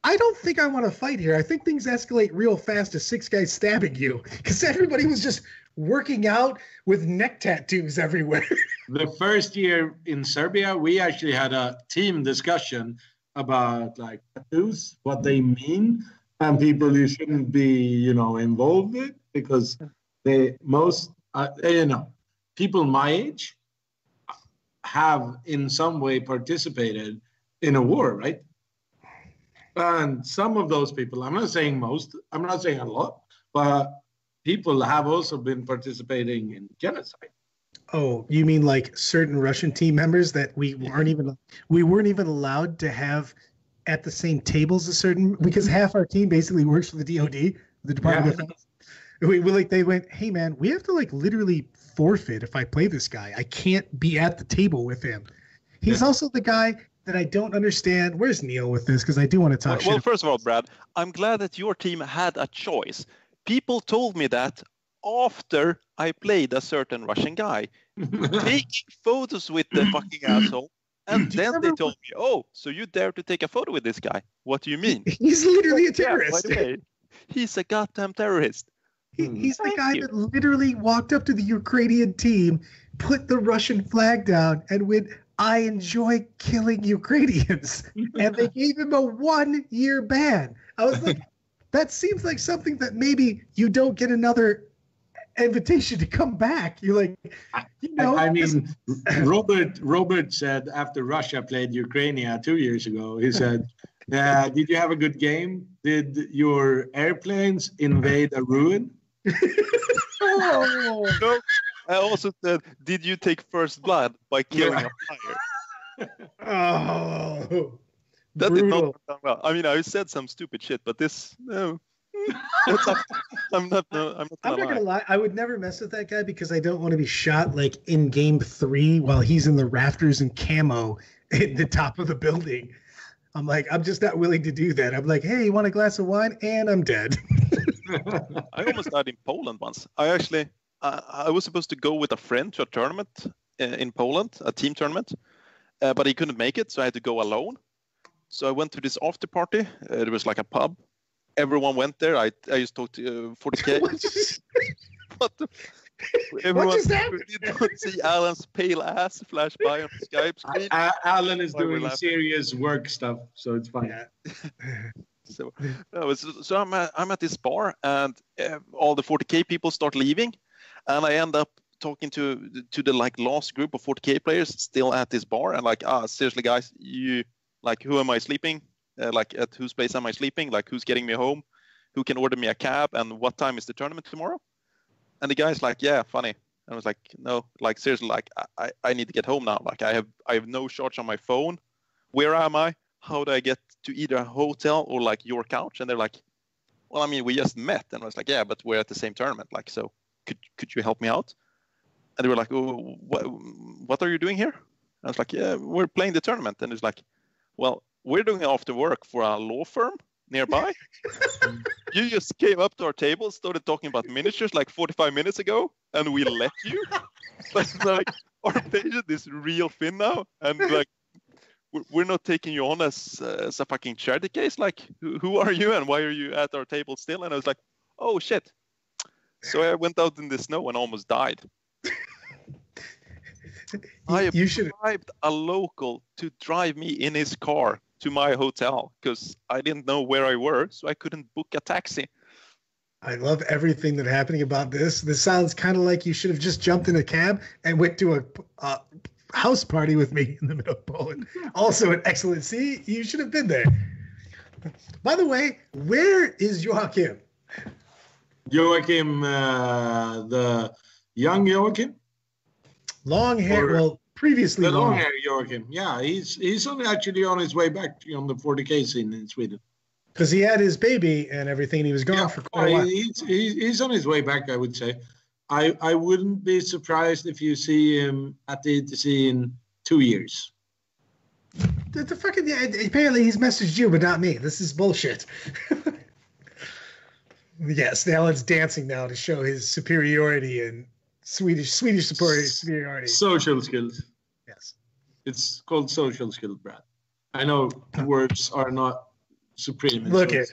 S2: I don't think I want to fight here. I think things escalate real fast to 6 guys stabbing you, because everybody was just working out with neck tattoos everywhere.
S3: The first year in Serbia, we actually had a team discussion about like tattoos, what they mean, and people you shouldn't be, involved with, because people my age have in some way participated in a war, right? And some of those people, I'm not saying most, I'm not saying a lot, but people have also been participating in genocide.
S2: Oh, you mean like certain Russian team members that we weren't even allowed to have at the same tables as certain, because half our team basically works for the DOD, the Department of Defense. They went, hey man, we have to like literally forfeit if I play this guy. I can't be at the table with him. He's also the guy that I don't understand. Where's Neil with this? Because I do want to talk shit.
S4: Well, first of all, Brad, I'm glad that your team had a choice. People told me that after I played a certain Russian guy, taking photos with the fucking asshole, and then they told me, oh, so you dare to take a photo with this guy? What do you mean?
S2: He's literally a terrorist.
S4: Yeah, by the way, he's a goddamn terrorist.
S2: He's the guy that literally walked up to the Ukrainian team, put the Russian flag down, and went, I enjoy killing Ukrainians. And they gave him a 1-year ban. I was like, that seems like something that maybe you don't get another invitation to come back. You're like,
S3: I mean, Robert said after Russia played Ukraine 2 years ago, he said, did you have a good game? Did your airplanes invade a ruin?
S4: No, I also said, did you take first blood by killing a fire?
S2: Oh,
S4: that did not sound well. I mean, I said some stupid shit, but this, no. I'm not gonna
S2: lie. I would never mess with that guy because I don't want to be shot like in game 3 while he's in the rafters and camo at the top of the building. I'm just not willing to do that. I'm like, hey, you want a glass of wine? And I'm dead.
S4: I almost died in Poland once. I was supposed to go with a friend to a tournament in Poland, a team tournament, but he couldn't make it, so I had to go alone. So I went to this after party. It was like a pub. Everyone went there. I just talked to 40K. What the? Everyone did not see Alan's pale ass flash by on the Skype screen.
S3: Alan is doing serious work stuff, so it's fine.
S4: Yeah. So I'm at this bar, and all the 40K people start leaving, and I end up talking to the like last group of 40K players still at this bar, and like, seriously guys, who am I sleeping? Like at whose place am I sleeping? Like who's getting me home? Who can order me a cab? And what time is the tournament tomorrow? And the guy's like, yeah, funny. And I was like, no, like seriously, like I need to get home now. Like I have no charge on my phone. Where am I? How do I get to either a hotel or like your couch? And they're like, well, I mean, we just met. And I was like, yeah, but we're at the same tournament. Like, so could you help me out? And they were like, oh, what are you doing here? I was like, yeah, we're playing the tournament. And it's like, well, we're doing it after work for a law firm nearby. You just came up to our table, started talking about miniatures like 45 minutes ago, and we let you. Like, our patient is real thin now, and like, we're not taking you on as a fucking charity case. Like, who are you, and why are you at our table still? And I was like, oh shit. So I went out in the snow and almost died. You should bribed a local to drive me in his car to my hotel because I didn't know where I were, so I couldn't book a taxi.
S2: I love everything that's happening about this. This sounds kind of like you should have just jumped in a cab and went to a house party with me in the middle of Poland. Also an excellent see. You should have been there. By the way, where is Joachim?
S3: Joachim, the young Joachim?
S2: Long hair. Well, previously
S3: the long hair Joachim. Yeah, he's actually on his way back on the 40K scene in Sweden.
S2: Because he had his baby and everything. He was gone for quite a while.
S3: He's on his way back, I would say. I wouldn't be surprised if you see him at the ETC in 2 years.
S2: The fucking apparently he's messaged you, but not me. This is bullshit. Yes, now it's dancing now to show his superiority and Swedish superiority.
S3: Social skills.
S2: Yes.
S3: It's called social skills, Brad. I know words are not supreme.
S2: Look at.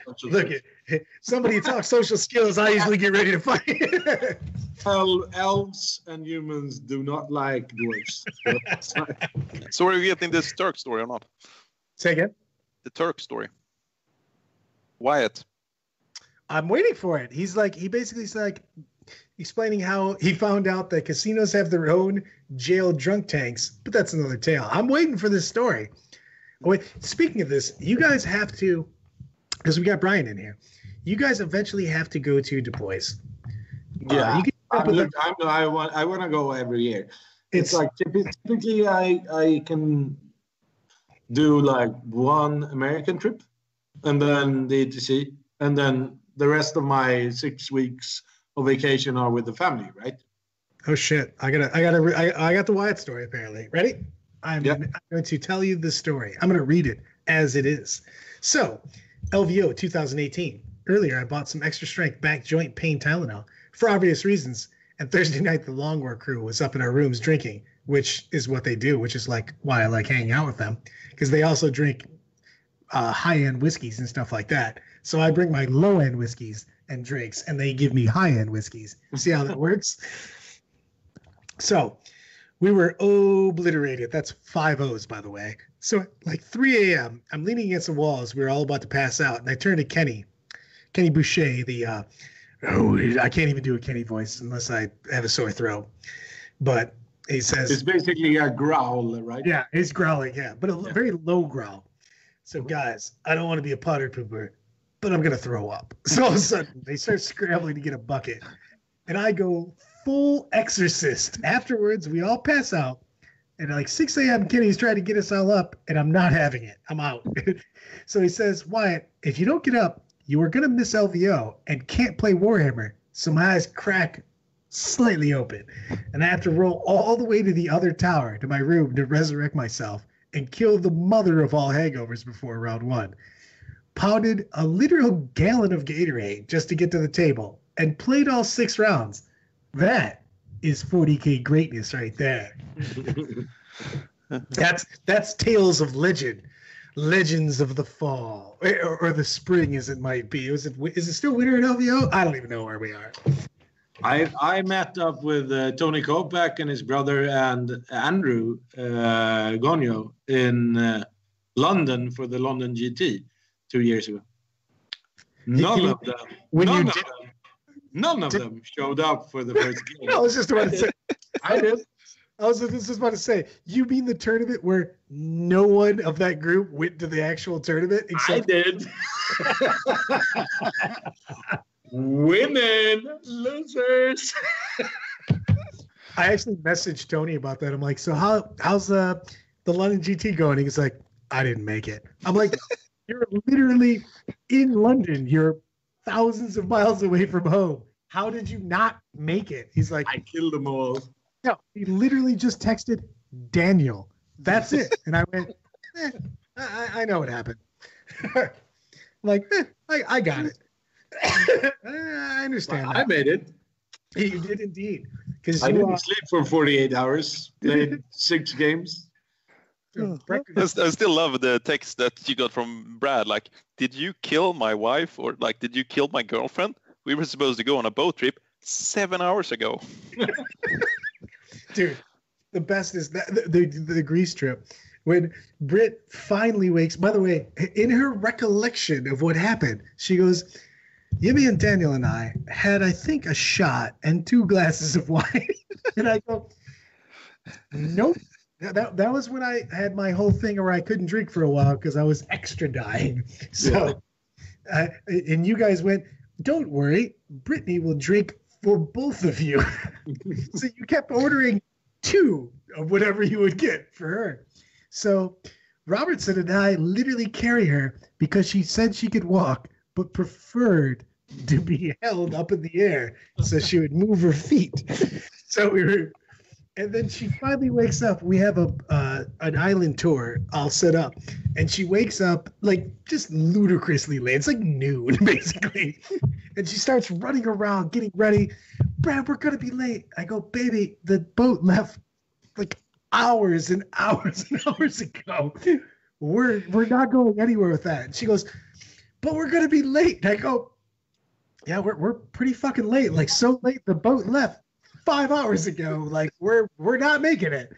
S2: Somebody talks social skills, I usually get ready to fight.
S3: Elves and humans do not like dwarves.
S4: So are you getting this Turk story or not?
S2: Say again?
S4: The Turk story. Wyatt.
S2: I'm waiting for it. He basically's like explaining how he found out that casinos have their own jail drunk tanks, but that's another tale. I'm waiting for this story. Oh, wait, speaking of this, you guys have to, because we got Brian in here, you guys eventually have to go to Du Bois.
S3: Yeah, I want to go every year. It's like typically I can do like one American trip and then the ETC, and then the rest of my 6 weeks of vacation are with the family, right?
S2: Oh shit! I got the Wyatt story apparently. Ready? I'm going to tell you the story. I'm going to read it as it is. So, LVO 2018. Earlier, I bought some extra strength back joint pain Tylenol for obvious reasons. And Thursday night, the Long War crew was up in our rooms drinking, which is what they do, which is like why I like hanging out with them, because they also drink high-end whiskeys and stuff like that. So I bring my low-end whiskeys and drinks, and they give me high-end whiskeys. See how that works? So we were obliterated. That's 5 O's, by the way. So at like 3 a.m., I'm leaning against the walls. We were all about to pass out, and I turn to Kenny Boucher, I can't even do a Kenny voice unless I have a sore throat. But he says...
S3: It's basically a growl, right?
S2: Yeah, he's growling, yeah. But a very low growl. So, guys, I don't want to be a powder pooper, but I'm going to throw up. So all of a sudden, they start scrambling to get a bucket. And I go full exorcist. Afterwards, we all pass out. And at like 6 a.m., Kenny's trying to get us all up, and I'm not having it. I'm out. So he says, Wyatt, if you don't get up, you are going to miss LVO and can't play Warhammer. So my eyes crack slightly open. And I have to roll all the way to the other tower, to my room, to resurrect myself and kill the mother of all hangovers before round 1. Pounded a literal gallon of Gatorade just to get to the table and played all 6 rounds. That is 40K greatness right there. That's Tales of Legend. Legends of the Fall, or the Spring, as it might be. Is it still winter in LVO? I don't even know where we are.
S3: I met up with Tony Kopak and his brother and Andrew Gonyo in London for the London GT 2 years ago. None of them showed up for the first game.
S2: I was just about to say.
S3: I did.
S2: I was just about to say, you mean the tournament where no one of that group went to the actual tournament?
S3: I did. Women, losers.
S2: I actually messaged Tony about that. I'm like, so how's the London GT going? He's like, I didn't make it. I'm like, you're literally in London. You're thousands of miles away from home. how did you not make it? He's like,
S3: I killed them all.
S2: no, he literally just texted Daniel. That's it. And I went, I know what happened. Like, I got it. I understand.
S3: I made it.
S2: You did indeed. Because
S3: I didn't sleep for 48 hours. Played 6 games.
S4: I still love the text that you got from Brad. Like, did you kill my wife, or like, did you kill my girlfriend? We were supposed to go on a boat trip 7 hours ago.
S2: Dude, the best is that the Greece trip. When Britt finally wakes, by the way, in her recollection of what happened, she goes, Yimmy and Daniel and I had, I think, a shot and 2 glasses of wine. And I go, nope. That was when I had my whole thing where I couldn't drink for a while because I was extra dying. So, and you guys went, don't worry, Brittany will drink for both of you. So you kept ordering 2 of whatever you would get for her. So Robertson and I literally carry her because she said she could walk, but preferred to be held up in the air so she would move her feet. So we were, and then she finally wakes up. We have an island tour all set up, and she wakes up like just ludicrously late. It's like noon basically, and she starts running around getting ready. Brad, we're gonna be late. I go, baby, the boat left like hours and hours and hours ago. We're not going anywhere with that. And she goes, but we're gonna be late. And I go, yeah, we're pretty fucking late. Like so late, the boat left 5 hours ago. Like we're not making it.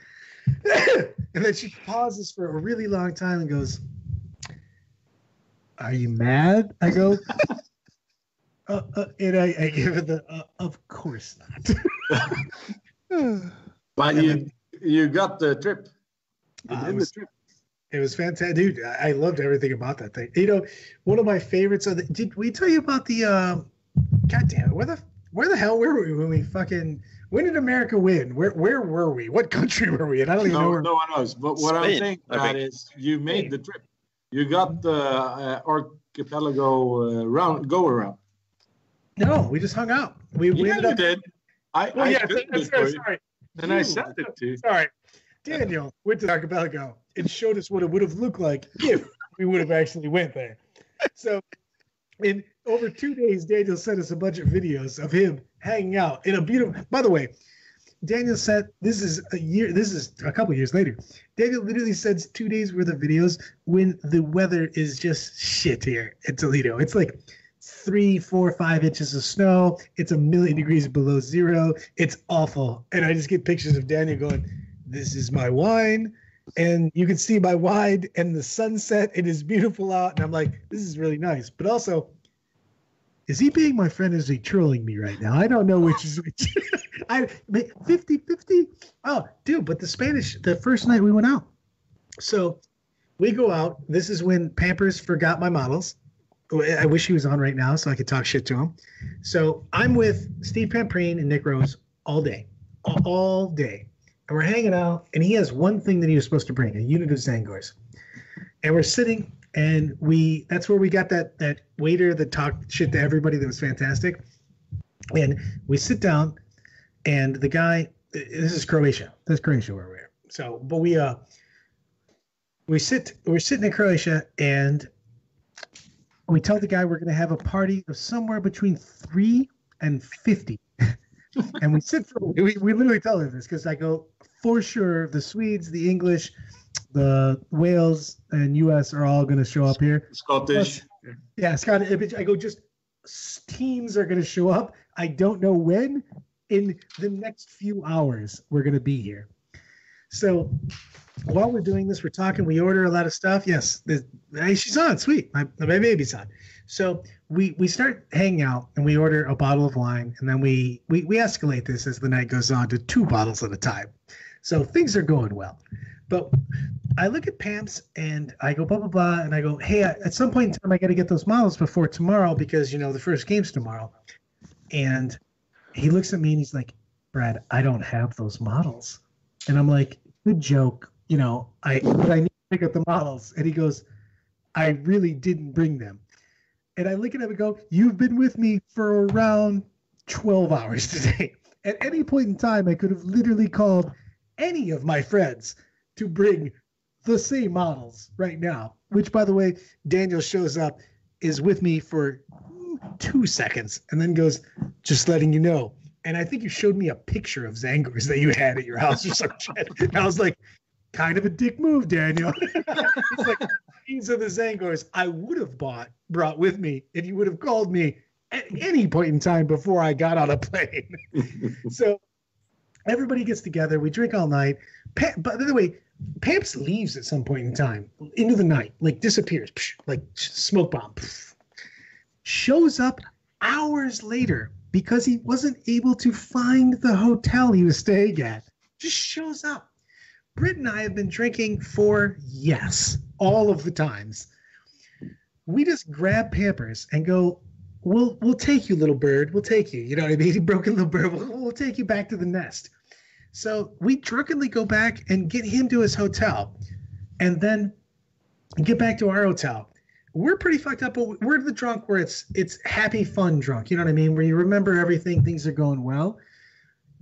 S2: And then she pauses for a really long time and goes, are you mad? I go, and I give her the of course not.
S3: But you got the trip.
S2: It was fantastic, dude. I loved everything about that thing. You know, one of my favorites. Did we tell you about the? God damn it! Where the hell were we when we fucking? When did America win? Where were we? What country were we in? I don't even know.
S3: No one knows. But what I'm saying, Brad, is you made the trip. You got the archipelago go around.
S2: No, we just hung out. We ended up.
S3: Did.
S2: Sorry.
S3: And I sent it to you.
S2: Sorry. Daniel went to the archipelago and showed us what it would have looked like if we would have actually went there. So in over 2 days, Daniel sent us a bunch of videos of him hanging out in a beautiful, by the way, Daniel said, this is a couple years later. Daniel literally sends 2 days worth of videos when the weather is just shit here in Toledo. It's like 3, 4, 5 inches of snow. It's 1,000,000 degrees below zero. It's awful. And I just get pictures of Daniel going, this is my wine. And you can see my wine and the sunset. It is beautiful out. And I'm like, this is really nice. But also, is he being my friend? Or is he trolling me right now? I don't know which is which. 50-50. Oh, dude, but the first night we went out. So we go out. This is when Pampers forgot my models. I wish he was on right now so I could talk shit to him. So I'm with Steve Pamprine and Nick Rose all day. All day. And we're hanging out, and he has one thing that he was supposed to bring, a unit of Zangors. And we're sitting, and that's where we got that waiter that talked shit to everybody that was fantastic. And we sit down, and the guy, this is Croatia. That's Croatia where we're. So, but we're sitting in Croatia, and we tell the guy we're going to have a party of somewhere between 3 and 50. And we literally tell him this because I go, for sure, the Swedes, the English, the Wales, and U.S. are all going to show up here.
S3: Scottish.
S2: Yeah, Scottish. I go, just teams are going to show up. I don't know when. In the next few hours, we're going to be here. So while we're doing this, we're talking. We order a lot of stuff. Yes, hey, she's on. Sweet. My baby's on. So we start hanging out, and we order a bottle of wine, and then we escalate this as the night goes on to 2 bottles at a time. So things are going well. But I look at Pam's, and I go, blah, blah, blah, and I go, hey, at some point in time, I got to get those models before tomorrow because, the first game's tomorrow. And he looks at me, and he's like, Brad, I don't have those models. And I'm like, good joke. But I need to pick up the models. And he goes, I really didn't bring them. And I look at him and go, you've been with me for around 12 hours today. At any point in time, I could have literally called any of my friends to bring the same models right now, which, by the way, Daniel shows up, is with me for 2 seconds, and then goes, just letting you know. And I think you showed me a picture of Zangors that you had at your house or some shit. And I was like, kind of a dick move, Daniel. He's like, these are the Zangors I would have brought with me if you would have called me at any point in time before I got on a plane. So everybody gets together. We drink all night. By the way, Pamps leaves at some point in time into the night, like disappears, like smoke bomb. Shows up hours later because he wasn't able to find the hotel he was staying at. Just shows up. Britt and I have been drinking for, yes, all of the times. We just grab Pampers and go, we'll take you, little bird. We'll take you. You know what I mean? Broken little bird. We'll take you back to the nest. So we drunkenly go back and get him to his hotel and then get back to our hotel. We're pretty fucked up, but we're the drunk where it's happy, fun drunk. You know what I mean? Where you remember everything, things are going well.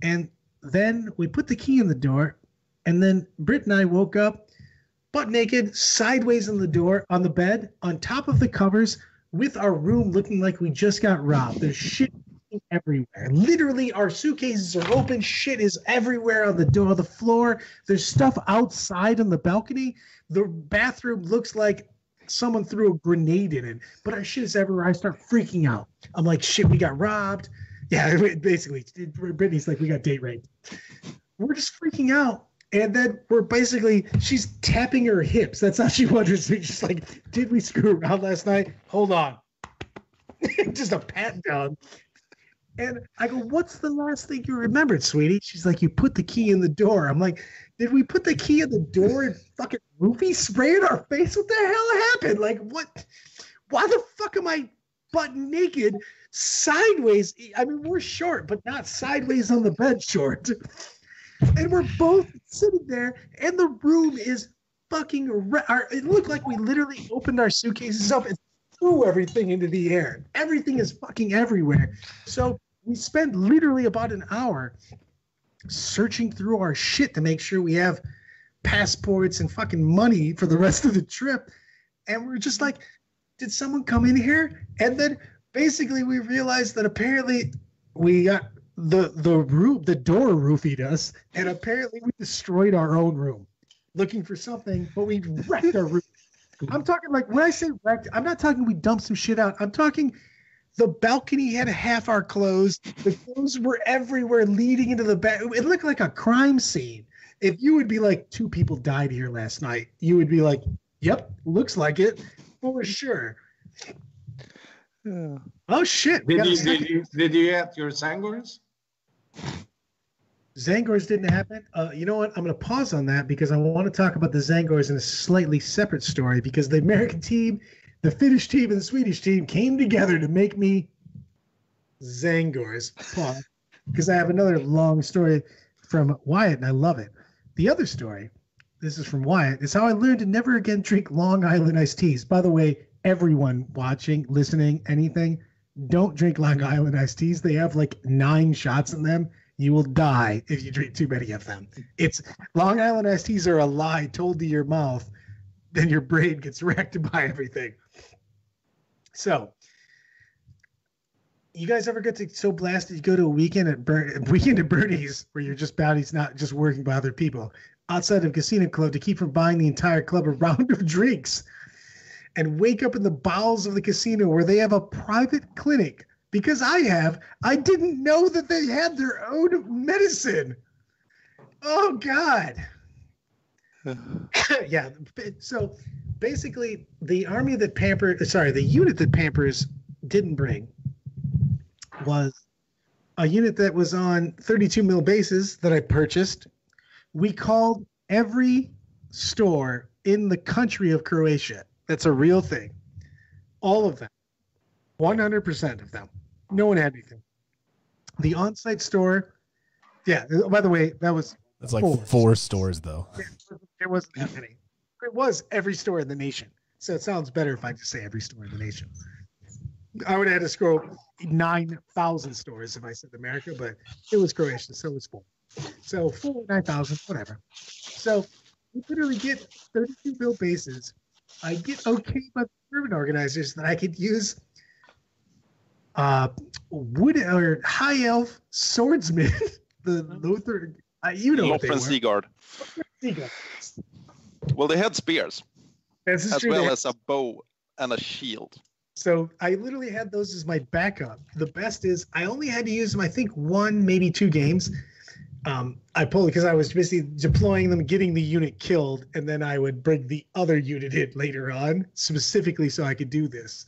S2: And then we put the key in the door, and then Britt and I woke up butt naked, sideways on the door, on the bed, on top of the covers, with our room looking like we just got robbed. There's shit everywhere. Literally, our suitcases are open. Shit is everywhere on the door, the floor. There's stuff outside on the balcony. The bathroom looks like someone threw a grenade in it, but our shit is everywhere. I start freaking out. I'm like, shit, we got robbed. Yeah, basically, Brittany's like, we got date raped. We're just freaking out. And then she's tapping her hips. That's how she wonders. She's just like, did we screw around last night? Hold on. Just a pat down. And I go, what's the last thing you remembered, sweetie? She's like, you put the key in the door. I'm like, did we put the key in the door and fucking roofie spray in our face? What the hell happened? Like, what? Why the fuck am I butt naked, sideways? I mean, we're short, but not sideways on the bed short. And we're both sitting there, and the room is fucking it looked like we literally opened our suitcases up and threw everything into the air. Everything is fucking everywhere. So we spent literally about an hour searching through our shit to make sure we have passports and fucking money for the rest of the trip. And we're just like, did someone come in here? And then basically we realized that apparently we got the door roofied us, and apparently we destroyed our own room looking for something, but we wrecked our room. I'm talking like, when I say wrecked, I'm not talking we dumped some shit out. I'm talking the balcony had half our clothes. The clothes were everywhere leading into the back. It looked like a crime scene. If you would be like, 2 people died here last night, you would be like, yep, looks like it for sure. Oh shit.
S3: Did you get your Zangors?
S2: Zangors didn't happen. You know what? I'm going to pause on that because I want to talk about the Zangors in a slightly separate story, because the American team, the Finnish team, and the Swedish team came together to make me Zangors. Pause. Because I have another long story from Wyatt, and I love it. The other story, this is from Wyatt, is how I learned to never again drink Long Island iced teas. By the way, everyone watching, listening, anything, don't drink Long Island iced teas. They have like 9 shots in them. You will die if you drink too many of them. It's Long Island iced teas are a lie told to your mouth. Then your brain gets wrecked by everything. So, you guys ever get so blasted you go to a weekend at Bernie's where you're just bounty's not just working by other people outside of Casino Club to keep from buying the entire club a round of drinks, and wake up in the bowels of the casino where they have a private clinic? Because I didn't know that they had their own medicine. Oh, God. Yeah. So basically, the unit that Pampers didn't bring was a unit that was on 32 mil bases that I purchased. We called every store in the country of Croatia. That's a real thing. All of them. 100% of them. No one had anything. The on-site store, yeah, by the way, that's
S1: like 4 stores, though.
S2: There wasn't that many. It was every store in the nation. So it sounds better if I just say every store in the nation. I would have had to scroll 9,000 stores if I said America, but it was Croatia, so it was 4. So 4, 9,000, whatever. So we literally get 32 mil bases. I get okay by the tournament organizers that I could use wood or high elf swordsman, the Lothar. You know what they were.
S4: Seaguard. Well, they had spears as well as a bow and a shield.
S2: So I literally had those as my backup. The best is I only had to use them, I think, 1, maybe 2 games. I pulled it because I was basically deploying them, getting the unit killed, and then I would bring the other unit in later on, specifically so I could do this.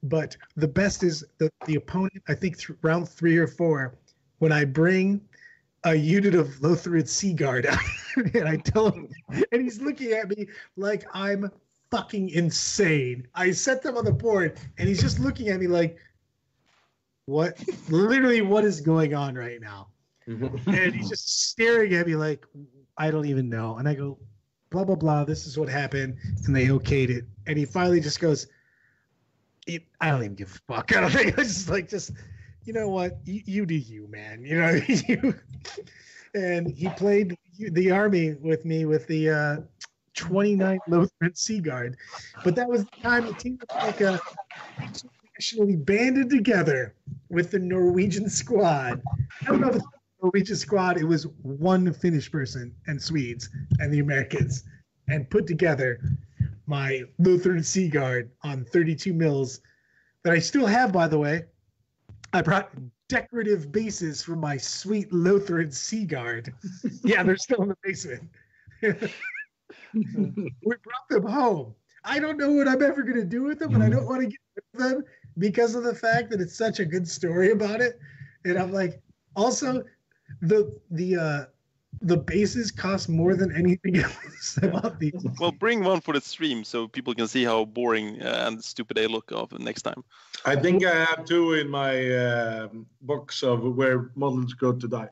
S2: But the best is the opponent, I think round 3 or 4, when I bring a unit of Lothrid Seaguard out, and I tell him, and he's looking at me like I'm fucking insane. I set them on the board, and he's just looking at me like, what? Literally, what is going on right now? And he's just staring at me like, I don't even know. And I go, blah, blah, blah. This is what happened. And they okayed it. And he finally just goes, I don't even give a fuck. I don't think I was just you know what? You do you, man. You know what I mean? And he played the army with me with the 29 Lothar Seaguard. But that was the time the team was like internationally banded together with the Norwegian squad. I don't know if it's Norwegian squad, it was 1 Finnish person and Swedes and the Americans, and put together my Lothar Seaguard on 32 mils that I still have, by the way. I brought decorative bases for my sweet Lothar Seaguard. Yeah, they're still in the basement. We brought them home. I don't know what I'm ever going to do with them, and I don't want to get rid of them because of the fact that it's such a good story about it. And I'm like, also, the bases cost more than anything else about these.
S4: Well, bring one for the stream so people can see how boring and stupid they look of next time.
S3: I think I have 2 in my box of where models go to die.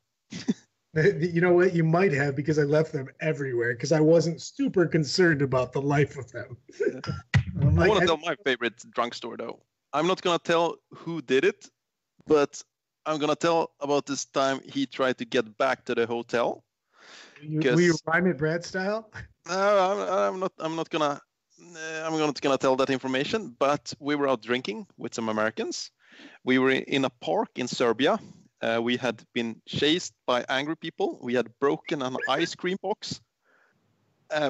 S2: You know what? You might have, because I left them everywhere because I wasn't super concerned about the life of them.
S4: I want to tell my favorite drunk story, though. I'm not going to tell who did it, but I'm going to tell about this time he tried to get back to the hotel.
S2: Will you rhyme it Brad style?
S4: No, I'm not gonna tell that information. But we were out drinking with some Americans. We were in a park in Serbia. We had been chased by angry people. We had broken an ice cream box.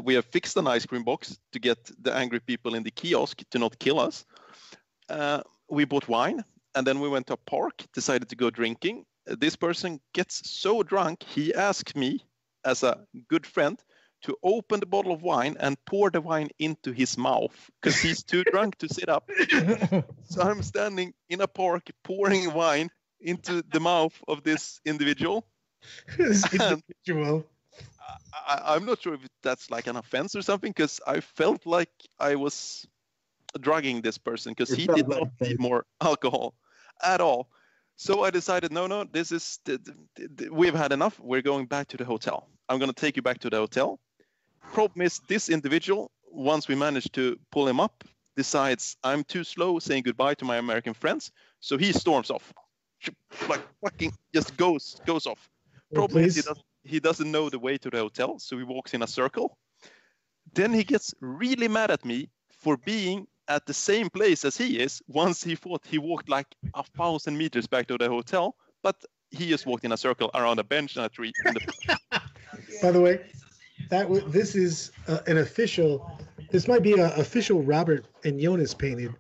S4: We have fixed an ice cream box to get the angry people in the kiosk to not kill us. We bought wine, and then we went to a park, decided to go drinking. This person gets so drunk, he asked me, as a good friend, to open the bottle of wine and pour the wine into his mouth because he's too drunk to sit up. So I'm standing in a park pouring wine into the mouth of this individual. I'm not sure if that's like an offense or something, because I felt like I was drugging this person because he did not need more alcohol at all. So I decided, no, this is we've had enough. We're going back to the hotel. I'm going to take you back to the hotel. Problem is, this individual, once we managed to pull him up, decides I'm too slow saying goodbye to my American friends. So he storms off. Like fucking just goes off. Problem is, he doesn't know the way to the hotel, so he walks in a circle. Then he gets really mad at me for being at the same place as he is. Once he thought he walked like 1,000 meters back to the hotel, but he just walked in a circle around a bench and a tree.
S2: By the way, this is an official. This might be an official Robert and Jonas painted.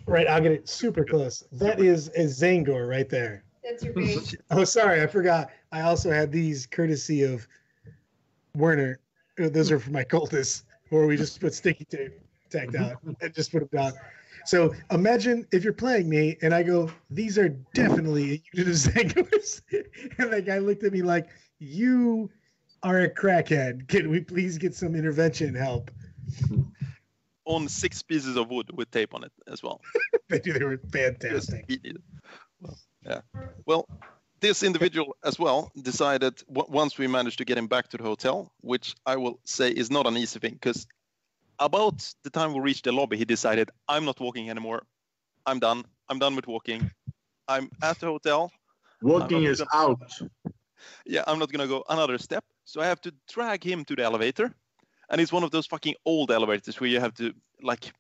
S2: Right, I'll get it super close. That is a Zangor right there.
S6: That's your page.
S2: Oh, sorry, I forgot. I also had these courtesy of Werner. Those are for my cultists, where we just put sticky tape tacked out and just put them down. So imagine if you're playing me and I go, these are definitely a unit of Zangors. And the guy looked at me like, you are a crackhead. Can we please get some intervention help?
S4: On 6 pieces of wood with tape on it as well.
S2: They were fantastic.
S4: Well, this individual as well decided, once we managed to get him back to the hotel, which I will say is not an easy thing, because about the time we reached the lobby, he decided, I'm not walking anymore. I'm done. I'm done with walking. I'm at the hotel.
S3: Walking is out.
S4: Yeah, I'm not going to go another step. So I have to drag him to the elevator. And it's one of those fucking old elevators where you have to like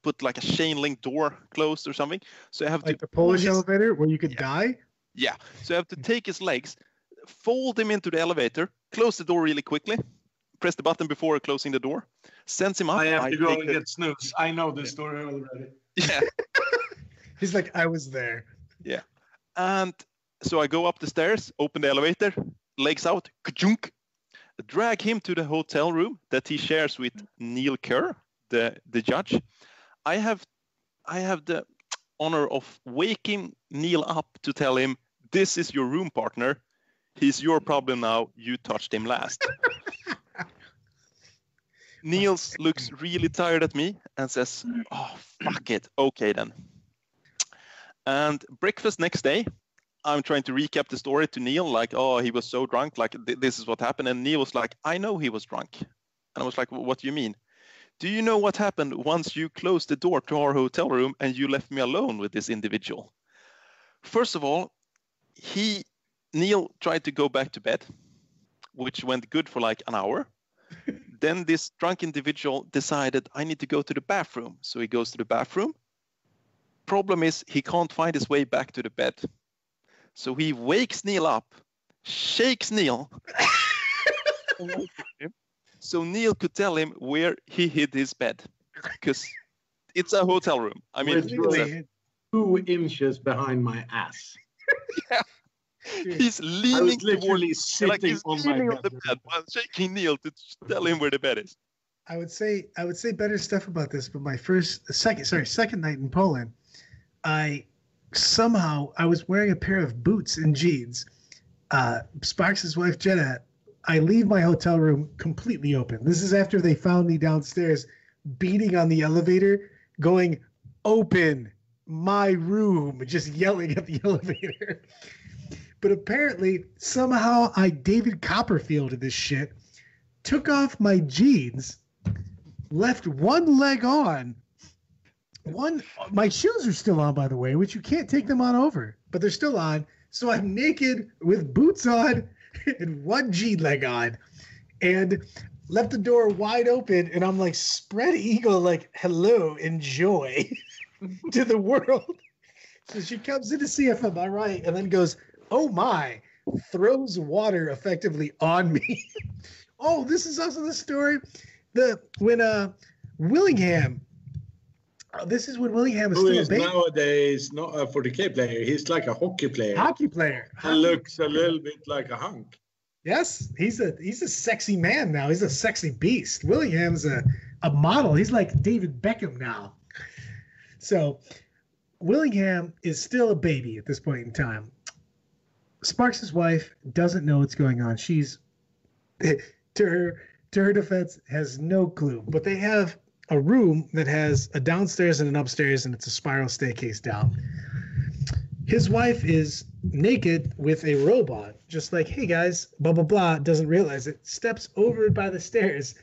S4: put like a chain link door closed or something. So I have
S2: like
S4: to
S2: the Polish elevator where you could die.
S4: Yeah. So I have to take his legs, fold him into the elevator, close the door really quickly, press the button before closing the door, sends him up.
S3: I have to go and get snooze. I know this story already.
S4: Yeah.
S2: He's like, I was there.
S4: Yeah. And so I go up the stairs, open the elevator, legs out, ka-chunk, drag him to the hotel room that he shares with Neil Kerr, the judge. I have the honor of waking Neil up to tell him, this is your room partner. He's your problem now. You touched him last. Niels looks really tired at me and says, oh, fuck it. Okay, then. And breakfast next day, I'm trying to recap the story to Neil, like, oh, he was so drunk, like, this is what happened. And Neil was like, I know he was drunk. And I was like, what do you mean? Do you know what happened once you closed the door to our hotel room and you left me alone with this individual? First of all, Neil tried to go back to bed, which went good for like an hour. Then this drunk individual decided, I need to go to the bathroom. So he goes to the bathroom. Problem is, he can't find his way back to the bed. So he wakes Neil up, shakes Neil, so Neil could tell him where he hid his bed. Because it's a hotel room. I mean,
S3: it's 2 inches behind my ass.
S4: Yeah. He's leaning
S3: literally sitting on
S4: the bed while shaking Neil to tell him where the bed is.
S2: I would say better stuff about this, but second night in Poland, I was wearing a pair of boots and jeans. Sparks' wife Jenna, I leave my hotel room completely open. This is after they found me downstairs beating on the elevator, going, open my room, just yelling at the elevator. But apparently, somehow I David Copperfielded this shit, took off my jeans, left one leg on. My shoes are still on, by the way, which you can't take them on over, but they're still on. So I'm naked with boots on and one jean leg on, and left the door wide open. And I'm like spread eagle, like, hello, enjoy to the world. So she comes in to see if I'm all right, and then goes, oh my, throws water effectively on me. Oh, this is also the story. When Willingham, this is when Willingham is
S3: who
S2: still
S3: is
S2: a baby.
S3: Nowadays not a 40K player. He's like a hockey player.
S2: Hockey player.
S3: And looks a little bit like a hunk.
S2: Yes, he's a sexy man now. He's a sexy beast. Willingham's a model. He's like David Beckham now. So Willingham is still a baby at this point in time. Sparks' wife doesn't know what's going on. She's, to her defense, has no clue. But they have a room that has a downstairs and an upstairs, and it's a spiral staircase down. His wife is naked with a robot, just like, hey guys, blah, blah, blah, doesn't realize it, steps over by the stairs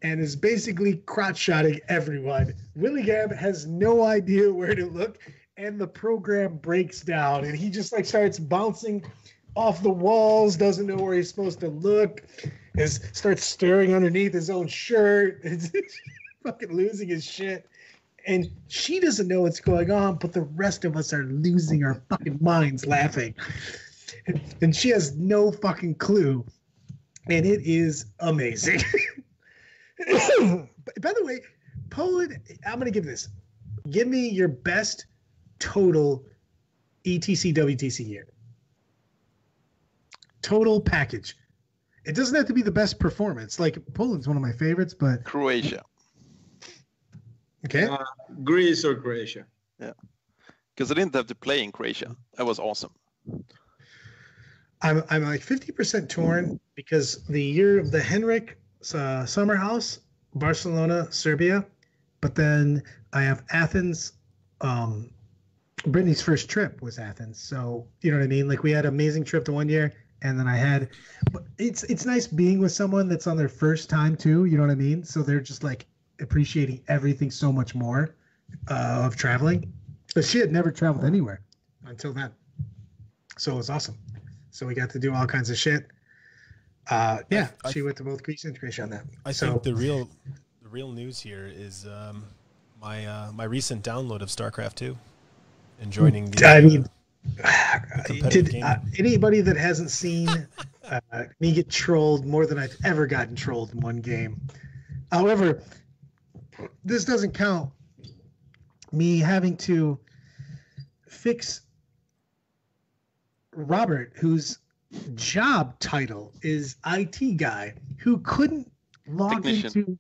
S2: and is basically crotch-shotting everyone. Willingham has no idea where to look, and the program breaks down, and he just like starts bouncing off the walls, doesn't know where he's supposed to look, starts staring underneath his own shirt, fucking losing his shit. And she doesn't know what's going on, but the rest of us are losing our fucking minds laughing. And she has no fucking clue. And it is amazing. By the way, Poland, I'm going to give this. Give me your best total ETC WTC year. Total package. It doesn't have to be the best performance. Like, Poland's one of my favorites, but...
S4: Croatia.
S2: Okay.
S3: Greece or Croatia.
S4: Yeah. Because I didn't have to play in Croatia. That was awesome.
S2: I'm like 50% torn because the year of the Henrik summer house, Barcelona, Serbia, but then I have Athens. Brittany's first trip was Athens, so you know what I mean. Like we had an amazing trip the one year, and then I had. But it's nice being with someone that's on their first time too. You know what I mean? So they're just like appreciating everything so much more of traveling. But she had never traveled anywhere until then. So it was awesome. So we got to do all kinds of shit. She went to both Greece and Croatia on that.
S1: I think the real news here is my recent download of StarCraft 2 and joining the.
S2: Did anybody that hasn't seen me get trolled more than I've ever gotten trolled in one game? However, this doesn't count me having to fix Robert, whose job title is IT guy, who couldn't log into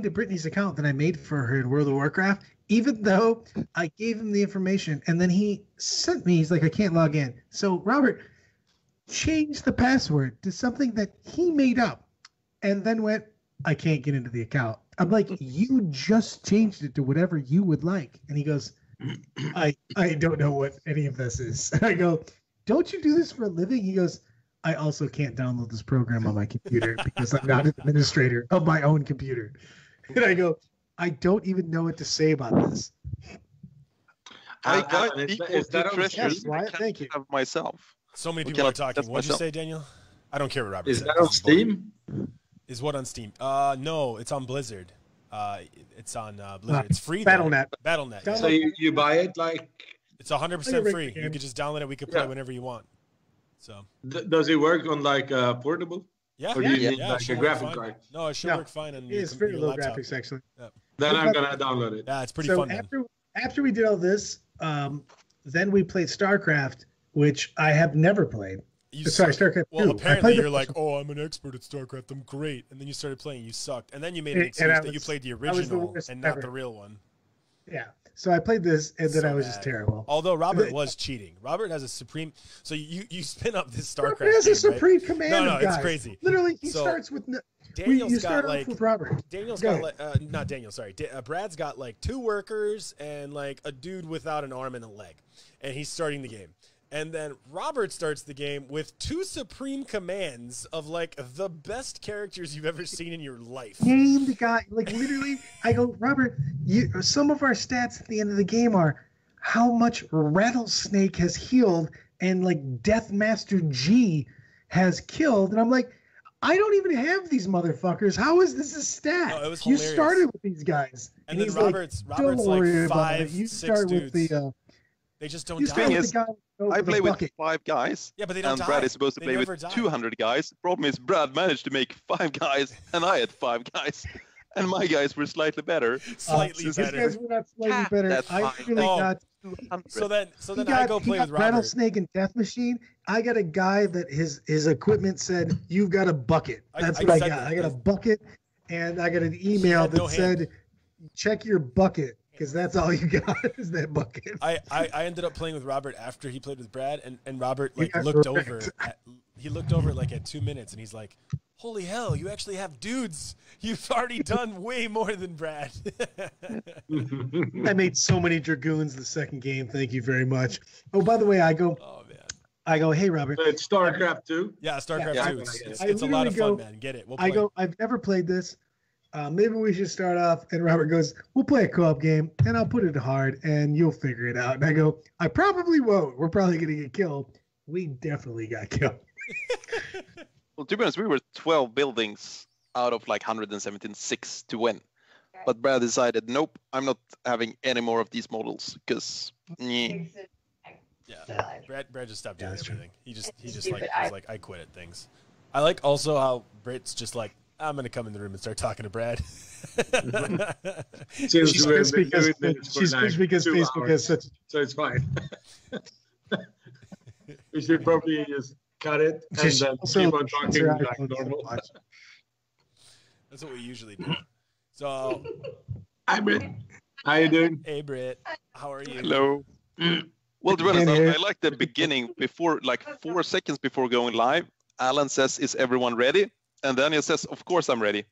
S2: Brittany's account that I made for her in World of Warcraft, even though I gave him the information, and then he sent me, he's like, I can't log in. So Robert changed the password to something that he made up and then went, I can't get into the account. I'm like, you just changed it to whatever you would like. And he goes, I don't know what any of this is. And I go, don't you do this for a living? He goes, I also can't download this program on my computer because I'm not an administrator of my own computer. And I go, I don't even know what to say about this.
S4: I got
S3: is that
S4: treasures
S2: Thank you.
S4: of myself.
S1: So many people are talking. What'd you say, Daniel? I don't care what Robert
S3: Is
S1: said.
S3: that on Steam?
S1: Is what on Steam? No, it's on Blizzard. It's on Blizzard. It's free.
S2: BattleNet.
S1: BattleNet.
S3: So you buy it like...
S1: It's 100% free. You can just download it. We can play whenever you want. So.
S3: Does it work on like portable?
S1: Yeah.
S3: Or do you need
S1: yeah,
S3: like a graphic card?
S1: No, it should work fine on
S2: It's very low graphics, actually.
S1: Yeah.
S3: Then I'm gonna download it.
S1: Yeah, it's pretty fun.
S2: After we did all this, then we played StarCraft, which I have never played. StarCraft 2.
S1: Well, apparently you're like, oh, I'm an expert at StarCraft. I'm great. And then you started playing. You sucked. And then you made an excuse that you played the original and not the real one.
S2: Yeah. So I played this, and then I was just terrible.
S1: Although Robert was cheating. Robert has a supreme. So you spin up this StarCraft.
S2: Robert has a supreme command.
S1: No,
S2: guys.
S1: it's crazy.
S2: Literally, he starts with.
S1: Daniel's got like
S2: with Robert.
S1: Daniel's got like not Daniel. Sorry, Brad's got like 2 workers and like a dude without an arm and a leg, and he's starting the game. And then Robert starts the game with 2 supreme commands of like the best characters you've ever seen in your life.
S2: Name the guy. Like literally, I go, Robert, some of our stats at the end of the game are how much Rattlesnake has healed and like Deathmaster G has killed. And I'm like, I don't even have these motherfuckers. How is this a stat?
S1: No, it was
S2: hilarious. You started with these guys.
S1: And then Robert's like 5,
S2: you
S1: 6
S2: start
S1: dudes.
S2: With the,
S1: they just don't
S4: The
S1: die.
S4: thing is, I play with 5 guys.
S1: Yeah, but they don't
S4: and
S1: die.
S4: Brad is supposed to play with 200 guys. Problem is, Brad managed to make 5 guys, and I had 5 guys. And my guys were slightly better.
S1: Slightly better.
S2: These guys were not slightly better.
S4: That's
S2: I
S4: fine.
S2: really got.
S1: So then I go play with Robert.
S2: Rattlesnake and Death Machine. I got a guy that his equipment said, "You've got a bucket." That's what I got. I got a bucket, and I got an email that said, "Check your bucket." Because that's all you got is that bucket.
S1: I ended up playing with Robert after he played with Brad, and Robert like looked over. He looked over like at 2 minutes, and he's like, "Holy hell! You actually have dudes. You've already done way more than Brad."
S2: I made so many dragoons the second game. Thank you very much. Oh, by the way, I go, hey Robert.
S3: It's StarCraft 2.
S1: Yeah, StarCraft 2. It's a lot of fun, man. Get it? We'll play.
S2: I've never played this. Maybe we should start off. And Robert goes, we'll play a co-op game, and I'll put it hard, and you'll figure it out. And I go, I probably won't. We're probably going to get killed. We definitely got killed.
S4: Well, to be honest, we were 12 buildings out of like 176 to win. But Brad decided, nope, I'm not having any more of these models because.
S1: Yeah, Brad just stopped doing everything. He just like was like, I quit at things. I like also how Britt's just like, I'm gonna come in the room and start talking to Brad.
S2: She's pissed because Facebook has such.
S3: So it's fine. We should probably just cut it and then keep on talking like normal.
S1: That's what we usually do. So,
S3: hi Britt, how you doing?
S1: Hey Britt, how are you?
S4: Hello. Well, to be honest, I like the beginning before, like 4 seconds before going live. Alan says, "Is everyone ready?" And then he says, "Of course I'm ready."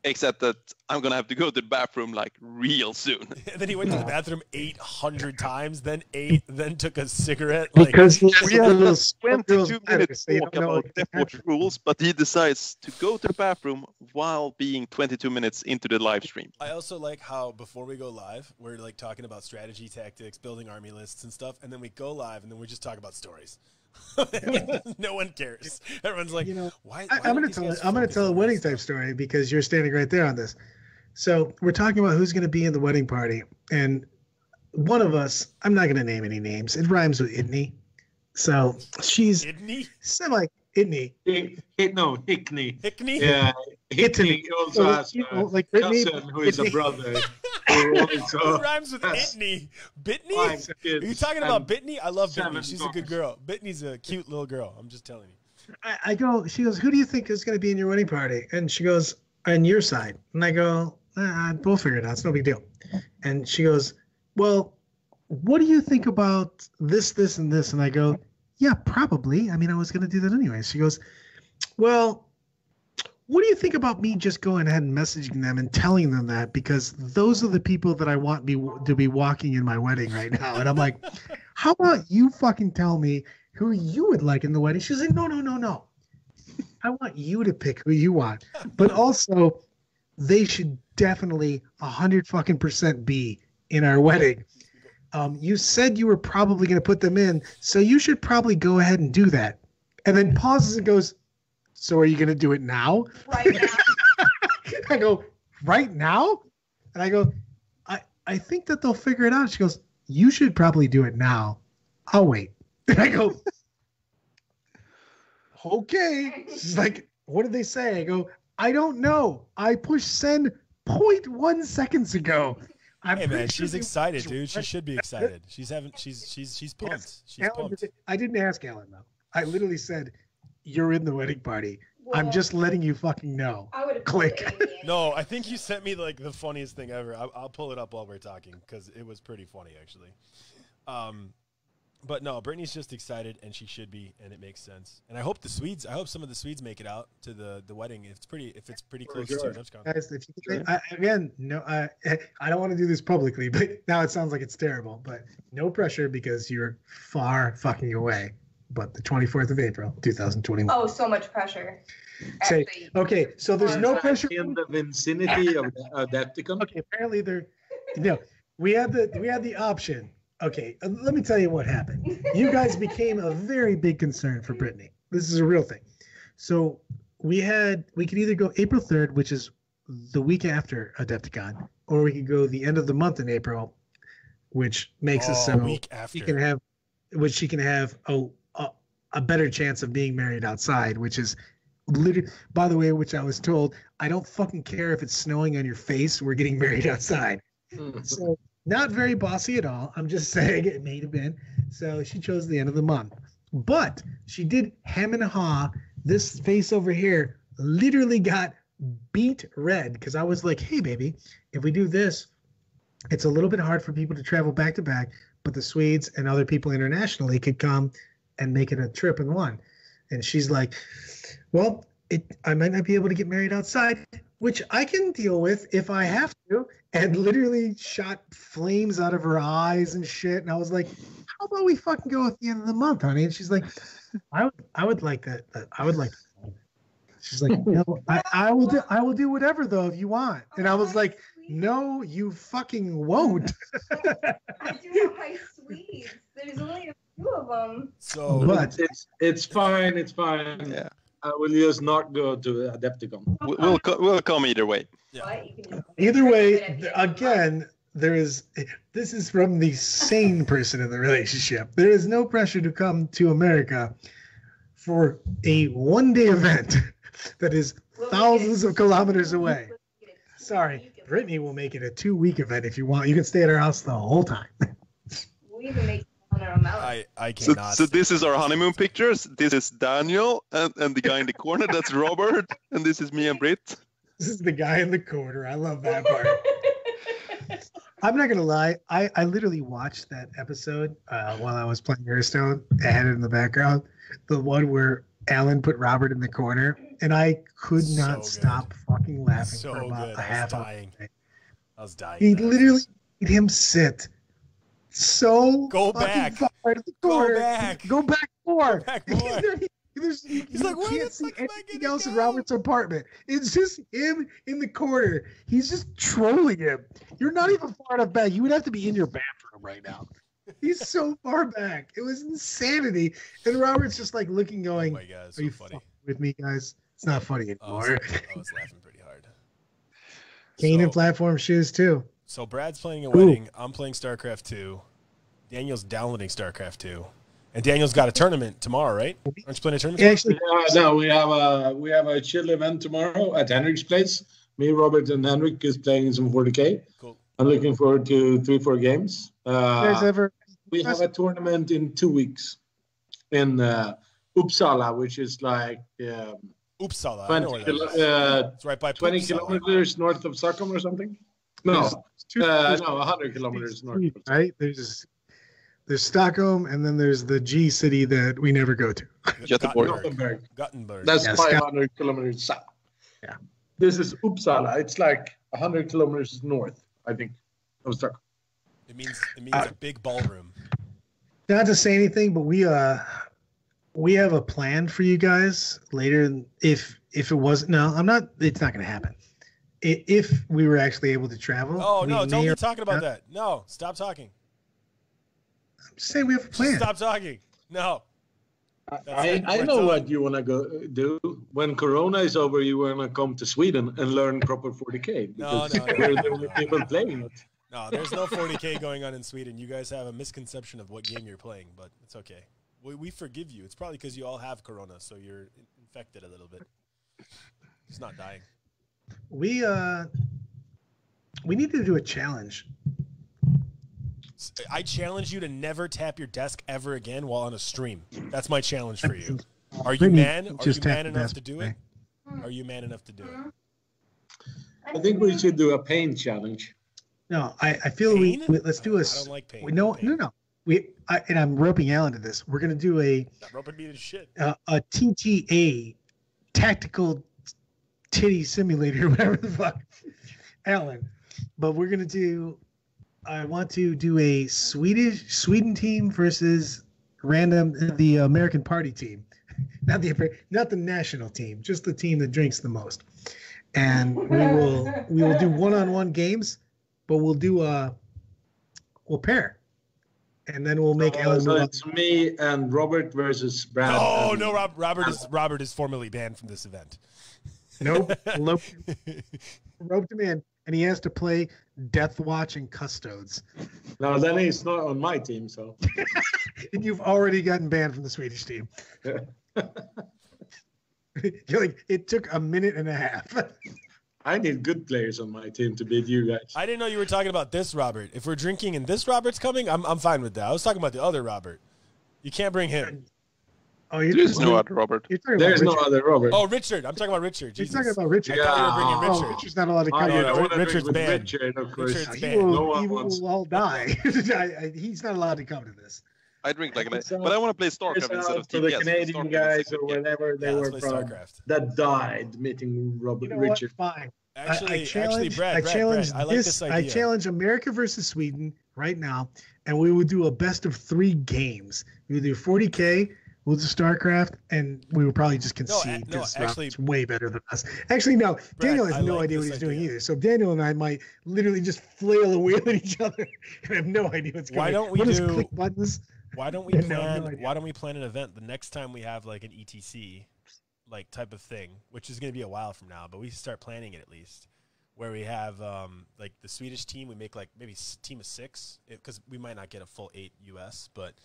S4: except that I'm gonna have to go to the bathroom like real soon.
S1: And then he went to the bathroom 800 times, then ate, then took a cigarette. Like,
S2: Because he has
S4: We
S2: a
S4: had
S2: little
S4: a 22 minute
S2: so you
S4: talk
S2: don't know
S4: about
S2: what can
S4: Deathwatch
S2: happen.
S4: rules, but he decides to go to the bathroom while being 22 minutes into the live stream.
S1: I also like how before we go live, we're like talking about strategy, tactics, building army lists and stuff, and then we go live and then we just talk about stories. No one cares. Everyone's like,
S2: You know,
S1: why?
S2: I'm going to tell a wedding type story because you're standing right there on this. So we're talking about who's going to be in the wedding party, and one of us, I'm not going to name any names. It rhymes with Idney, so she's
S1: Idney?
S2: semi Idney.
S3: Hickney.
S1: Hickney?
S3: Yeah, Hickney also
S2: So,
S3: has
S2: you know,
S3: a
S2: like Brittany,
S3: cousin who is a
S2: Whitney.
S3: brother.
S1: Who
S3: So
S1: rhymes with
S3: has
S1: Itney? Bitney?
S3: 5
S1: Are
S3: kids
S1: you talking about
S3: and
S1: Bitney? I love
S3: 7
S1: Bitney. She's a good
S3: daughters.
S1: girl. Bitney's a cute little girl. I'm just telling you.
S2: I go, she goes, who do you think is going to be in your wedding party? And she goes, on your side. And I go, we'll figure it out. It's no big deal. And she goes, well, what do you think about this, this, and this? And I go, yeah, probably. I mean, I was going to do that anyway. She goes, well, what do you think about me just going ahead and messaging them and telling them that? Because those are the people that I want to be walking in my wedding right now. And I'm like, how about you fucking tell me who you would like in the wedding? She's like, no. I want you to pick who you want. But also, they should definitely 100% be in our wedding. You said you were probably going to put them in, so you should probably go ahead and do that. And then pauses and goes, so are you going to do it now?
S6: Right now.
S2: I go, right now? And I go, I think that they'll figure it out. She goes, you should probably do it now. I'll wait. And I go, okay. She's like, what did they say? I go, I don't know. I pushed send 0.1 seconds ago. I'm
S1: Hey man,
S2: pretty sure
S1: she's
S2: they-
S1: excited, dude. She should be excited. She's pumped.
S2: Yes.
S1: She's
S2: Alan,
S1: pumped.
S2: I didn't ask Alan though. I literally said, you're in the wedding party. I'm
S6: Well,
S2: just letting you fucking know.
S6: I would have
S2: Click.
S1: No, I think you sent me like the funniest thing ever. I'll pull it up while we're talking because it was pretty funny actually. But no, Brittany's just excited and she should be, and it makes sense. And I hope some of the Swedes make it out to the wedding. If it's pretty close to NewsCon.
S2: Guys, if you I don't want to do this publicly, but now it sounds like it's terrible. But no pressure because you're far fucking away. But the 24th of April, 2021.
S6: Oh, so much pressure.
S2: Say,
S6: Actually,
S2: okay, so there's no pressure.
S3: in the vicinity of Adepticon.
S2: Okay, apparently we had the option. Okay, let me tell you what happened. You guys became a very big concern for Brittany. This is a real thing. So we could either go April 3rd, which is the week after Adepticon, or we could go the end of the month in April, which makes us so
S1: week after.
S2: she can have a better chance of being married outside, which is literally, by the way, which I was told, I don't fucking care if it's snowing on your face. We're getting married outside. So not very bossy at all. I'm just saying it may have been. So she chose the end of the month. But she did hem and haw. This face over here literally got beet red because I was like, hey, baby, if we do this, it's a little bit hard for people to travel back to back, but the Swedes and other people internationally could come and make it a trip in one. And she's like, well, I might not be able to get married outside, which I can deal with if I have to, and literally shot flames out of her eyes and shit. And I was like, how about we fucking go at the end of the month, honey? And she's like, I would like that. I would like that. She's like, no, I will do whatever though if you want. And I was like, no, you fucking won't.
S6: I do have high Swedes. There's only a few of them.
S1: So,
S2: But
S3: It's fine. It's fine.
S4: Yeah.
S3: I will just not go to Adepticon.
S4: We'll come either way.
S6: But you can just
S2: either
S6: bring
S2: way,
S6: it at the end of the month.
S2: again, this is from the sane person in the relationship. There is no pressure to come to America for a one-day event that is thousands of kilometers away. Sorry, Brittany will make it a 2-week event if you want. You can stay at her house the whole time.
S6: We even make it on our own.
S1: I
S4: So,
S1: cannot.
S4: so this is our honeymoon pictures. This is Daniel and the guy in the corner. That's Robert, and this is me and Britt.
S2: This is the guy in the corner. I love that part. I'm not gonna lie. I literally watched that episode while I was playing Hearthstone. I had it in the background. The one where Alan put Robert in the corner and I could not
S1: So
S2: stop fucking laughing
S1: So
S2: for about
S1: good.
S2: a
S1: I
S2: half
S1: was
S2: hour.
S1: dying. I was dying.
S2: He
S1: guys.
S2: literally made him sit so
S1: Go
S2: fucking
S1: back.
S2: far to the
S1: Go
S2: corner.
S1: back.
S2: Go back more.
S1: Go back more.
S2: You
S1: like, where
S2: can't
S1: the
S2: see
S1: fuck am I
S2: anything
S1: gonna
S2: else in
S1: go?
S2: Robert's apartment. It's just him in the corner. He's just trolling him. You're not even far enough back. You would have to be in your bathroom right now. He's so far back. It was insanity. And Robert's just like looking, going,
S1: Oh my god, it's
S2: "Are
S1: so
S2: you
S1: funny.
S2: fucking with me, guys? It's not funny
S1: I was,
S2: anymore."
S1: I was laughing pretty hard.
S2: Kane in
S1: So,
S2: platform shoes too.
S1: so Brad's playing a
S2: Ooh.
S1: wedding. I'm playing StarCraft 2. Daniel's downloading StarCraft 2. And Daniel's got a tournament tomorrow, right? Aren't you playing a tournament?
S2: Yeah, actually,
S3: No, we have a chill event tomorrow at Henrik's place. Me, Robert, and Henrik is playing some 40K.
S1: Cool.
S3: I'm looking forward to 3-4 games.
S2: you guys ever?
S3: We have a tournament in 2 weeks in Uppsala, which is like
S1: Uppsala. I know
S3: 20,
S1: where that is. It's right by
S3: 20
S1: Uppsala.
S3: kilometers north of Stockholm or something. No,
S2: There's
S3: 100 kilometers north.
S2: two, right? There's Stockholm, and then there's the G city that we never go to.
S4: Göteborg.
S3: Gothenburg.
S1: Gothenburg.
S3: That's
S2: Yeah,
S3: 500 kilometers south.
S2: Yeah.
S3: This is Uppsala. It's like 100 kilometers north, I think, of Stockholm.
S1: It means a big ballroom.
S2: Not to say anything, but we have a plan for you guys later. If it wasn't, no, I'm not. It's not going to happen. If we were actually able to travel.
S1: Oh
S2: we
S1: no! Don't
S2: may
S1: be
S2: or-
S1: talking about that. No, stop talking.
S2: I'm just saying we have a
S1: Just
S2: plan.
S1: stop talking. No. That's it.
S3: I
S1: We're
S3: know
S1: done.
S3: what you want to go do. When Corona is over, you want to come to Sweden and learn proper 40K.
S1: No,
S3: Because
S1: no, no,
S3: we're
S1: no,
S3: the only
S1: no,
S3: people
S1: no,
S3: playing
S1: no.
S3: it.
S1: No, there's no 40K going on in Sweden. You guys have a misconception of what game you're playing, but it's okay. We forgive you. It's probably because you all have Corona, so you're infected a little bit. Just not dying.
S2: We need to do a challenge.
S1: I challenge you to never tap your desk ever again while on a stream. That's my challenge for you. Are you
S2: Brittany
S1: man? Are you
S2: just tapped
S1: man
S2: the
S1: enough
S2: desk
S1: to do
S2: away.
S1: it? Are you man enough to do it?
S3: I think we should do a pain challenge.
S2: No, I feel
S1: Pain?
S2: let's do a.
S1: I don't like pain.
S2: No,
S1: Pain.
S2: no. And I'm roping Alan to this. We're gonna do a
S1: Not roping me to shit.
S2: TTA, tactical titty simulator, whatever the fuck, Alan. But we're gonna do. I want to do a Sweden team versus the American Party team, not the national team, just the team that drinks the most. And we will do one-on-one games, but we'll pair, and then we'll make Alan
S3: So
S2: move up.
S3: it's me and Robert versus Brad.
S1: No,
S3: and-
S1: no, Robert is formally banned from this event.
S2: Nope. Roped him in, and he has to play Death Watch and Custodes.
S3: No, then he's not on my team. So
S2: And you've already gotten banned from the Swedish team. You're like, it took a minute and a half.
S3: I need good players on my team to beat you guys.
S1: I didn't know you were talking about this Robert. If we're drinking and this Robert's coming, I'm fine with that. I was talking about the other Robert. You can't bring him.
S2: Oh, you're
S4: There's no other Robert.
S2: You're talking
S3: There's
S2: about
S3: no
S2: Richard.
S3: other Robert.
S1: Oh, Richard. I'm talking about Richard.
S2: You're
S1: Jesus.
S2: talking about Richard.
S1: I thought you were
S3: Yeah.
S1: bringing
S2: Oh,
S1: Richard.
S2: Richard's not allowed to come
S3: I
S1: no,
S2: here.
S1: no,
S3: don't want to
S1: Richard's
S3: drink with
S1: banned.
S3: Richard, of course.
S1: Richard's
S2: He
S1: banned.
S2: will,
S3: No one
S2: he
S3: wants-
S2: will all die. He's not allowed to come to this.
S4: I drink like an
S3: It's
S4: but I want to play
S3: It's
S4: StarCraft instead of
S3: for the
S4: TPS.
S3: Canadian
S4: StarCraft
S3: guys
S4: is
S3: or wherever they
S1: Yeah,
S3: were
S1: let's play
S3: from
S1: StarCraft.
S3: that died meeting Robert
S2: You know what?
S3: Richard.
S2: Fine.
S1: Actually, Brad,
S2: I challenge
S1: I like this
S2: I
S1: idea.
S2: challenge America versus Sweden right now, and we will do a best of 3 games. We will do 40K, we'll do StarCraft, and we will probably just concede
S1: no,
S2: because
S1: actually-
S2: Robert's way better than us. Actually, no, Daniel has
S1: I
S2: no
S1: like
S2: idea what
S1: this
S2: he's doing
S1: idea.
S2: either. So Daniel and I might literally just flail and wheel at each other and have no idea what's going on.
S1: Why don't we
S2: We'll just
S1: do-
S2: click buttons?
S1: Why don't we
S2: No,
S1: plan?
S2: no idea.
S1: Why don't we plan an event the next time we have like an ETC, like type of thing, which is going to be a while from now, but we start planning it at least, where we have like the Swedish team. We make like maybe team of 6 because we might not get a full 8 US, but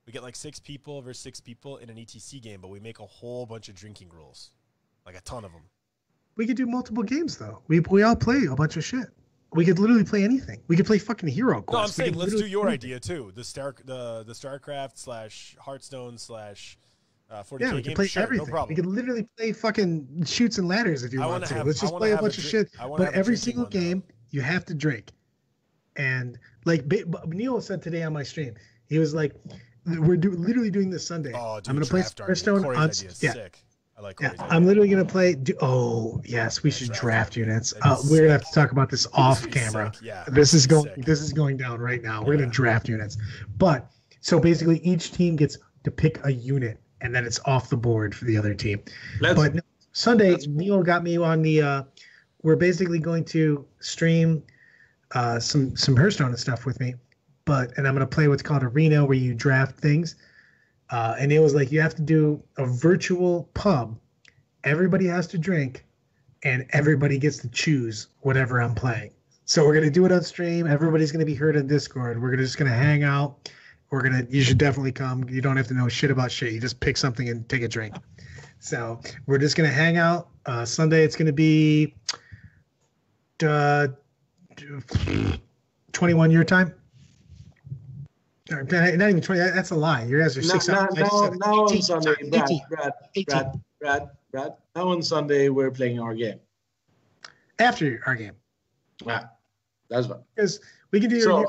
S1: we get like 6 people versus 6 people in an ETC game. But we make a whole bunch of drinking rules, like a ton of them.
S2: We could do multiple games though. We all play a bunch of shit. We could literally play anything. We could play fucking Hero Quest.
S1: No, I'm
S2: We
S1: saying
S2: could
S1: let's do
S2: literally
S1: your
S2: play
S1: idea too. The StarCraft / Hearthstone / 40K
S2: Yeah, we
S1: game.
S2: can play
S1: Sure,
S2: everything.
S1: no problem.
S2: We can literally play fucking shoots and ladders if you
S1: I
S2: want
S1: wanna
S2: to.
S1: have-
S2: Let's
S1: I
S2: just
S1: wanna
S2: play a
S1: have
S2: bunch
S1: a
S2: of
S1: drink-
S2: shit.
S1: I wanna
S2: But
S1: have a
S2: every
S1: drinking
S2: single
S1: one, though.
S2: game, you have to drink. And like Neil said today on my stream, he was like, "We're literally doing this Sunday.
S1: Oh, dude,
S2: I'm gonna play
S1: Draft Army.
S2: Hearthstone
S1: Corey's
S2: on
S1: idea is
S2: yeah.
S1: sick. I I like
S2: Yeah,
S1: Corey's
S2: I'm
S1: idea.
S2: literally gonna play. Oh yes, we should draft units.
S1: That'd be
S2: We're gonna have
S1: sick.
S2: to talk about this off
S1: be
S2: camera.
S1: sick, yeah.
S2: This is
S1: That'd be
S2: going.
S1: sick.
S2: This is going down right now. We're
S1: Yeah.
S2: gonna draft units, but so basically each team gets to pick a unit, and then it's off the board for the other team. But no, Sunday, Neil got me on the. We're basically going to stream some Hearthstone and stuff with me, and I'm gonna play what's called Arena, where you draft things. And it was like you have to do a virtual pub. Everybody has to drink, and everybody gets to choose whatever I'm playing. So we're gonna do it on stream. Everybody's gonna be heard on Discord. We're just gonna hang out. You should definitely come. You don't have to know shit about shit. You just pick something and take a drink. So we're just gonna hang out. Sunday it's gonna be 21 your time. Not even 20. That's a lie. You guys are 6 hours.
S3: Now on Sunday, Brad. Now on Sunday, we're playing our game.
S2: After our game.
S3: Yeah, that's fine.
S2: Because we can do.
S3: So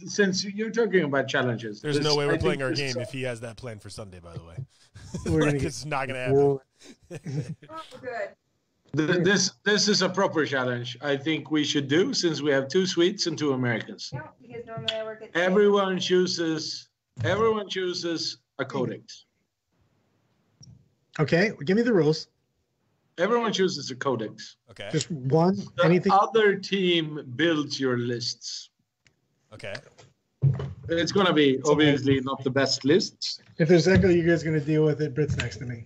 S3: since you're talking about challenges,
S1: There's no way we're playing our game if he has that plan for Sunday. By the way,
S2: We're gonna
S1: it's not gonna happen.
S6: Oh, good.
S3: This is a proper challenge. I think we should do, since we have 2 Swedes and 2 Americans.
S6: Yeah, because normally I work at.
S3: Everyone chooses a codex.
S2: Okay, give me the rules.
S3: Everyone chooses a codex.
S1: Okay.
S2: Just one.
S3: The
S2: Anything.
S3: other team builds your lists.
S1: Okay.
S3: It's going to be obviously not the best lists.
S2: If there's echo, you guys gonna deal with it. Brit's next to me.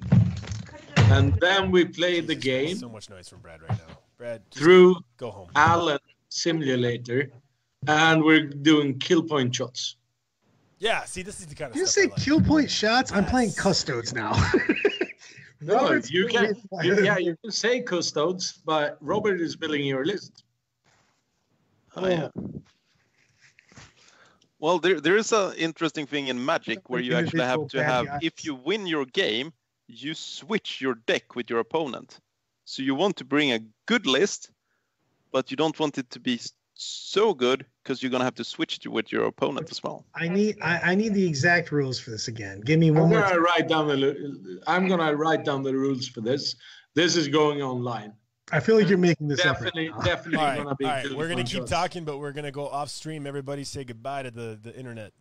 S3: And then we play the game
S1: So much noise from Brad right now. Brad, just
S3: through
S1: go home.
S3: Alan Simulator, and we're doing kill point shots.
S1: Yeah. See, this is the kind of
S2: Did you
S1: stuff
S2: say
S1: I like.
S2: kill point shots? I'm playing
S1: Yes.
S2: Custodes now.
S3: No,
S2: Robert's
S3: you can.
S2: building-
S3: You can say Custodes, but Robert is building your list.
S4: Oh, yeah. Well, there is an interesting thing in Magic where you actually have to have, if you win your game, you switch your deck with your opponent. So you want to bring a good list, but you don't want it to be so good because you're gonna have to switch it with your opponent as well.
S2: I need the exact rules for this again. Give me
S3: I'm
S2: one more.
S3: gonna write down the rules for this. This is going online.
S2: I feel like you're making this up. Right now.
S3: Definitely
S1: All right,
S3: gonna be.
S1: all right.
S3: kill
S1: We're gonna
S3: point
S1: keep
S3: shots.
S1: talking, but we're gonna go off stream. Everybody, say goodbye to the internet.